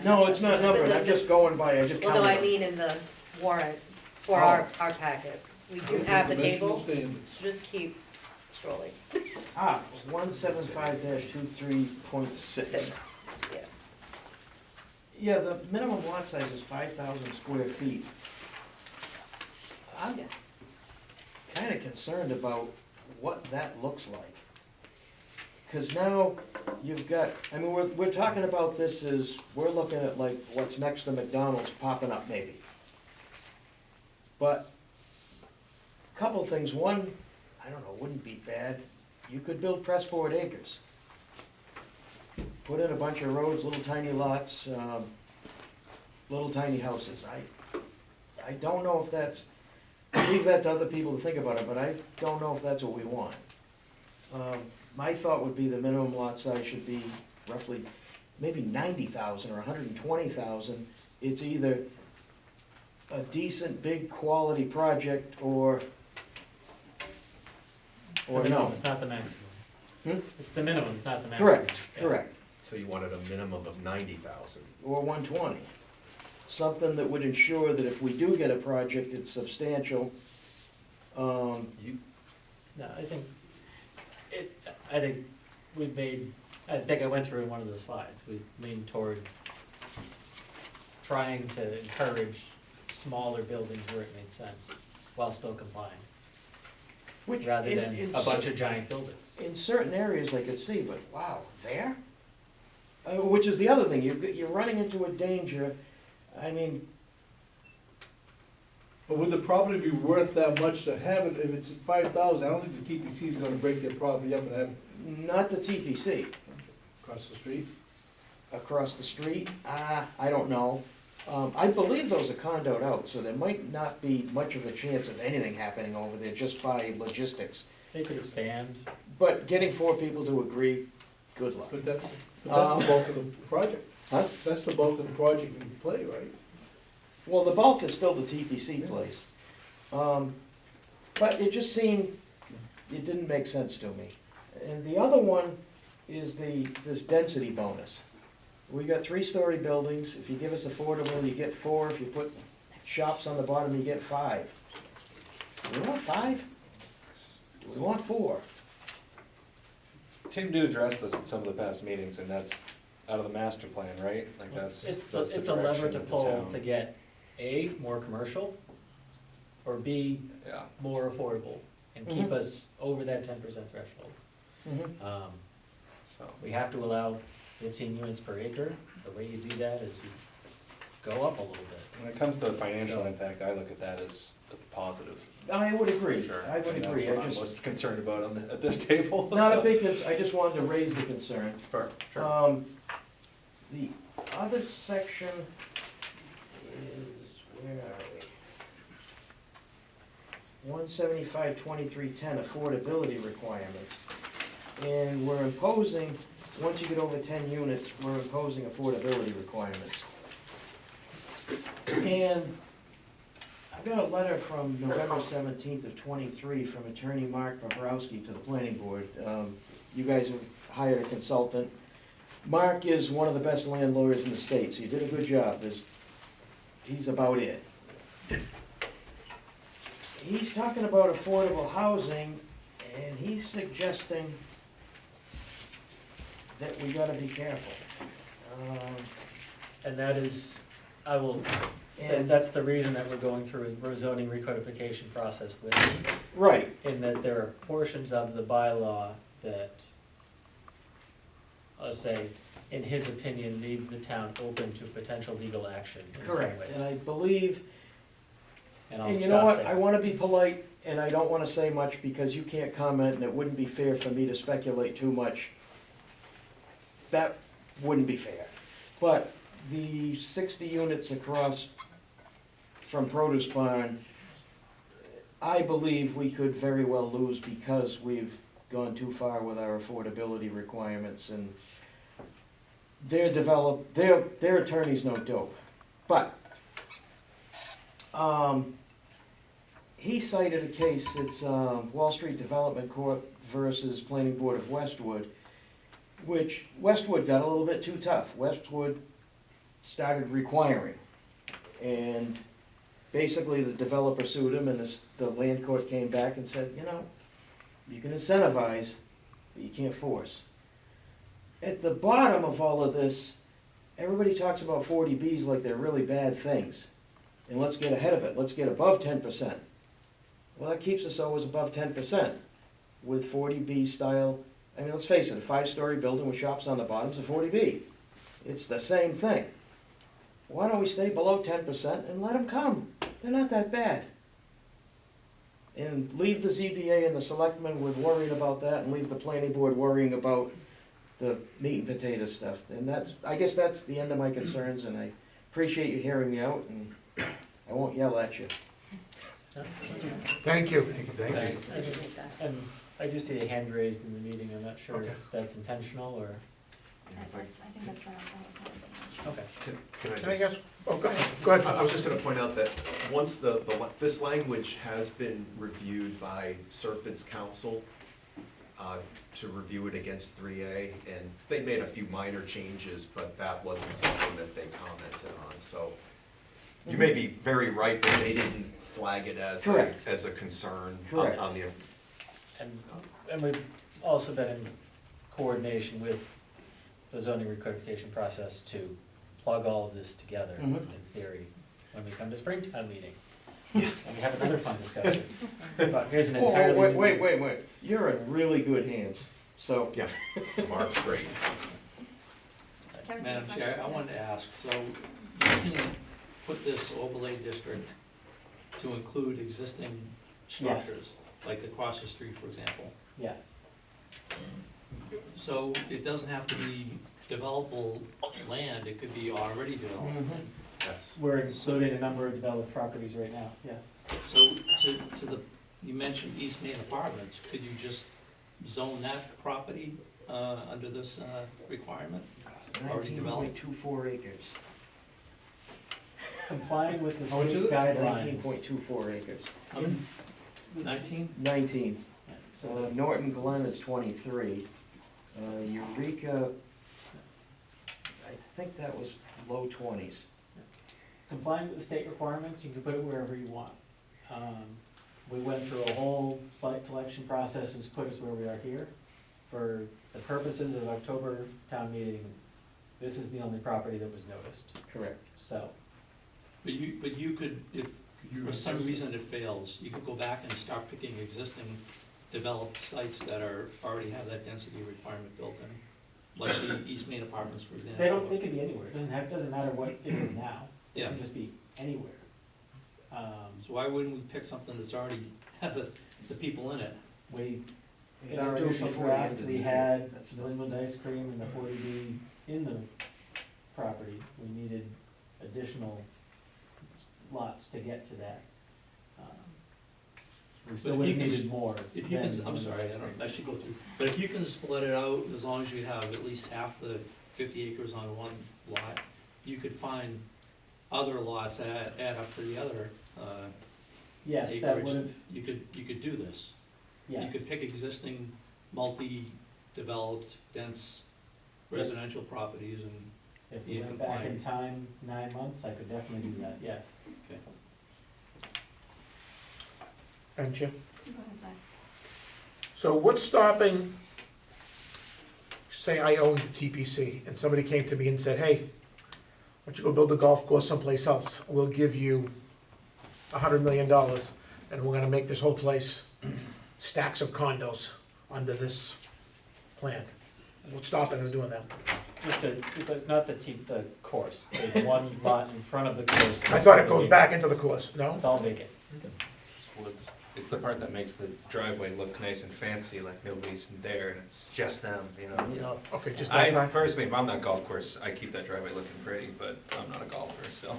No, it's not numbered. This is I'm just going by, I just Well, counted no, I them. mean in the warrant, for Oh. our packet. We do have the Dimensional table, standards. so just keep scrolling. 175-23.6. 6, yes. Yeah, the minimum lot size is 5,000 square feet. I'm kinda concerned about what that looks like. Cause now you've got, I mean, we're talking about this as, we're looking at like what's next to McDonald's popping up maybe. But, couple things, one, I don't know, wouldn't be bad, you could build Pressport Acres. Put in a bunch of roads, little tiny lots, little tiny houses. I don't know if that's, leave that to other people to think about it, but I don't know if that's what we want. My thought would be the minimum lot size should be roughly maybe 90,000 or 120,000. It's either a decent, big quality project or It's the Or minimum, no? it's not the maximum. Hmm? It's the minimum, it's not the maximum. Correct, Yeah. correct. So you wanted a minimum of 90,000. Or 120. Something that would ensure that if we do get a project, it's substantial. You, No, I think we've made, I think I went through in one of the slides, we leaned toward trying to encourage smaller buildings where it made sense, while still complying, Which rather in- than in a bunch cer- of giant buildings. In certain areas I could see, but wow, there? Which is the other thing, you're running into a danger, I mean, But would the property be worth that much to have it, if it's 5,000, I don't think the TPC is gonna break their property up and have it not the TPC. across the street. Across the street, I don't know. I believe those are condoed out, so there might not be much of a chance of anything happening over there just by logistics. They could expand, But getting 4 people to agree, good luck. But that's the bulk of the project. Huh? That's the bulk of the project in play, right? Well, the bulk is still the TPC place. But it just seemed, it didn't make sense to me. And the other one is this density bonus. We got 3-story buildings, if you give us affordable, you get 4, if you put shops on the bottom, you get 5. Do we want 5? Do we want 4? Tim did address this in some of the past meetings, and that's out of the master plan, right? Like that's it's the a lever direction to of the pull town. to get A, more commercial, or B, Yeah. more affordable, and keep Mhm. us over that 10% threshold. Mhm. So, We have to allow 15 units per acre. The way you do that is you go up a little bit. when it comes to the financial So- impact, I look at that as a positive. I would agree, Sure. I would And agree. That's what I I'm just, most concerned about at this table. not a so. big, I just wanted to raise the concern. Sure. The other section is, where are we? 175-2310 affordability requirements. And we're imposing, once you get over 10 units, we're imposing affordability requirements. And I've got a letter from November 17th of 23 from Attorney Mark Bobrowski to the planning board. You guys have hired a consultant. Mark is one of the best land lawyers in the state, so you did a good job. He's about it. He's talking about affordable housing, and he's suggesting that we gotta be careful. And that is, I will say, And- that's the reason that we're going through a zoning recodification process with, Right, in that there are portions of the bylaw that, I'll say, in his opinion, leave the town open to potential legal action in some ways. correct, and I believe, And I'll and you know stop what, there. I wanna be polite, and I don't wanna say much because you can't comment, and it wouldn't be fair for me to speculate too much. That wouldn't be fair. But the 60 units across from Produce Barn, I believe we could very well lose because we've gone too far with our affordability requirements, and their attorneys know dope. But, he cited a case, it's Wall Street Development Corp. Versus Planning Board of Westwood, which Westwood got a little bit too tough. Westwood started requiring, and basically the developer sued him, and the land court came back and said, you know, you can incentivize, but you can't force. At the bottom of all of this, everybody talks about 40Bs like they're really bad things. And let's get ahead of it, let's get above 10%. Well, that keeps us always above 10% with 40B style. I mean, let's face it, a 5-story building with shops on the bottom's a 40B. It's the same thing. Why don't we stay below 10% and let them come? They're not that bad. And leave the ZBA and the selectmen with worrying about that, and leave the planning board worrying about the meat and potato stuff. And I guess that's the end of my concerns, and I appreciate you hearing me out, and I won't yell at you. No, it's fine. Thank you. Thanks. And I do see a hand raised in the meeting, I'm not sure Okay. if that's intentional or, I think that's right. okay. Can Can I guess, oh, go ahead. I was just gonna point out that once this language has been reviewed by Serpent's counsel, to review it against 3A, and they made a few minor changes, but that wasn't something that they commented on, so. You may be very right, but they didn't flag it as Correct. as a concern Correct. on the. And we've also been in coordination with the zoning recodification process to plug all of this together, Mhm. in theory, when we come to Springtown meeting. And we have another fun discussion. But here's an Oh, entirely. wait, you're in really good hands, so. Yeah, Mark's great. Kevin, Madam do you have a Chair, I question? wanted to ask, so you can put this overlay district to include existing structures, like across the street, for example. Yeah, So it doesn't have to be developable land, it could be already developed. Mhm. Yes. we're including a number of developed properties right now, yeah. So to the, you mentioned East Main Apartments, could you just zone that property under this requirement? Already developed? 19.24 acres. Complying with the How much is state it? guidelines. 19.24 acres. 19? 19. Yeah, so Norton Glen is 23. Eureka, I think that was low 20s. complying with the state requirements, you can put it wherever you want. We went through a whole site selection process and put us where we are here. For the purposes of October town meeting, this is the only property that was noticed, Correct. so. But you could, if for some reason it fails, you could go back and start picking existing developed sites that already have that density requirement built in, like the East Main Apartments, for example. They can be anywhere, doesn't matter what it is now. It Yeah. can just be anywhere. So why wouldn't we pick something that's already have the people in it? We, in Yeah, our do it initial before the end draft, of we the year. had That's New England Ice Cream and the 40B in the property. We needed additional lots to get to that. We But still if would you have can- needed more. If you than can, New I'm England sorry, Ice Cream. I should go through, but if you can split it out, as long as you have at least half the 50 acres on one lot, you could find other lots that add up to the other Yes, that acreage. would have, You could do this. You yes. could pick existing multi-developed, dense residential properties and, If we you went can back in find- time 9 months, I could definitely do that, yes. okay. And Jim? Go ahead, Zach. So what's stopping, say I owned the TPC, and somebody came to me and said, hey, why don't you go build a golf course someplace else? We'll give you $100 million, and we're gonna make this whole place stacks of condos under this plan. What's stopping us doing that? Just to, it's not the course, there's one lot in front of the course. I thought it goes back into the course, no? It's all vacant. Well, it's the part that makes the driveway look nice and fancy, like nobody's there and it's just them, you know? No, okay, just I that part. personally, if I'm not golf course, I keep that driveway looking pretty, but I'm not a golfer, so.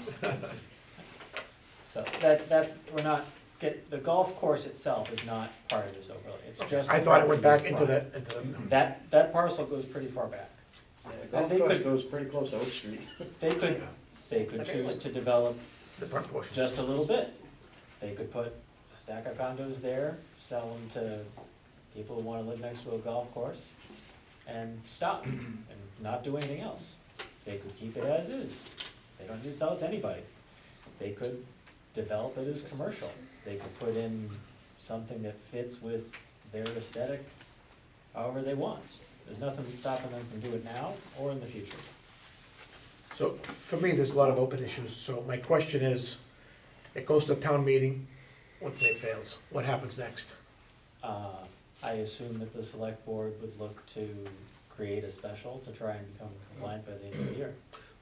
So we're not, the golf course itself is not part of this overlay, it's just. I the thought it went back property into front. the, That parcel goes pretty far back. The golf They course could- goes pretty close to Oak Street. They could choose to develop the front portion. just a little bit. They could put a stack of condos there, sell them to people who wanna live next to a golf course, and stop, and not do anything else. They could keep it as is. They don't need to sell it to anybody. They could develop it as commercial. They could put in something that fits with their aesthetic however they want. There's nothing that's stopping them from doing it now or in the future. So for me, there's a lot of open issues, so my question is, it goes to town meeting, let's say it fails, what happens next? I assume that the select board would look to create a special to try and become compliant by the end of the year.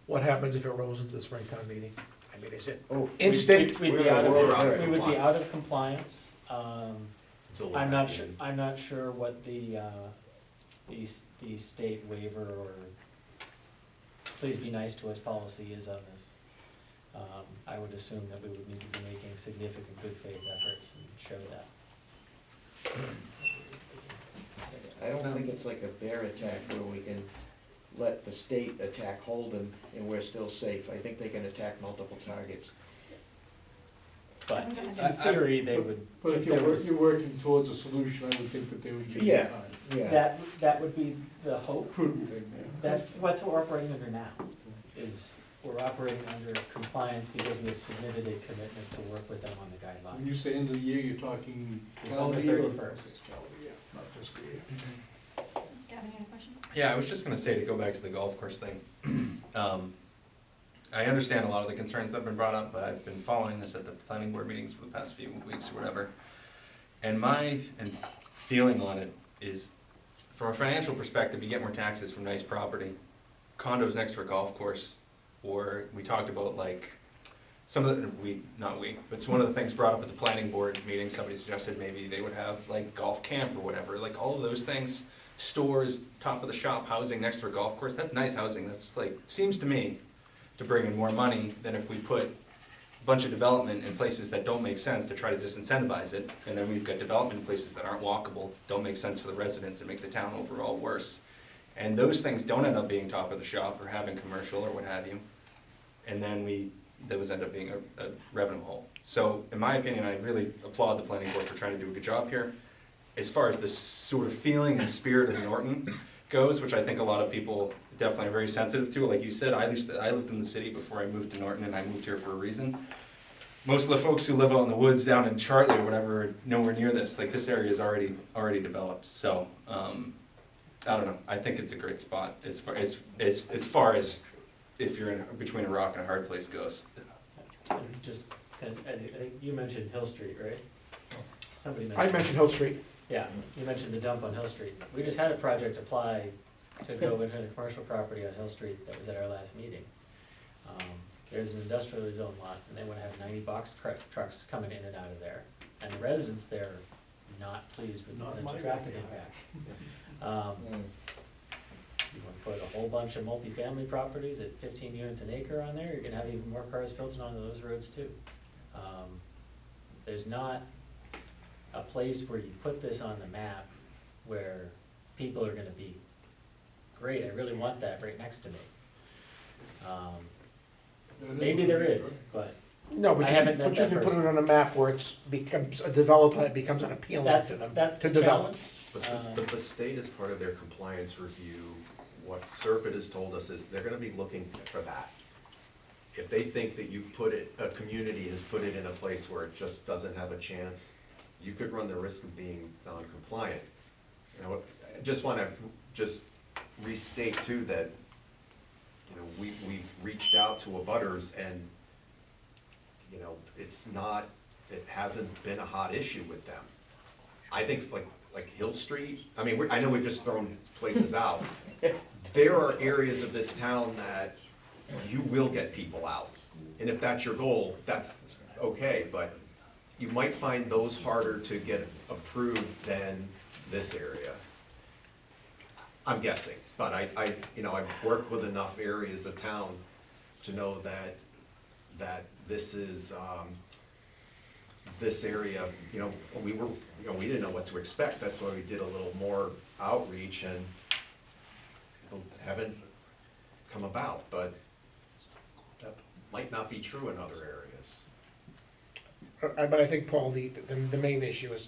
What happens if it rolls into the Springtown meeting? I mean, is it Oh, instant? We'd be We're out out of of, we would be compliance. out of compliance. Until I'm we're not back sure, in. I'm not sure what the state waiver or please be nice to us policy is on this. I would assume that we would need to be making significant good faith efforts and show that. I don't think it's like a bear attack where we can let the state attack Holden and we're still safe. I think they can attack multiple targets. But I- in theory, they would. But if there was- you're working towards a solution, I would think that they would give you Yeah. time. Yeah. That would be the hope. Prudent thing, yeah. That's what we're operating under now, is we're operating under compliance because we have submitted a commitment to work with them on the guidelines. When you say end of the year, you're talking December calendar year or- 31st. Calendar year, not fiscal year. Gavin, you have a question? Yeah, I was just gonna say, to go back to the golf course thing, I understand a lot of the concerns that have been brought up, but I've been following this at the planning board meetings for the past few weeks or whatever. And my feeling on it is, from a financial perspective, you get more taxes from nice property, condos next to a golf course, or we talked about like, some of the, but it's one of the things brought up at the planning board meeting, somebody suggested maybe they would have like golf camp or whatever, like all of those things, stores, top of the shop housing next to a golf course, that's nice housing, that's like, seems to me to bring in more money than if we put a bunch of development in places that don't make sense to try to disincentivize it, and then we've got development in places that aren't walkable, don't make sense for the residents and make the town overall worse. And those things don't end up being top of the shop or having commercial or what have you, and then those end up being a revenue hole. So in my opinion, I really applaud the planning board for trying to do a good job here. As far as the sort of feeling and spirit of Norton goes, which I think a lot of people definitely are very sensitive to, like you said, I lived in the city before I moved to Norton, and I moved here for a reason. Most of the folks who live out in the woods down in Chartley or whatever are nowhere near this. Like, this area is already developed. So I don't know. I think it's a great spot as far as if you're in between a rock and a hard place goes. Just, I think you mentioned Hill Street, right? Somebody I mentioned Hill Street. Yeah, you mentioned the dump on Hill Street. We just had a project apply to go into a commercial property on Hill Street that was at our last meeting. There's an industrially zoned lot, and they wanna have 90 box trucks coming in and out of there. And the residents there are not pleased with the Not potential my traffic backyard. impact. You wanna put a whole bunch of multifamily properties at 15 units an acre on there, you're gonna have even more cars filtering onto those roads too. There's not a place where you put this on the map where people are gonna be, great, I really want that right next to me. Maybe there is, but No, but I you haven't can, met but you that can put it person. on a map where it's becomes a developer, it becomes unappealing to them That's to the develop. challenge. But the state, as part of their compliance review, what Serpent has told us is they're gonna be looking for that. If they think that you've put it, a community has put it in a place where it just doesn't have a chance, you could run the risk of being non-compliant. You know, I just wanna restate too that, you know, we've reached out to abutters and, you know, it hasn't been a hot issue with them. I think like Hill Street, I mean, I know we've just thrown places out. There are areas of this town that you will get people out. And if that's your goal, that's okay, but you might find those harder to get approved than this area. I'm guessing, but I've worked with enough areas of town to know that this is, this area, we didn't know what to expect, that's why we did a little more outreach and people haven't come about, but that might not be true in other areas. But I think, Paul, the main issue is,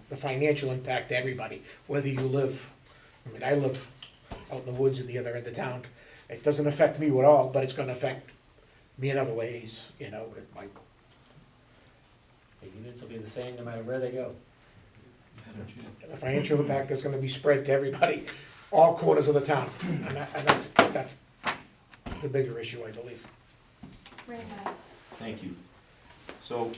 the financial impact to everybody, whether you live, I live out in the woods at the other end of town. It doesn't affect me at all, but it's gonna affect me in other ways, it might. The units will be the same no matter where they go. The financial impact is gonna be spread to everybody, all corners of the town, and that's the bigger issue, I believe. Right now. Thank you. So,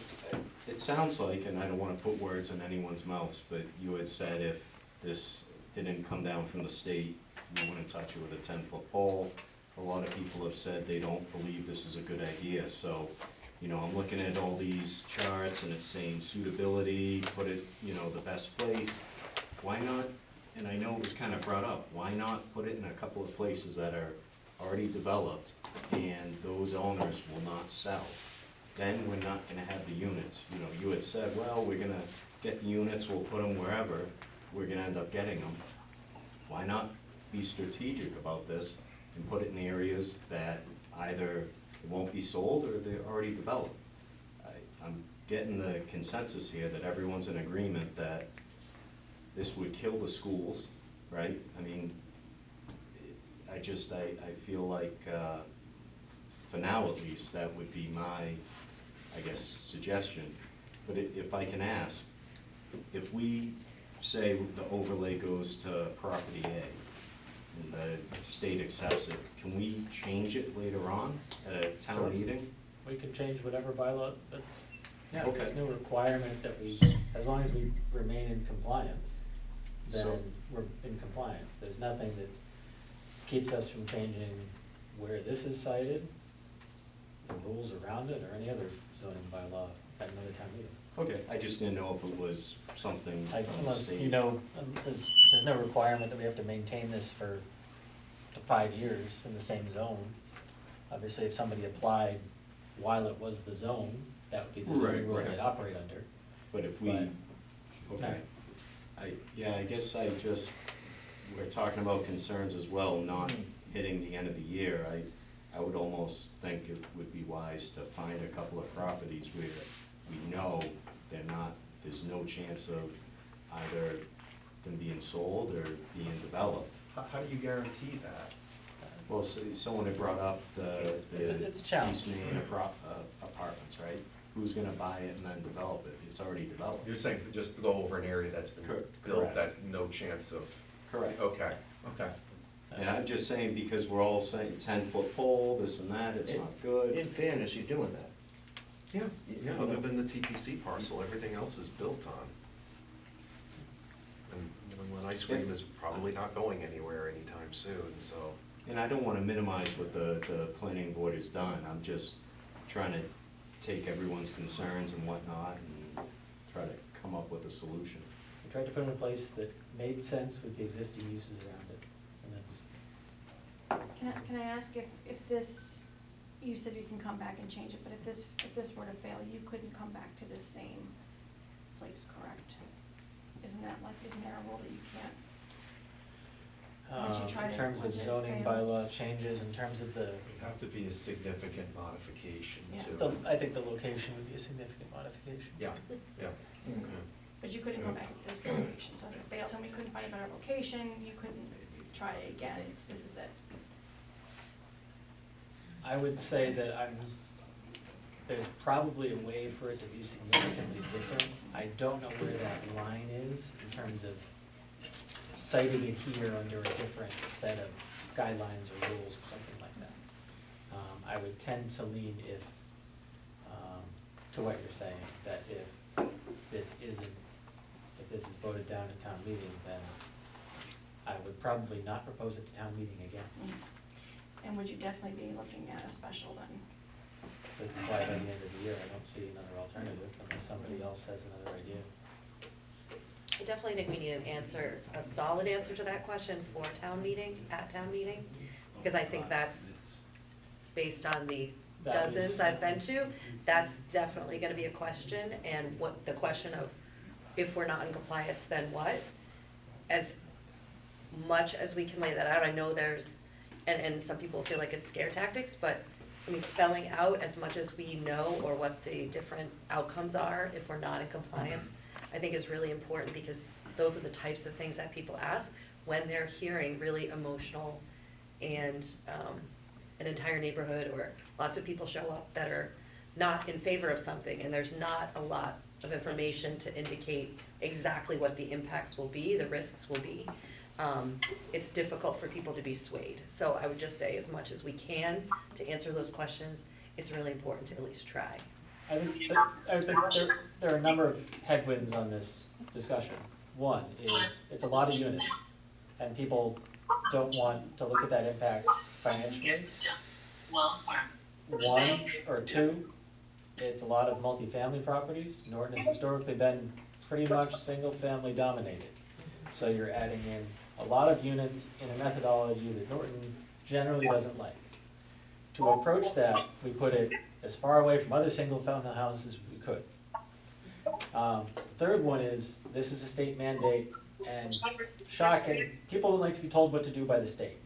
it sounds like, and I don't wanna put words in anyone's mouths, but you had said if this didn't come down from the state, you wouldn't touch it with a 10-foot pole. A lot of people have said they don't believe this is a good idea, so, I'm looking at all these charts and it's saying suitability, put it, the best place. Why not, and I know it was kind of brought up, why not put it in a couple of places that are already developed and those owners will not sell? Then we're not gonna have the units. You had said, well, we're gonna get the units, we'll put them wherever, we're gonna end up getting them. Why not be strategic about this and put it in areas that either it won't be sold or they're already developed? I'm getting the consensus here that everyone's in agreement that this would kill the schools, right? I mean, I feel like, for now at least, that would be my, I guess, suggestion. But if I can ask, if we say the overlay goes to property A, and the state accepts it, can we change it later on at a Sure. town meeting? We can change whatever bylaw, that's, yeah, Okay. there's no requirement that we, as long as we remain in compliance, then So- we're in compliance. There's nothing that keeps us from changing where this is cited, the rules around it, or any other zoning bylaw at another town meeting. Okay, I just didn't know if it was something Like, from the unless, state. you know, there's no requirement that we have to maintain this for 5 years in the same zone. Obviously, if somebody applied while it was the zone, that would be the zoning Right, rules right. they'd operate under. But if we, But- okay, I guess we're talking about concerns as well, not hitting the end of the year. I would almost think it would be wise to find a couple of properties where we know there's no chance of either them being sold or being developed. How do you guarantee that? Well, someone had brought up the It's a challenge. East Main apartments, right? Who's gonna buy it and then develop it? It's already developed. You're saying just go over an area that's been Correct. built, that no chance of, Correct. okay. And I'm just saying, because we're all saying 10-foot pole, this and that, it's not good. In fairness, you're doing that. Yeah, other than the TPC parcel, everything else is built on. And New England Ice Cream is probably not going anywhere anytime soon, so. And I don't wanna minimize what the planning board has done, I'm just trying to take everyone's concerns and whatnot and try to come up with a solution. We tried to put it in a place that made sense with the existing uses around it, and that's. Can I ask if this, you said you can come back and change it, but if this were to fail, you couldn't come back to the same place, correct? Isn't there a rule that you can't? Once you try In to- terms of once it zoning fails. bylaw changes, in terms of the, It'd have to be a significant modification Yeah. to. I think the location would be a significant modification. Yeah, yeah. But you couldn't go back to this location, so if it failed, then we couldn't find a better location, you couldn't try it again, this is it. I would say that there's probably a way for it to be significantly different. I don't know where that line is in terms of citing it here under a different set of guidelines or rules or something like that. I would tend to lean to what you're saying, that if this is voted down at town meeting, then I would probably not propose it to town meeting again. And would you definitely be looking at a special then? To comply by the end of the year, I don't see another alternative unless somebody else has another idea. I definitely think we need an answer, a solid answer to that question for town meeting, at town meeting, because I think that's, based on the That was- dozens I've been to, that's definitely gonna be a question, and what, the question of, if we're not in compliance, then what? As much as we can lay that out, I know there's, and some people feel like it's scare tactics, but, I mean, spelling out as much as we know, or what the different outcomes are if we're not in compliance, I think is really important, because those are the types of things that people ask when they're hearing really emotional and an entire neighborhood or lots of people show up that are not in favor of something, and there's not a lot of information to indicate exactly what the impacts will be, the risks will be. It's difficult for people to be swayed. So I would just say, as much as we can to answer those questions, it's really important to at least try. I think there are a number of headwinds on this discussion. One is, it's a lot of units, and people don't want to look at that impact financially. One, or two, it's a lot of multifamily properties. Norton has historically been pretty much single-family dominated. So you're adding in a lot of units in a methodology that Norton generally doesn't like. To approach that, we put it as far away from other single-family houses as we could. Third one is, this is a state mandate, and shocking, people don't like to be told what to do by the state.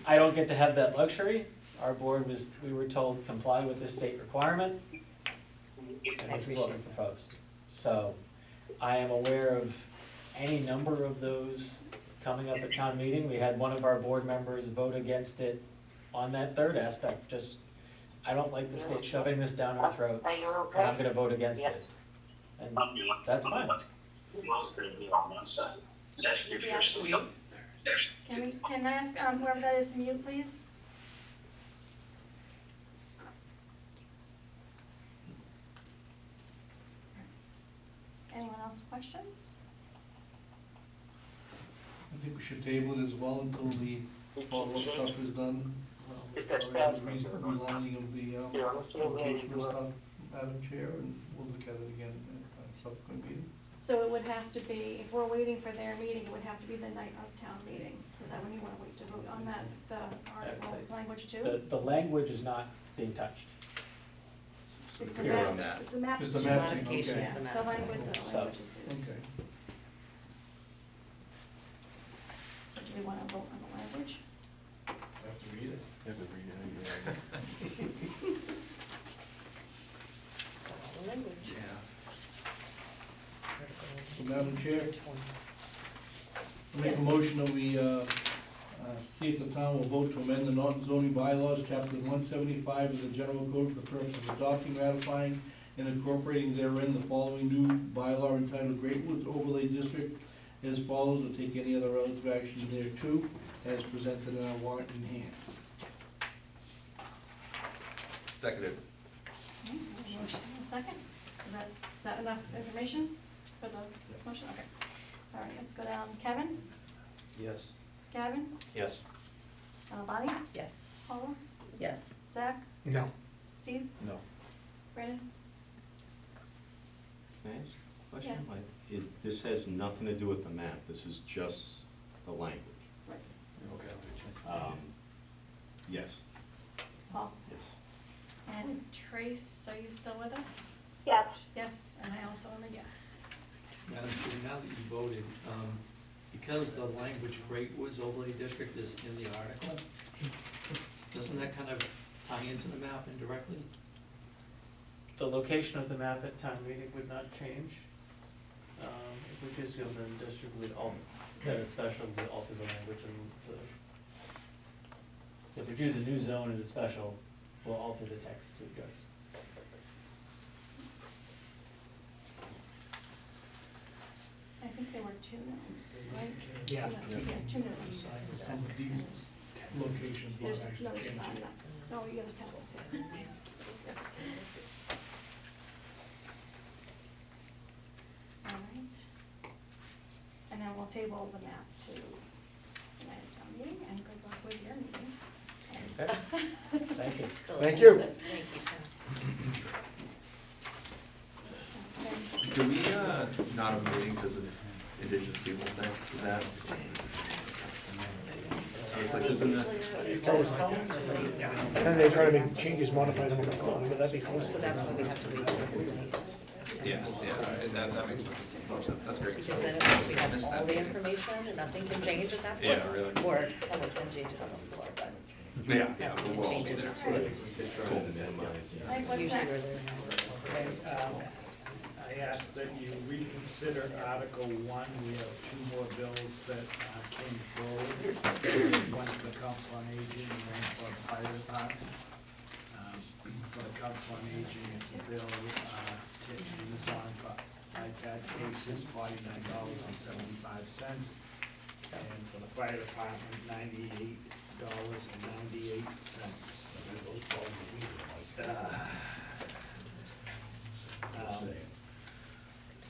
I don't get to have that luxury. our board was, we were told comply with the state requirement, and this is what we proposed. So, I am aware of any number of those coming up at town meeting. We had one of our board members vote against it on that third aspect, just, I don't like the state shoving this down our throats, and I'm gonna vote against it. And that's fine. Can I ask whoever that is to mute, please? Anyone else questions? I think we should table it as well until the follow-up stuff is done. Relining of the location and stuff, Madam Chair, and we'll look at it again at a subsequent meeting. So it would have to be, if we're waiting for their meeting, it would have to be the night of town meeting. Is that when you wanna wait to vote on that, the article say language too? The language is not being touched. It's the Clear map, on that. it's the map. Just the change. map change, Modification okay. is the map. The language, So- is. Okay. So do we wanna vote on the language? Have to read it. You have to read it. All the language. So, Madam Chair, I make a Yes. motion that we, see if the town will vote to amend the Norton zoning bylaws, chapter 175 of the general code for the purpose of adopting, ratifying, and incorporating therein the following new bylaw entitled Great Woods Overlay District as follows, or take any other relative action thereto, as presented in our warrant in hand. Seconded. Okay, we have a motion and a second. Is that enough information for the motion? Okay. All right, let's go down. Kevin? Yes. Gavin? Yes. Bonnie? Yes. Paula? Yes. Zach? No. Steve? No. Brandon? Can I ask a question? Like, this has nothing to do with the map, this is just the language. Right. Yes. Paul? Yes. And Trace, are you still with us? Yes. Yes, and I also am a yes. Madam Chair, now that you voted, because the language Great Woods Overlay District is in the article, doesn't that kind of tie into the map indirectly? The location of the map at town meeting would not change. If we choose to go to the district, we'd special, we'd alter the language and if we choose a new zone in the special, we'll alter the text to address. I think there were two notes, right? Yeah. Two notes. Some of these locations will There's actually notes change on it. that. No, you gotta stand this. All right. And then we'll table the map to the night of town meeting, and good luck with your meeting. Thank you. Thank you. Thank you, Tim. Do we, not have a meeting because of Indigenous Peoples' Day? Is that? It's like, isn't it? It's always like that. And then they try to make changes, modify them on the phone, but that'd be fine. So that's why we have to read it. Yeah, that makes more sense, that's great. Because then if we have all the information and nothing can change at that point. Yeah, really. Or someone can change it on the floor, but. Yeah, nothing can we'll all change be it. there. Trying to minimize. Mike, what's Usually we're next? there. I ask that you reconsider Article 1. We have two more bills that came forward. One for the Council on Aging and one for the Fire Department. For the Council on Aging, it's a bill to use on for IPAC cases, $49.75. And for the Fire Department, $98.98.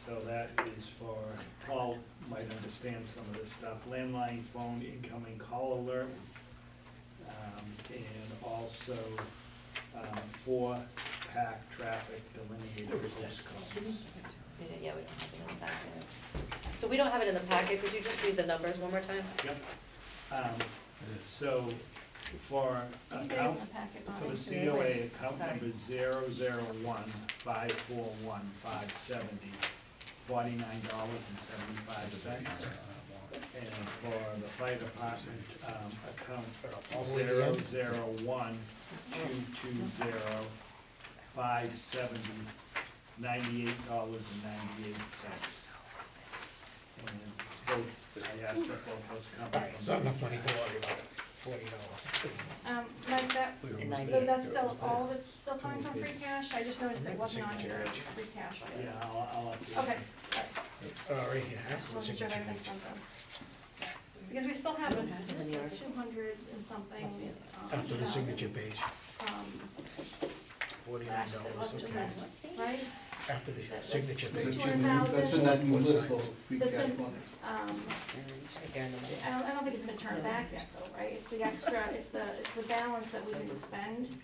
So that is for, Paul might understand some of this stuff, landline phone incoming call alert, and also 4-pack traffic delineator postcodes. Yeah, we don't have it in the packet. So we don't have it in the packet, could you just read the numbers one more time? Yep. So for There is account, in the packet, for Bonnie. the COA, account Sorry. number 001-541-570, $49.75. And for the fire department, account All the way to the end? 001-220-570-98.98. And both, I asked that both those come All right, so enough money to worry about, $40. Mike, that, And 98. that's still, all of it's still coming from free cash? I just noticed it wasn't on your free cash list. Yeah, I'll update. Okay, Right here, I that's just the wasn't sure if I signature missed page. something. Because we still have in the yard. 200 and something, After the thousand, signature page, $49, last that was okay. spent, right? After the signature That's page. in that's in that new What list size? of free That's cash in- money. I don't think it's been turned back yet though, right? It's the extra, it's the balance that we didn't spend,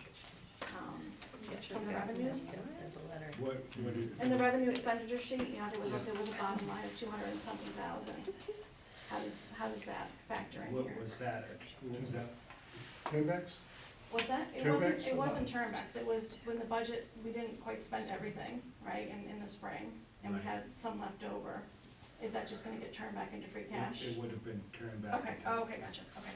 from the revenues. What did, In the revenue expenditure sheet, you know, there was a bottom line of 200 and something thousand. How does that factor in what here? was that, what was that? Turn-backs? What's that? Turnbacks It or wasn't not? turnbacks, it was when the budget, we didn't quite spend everything, right, in the spring, and we Right. had some left over. Is that just gonna get turned back into free cash? It would have been turned back. Okay, into- oh, okay, gotcha, okay.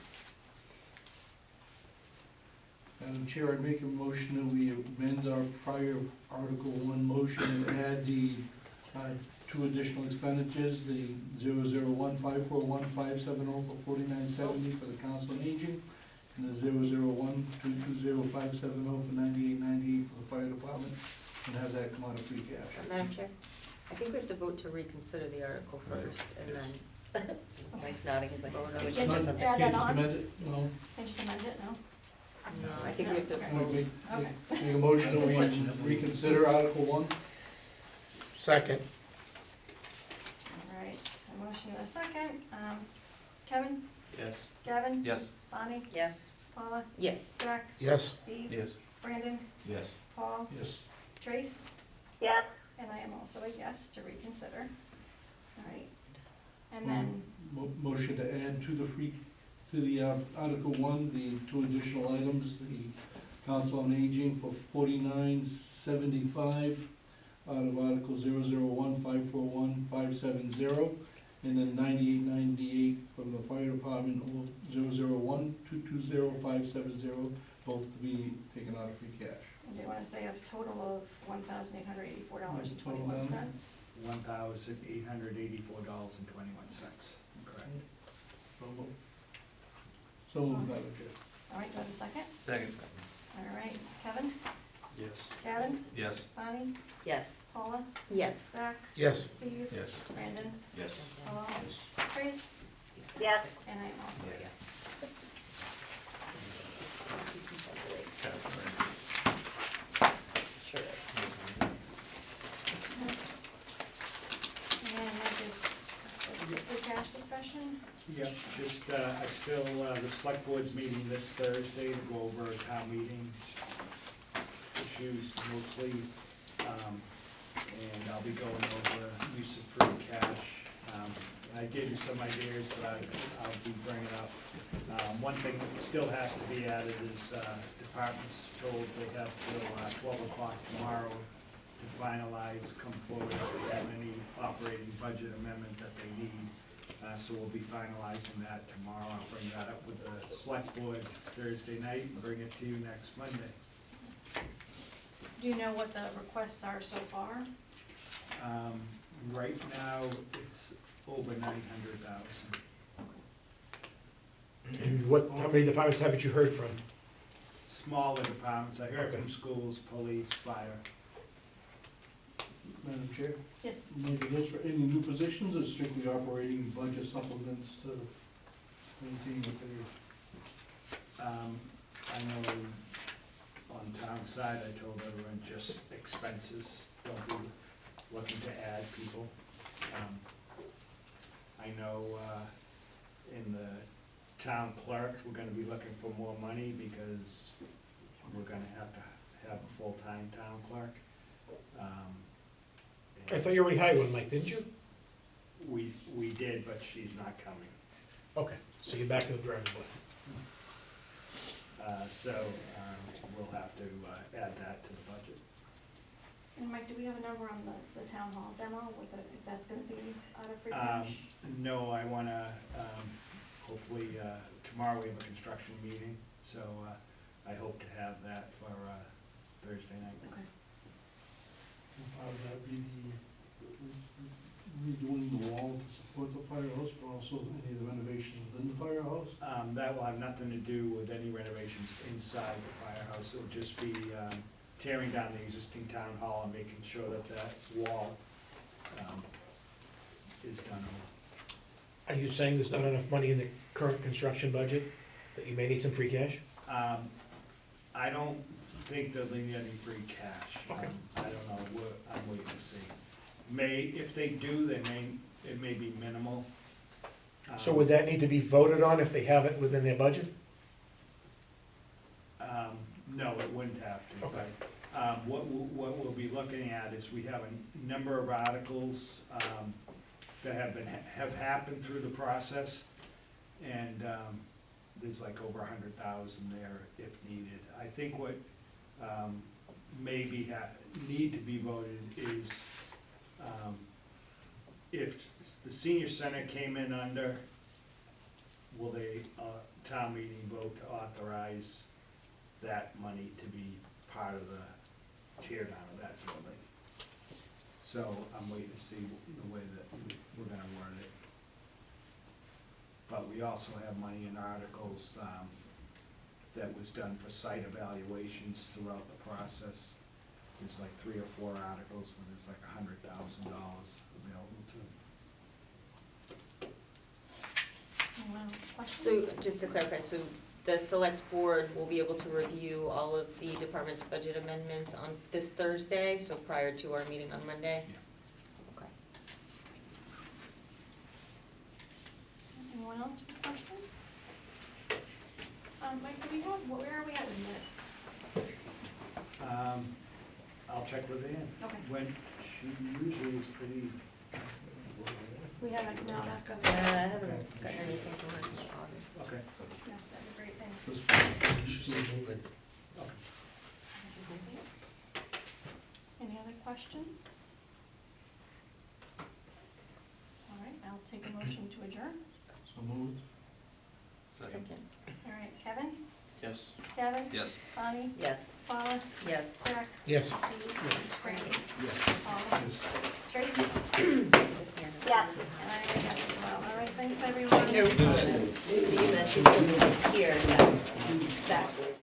Madam Chair, I make a motion that we amend our prior Article 1 motion and add the two additional expenditures, the 001-541-570 for $49.70 for the Council on Aging, and the 001-220-570 for $98.98 for the Fire Department, and have that come out of free cash. Madam Chair, I think we have to vote to reconsider the article first, and then, Mike's nodding, he's like, oh, no, we Can't should do just something. add Can't that just on? amend it? No. Can you just amend it, no? no, I think we have to Okay. Make- vote. Okay. Make a motion that we reconsider Article 1. Second, All right, a motion and a second. Kevin? Yes. Gavin? Yes. Bonnie? Yes, Paula? Yes. Zach? yes. Steve? Yes. Brandon? Yes. Paul? Yes. Trace? Yes. And I am also a yes to reconsider. All right. And then, Motion to add to the Article 1, the two additional items, the Council on Aging for $49.75 out of Article 001-541-570, and then $98.98 from the Fire Department, or 001-220-570, both to be taken out of free cash. do you want to say a total of $1,884.21? $1,884.21, correct. So moved, Madam Chair. All right, do I have a second? Second. All right, Kevin? Yes. Gavin? Yes. Bonnie? yes. Paula? Yes. Zach? Yes. Steve? Yes. Brandon? Yes. Paul? Trace? Yes. And I am also a yes. Pass the burn. Sure is. And I did, free cash discussion? Yep, just, I still, the select board's meeting this Thursday to go over town meeting issues mostly. And I'll be going over use of free cash. I gave you some ideas that I'll be bringing up. One thing that still has to be added is, departments told they have till 12 o'clock tomorrow to finalize, come forward if they have any operating budget amendment that they need. So we'll be finalizing that tomorrow. I'll bring that up with the select board Thursday night and bring it to you next Monday. Do you know what the requests are so far? Right now, it's over 900,000. And how many departments haven't you heard from? Smaller departments, I heard from Okay. schools, police, fire. Madam Chair? Yes. Maybe just for any new positions or strictly operating budget supplements to maintain what they I know on town side, I told everyone just expenses, don't be looking to add people. I know, in the town clerk, we're gonna be looking for more money because we're gonna have to have a full-time town clerk. I thought you already hired one, Mike, didn't you? We did, but she's not coming. Okay, so you're back to the drawing board. We'll have to add that to the budget. And Mike, do we have a number on the town hall demo, if that's gonna be out of free cash? No, I wanna tomorrow we have a construction meeting, so, I hope to have that for, Thursday night. Okay. Part of that be the redoing the wall to support the firehouse, but also any of the renovations within the firehouse? That will have nothing to do with any renovations inside the firehouse. It'll just be tearing down the existing town hall and making sure that that wall is done over. Are you saying there's not enough money in the current construction budget, that you may need some free cash? I don't think they'll need any free cash. Okay. I don't know, I'm waiting to see. If they do, it may be minimal. So would that need to be voted on if they have it within their budget? No, it wouldn't have to. Okay. But, what we'll be looking at is we have a number of articles, that have happened through the process. And, there's like over 100,000 there if needed. I think what, maybe need to be voted is, if the senior center came in under, will they, town meeting vote to authorize that money to be part of the tear down of that building? So I'm waiting to see the way that we're gonna word it. But we also have money in articles, that was done for site evaluations throughout the process. There's like 3 or 4 articles where there's like $100,000 available to. Anyone else So, questions? just to clarify, so the select board will be able to review all of the department's budget amendments on this Thursday, so prior to our meeting on Monday? Okay. Anyone else with questions? Mike, do we have, where are we at with minutes? I'll check with Ann. Okay. When, she usually is pretty. We haven't, no, that's I okay. haven't gotten anything from her since August. Okay. Yeah, that'd be great, thanks. Okay. Any other questions? All right, I'll take a motion to adjourn. So moved. Second. All right, Kevin? Yes. Gavin? Yes. Bonnie? Yes. Paula? Yes. Eric? Yes. Steve? Frank? Yes. Paula? Trace? Yeah. And I guess as well. All right, thanks, everyone. So you meant she's still here, yeah. Exactly.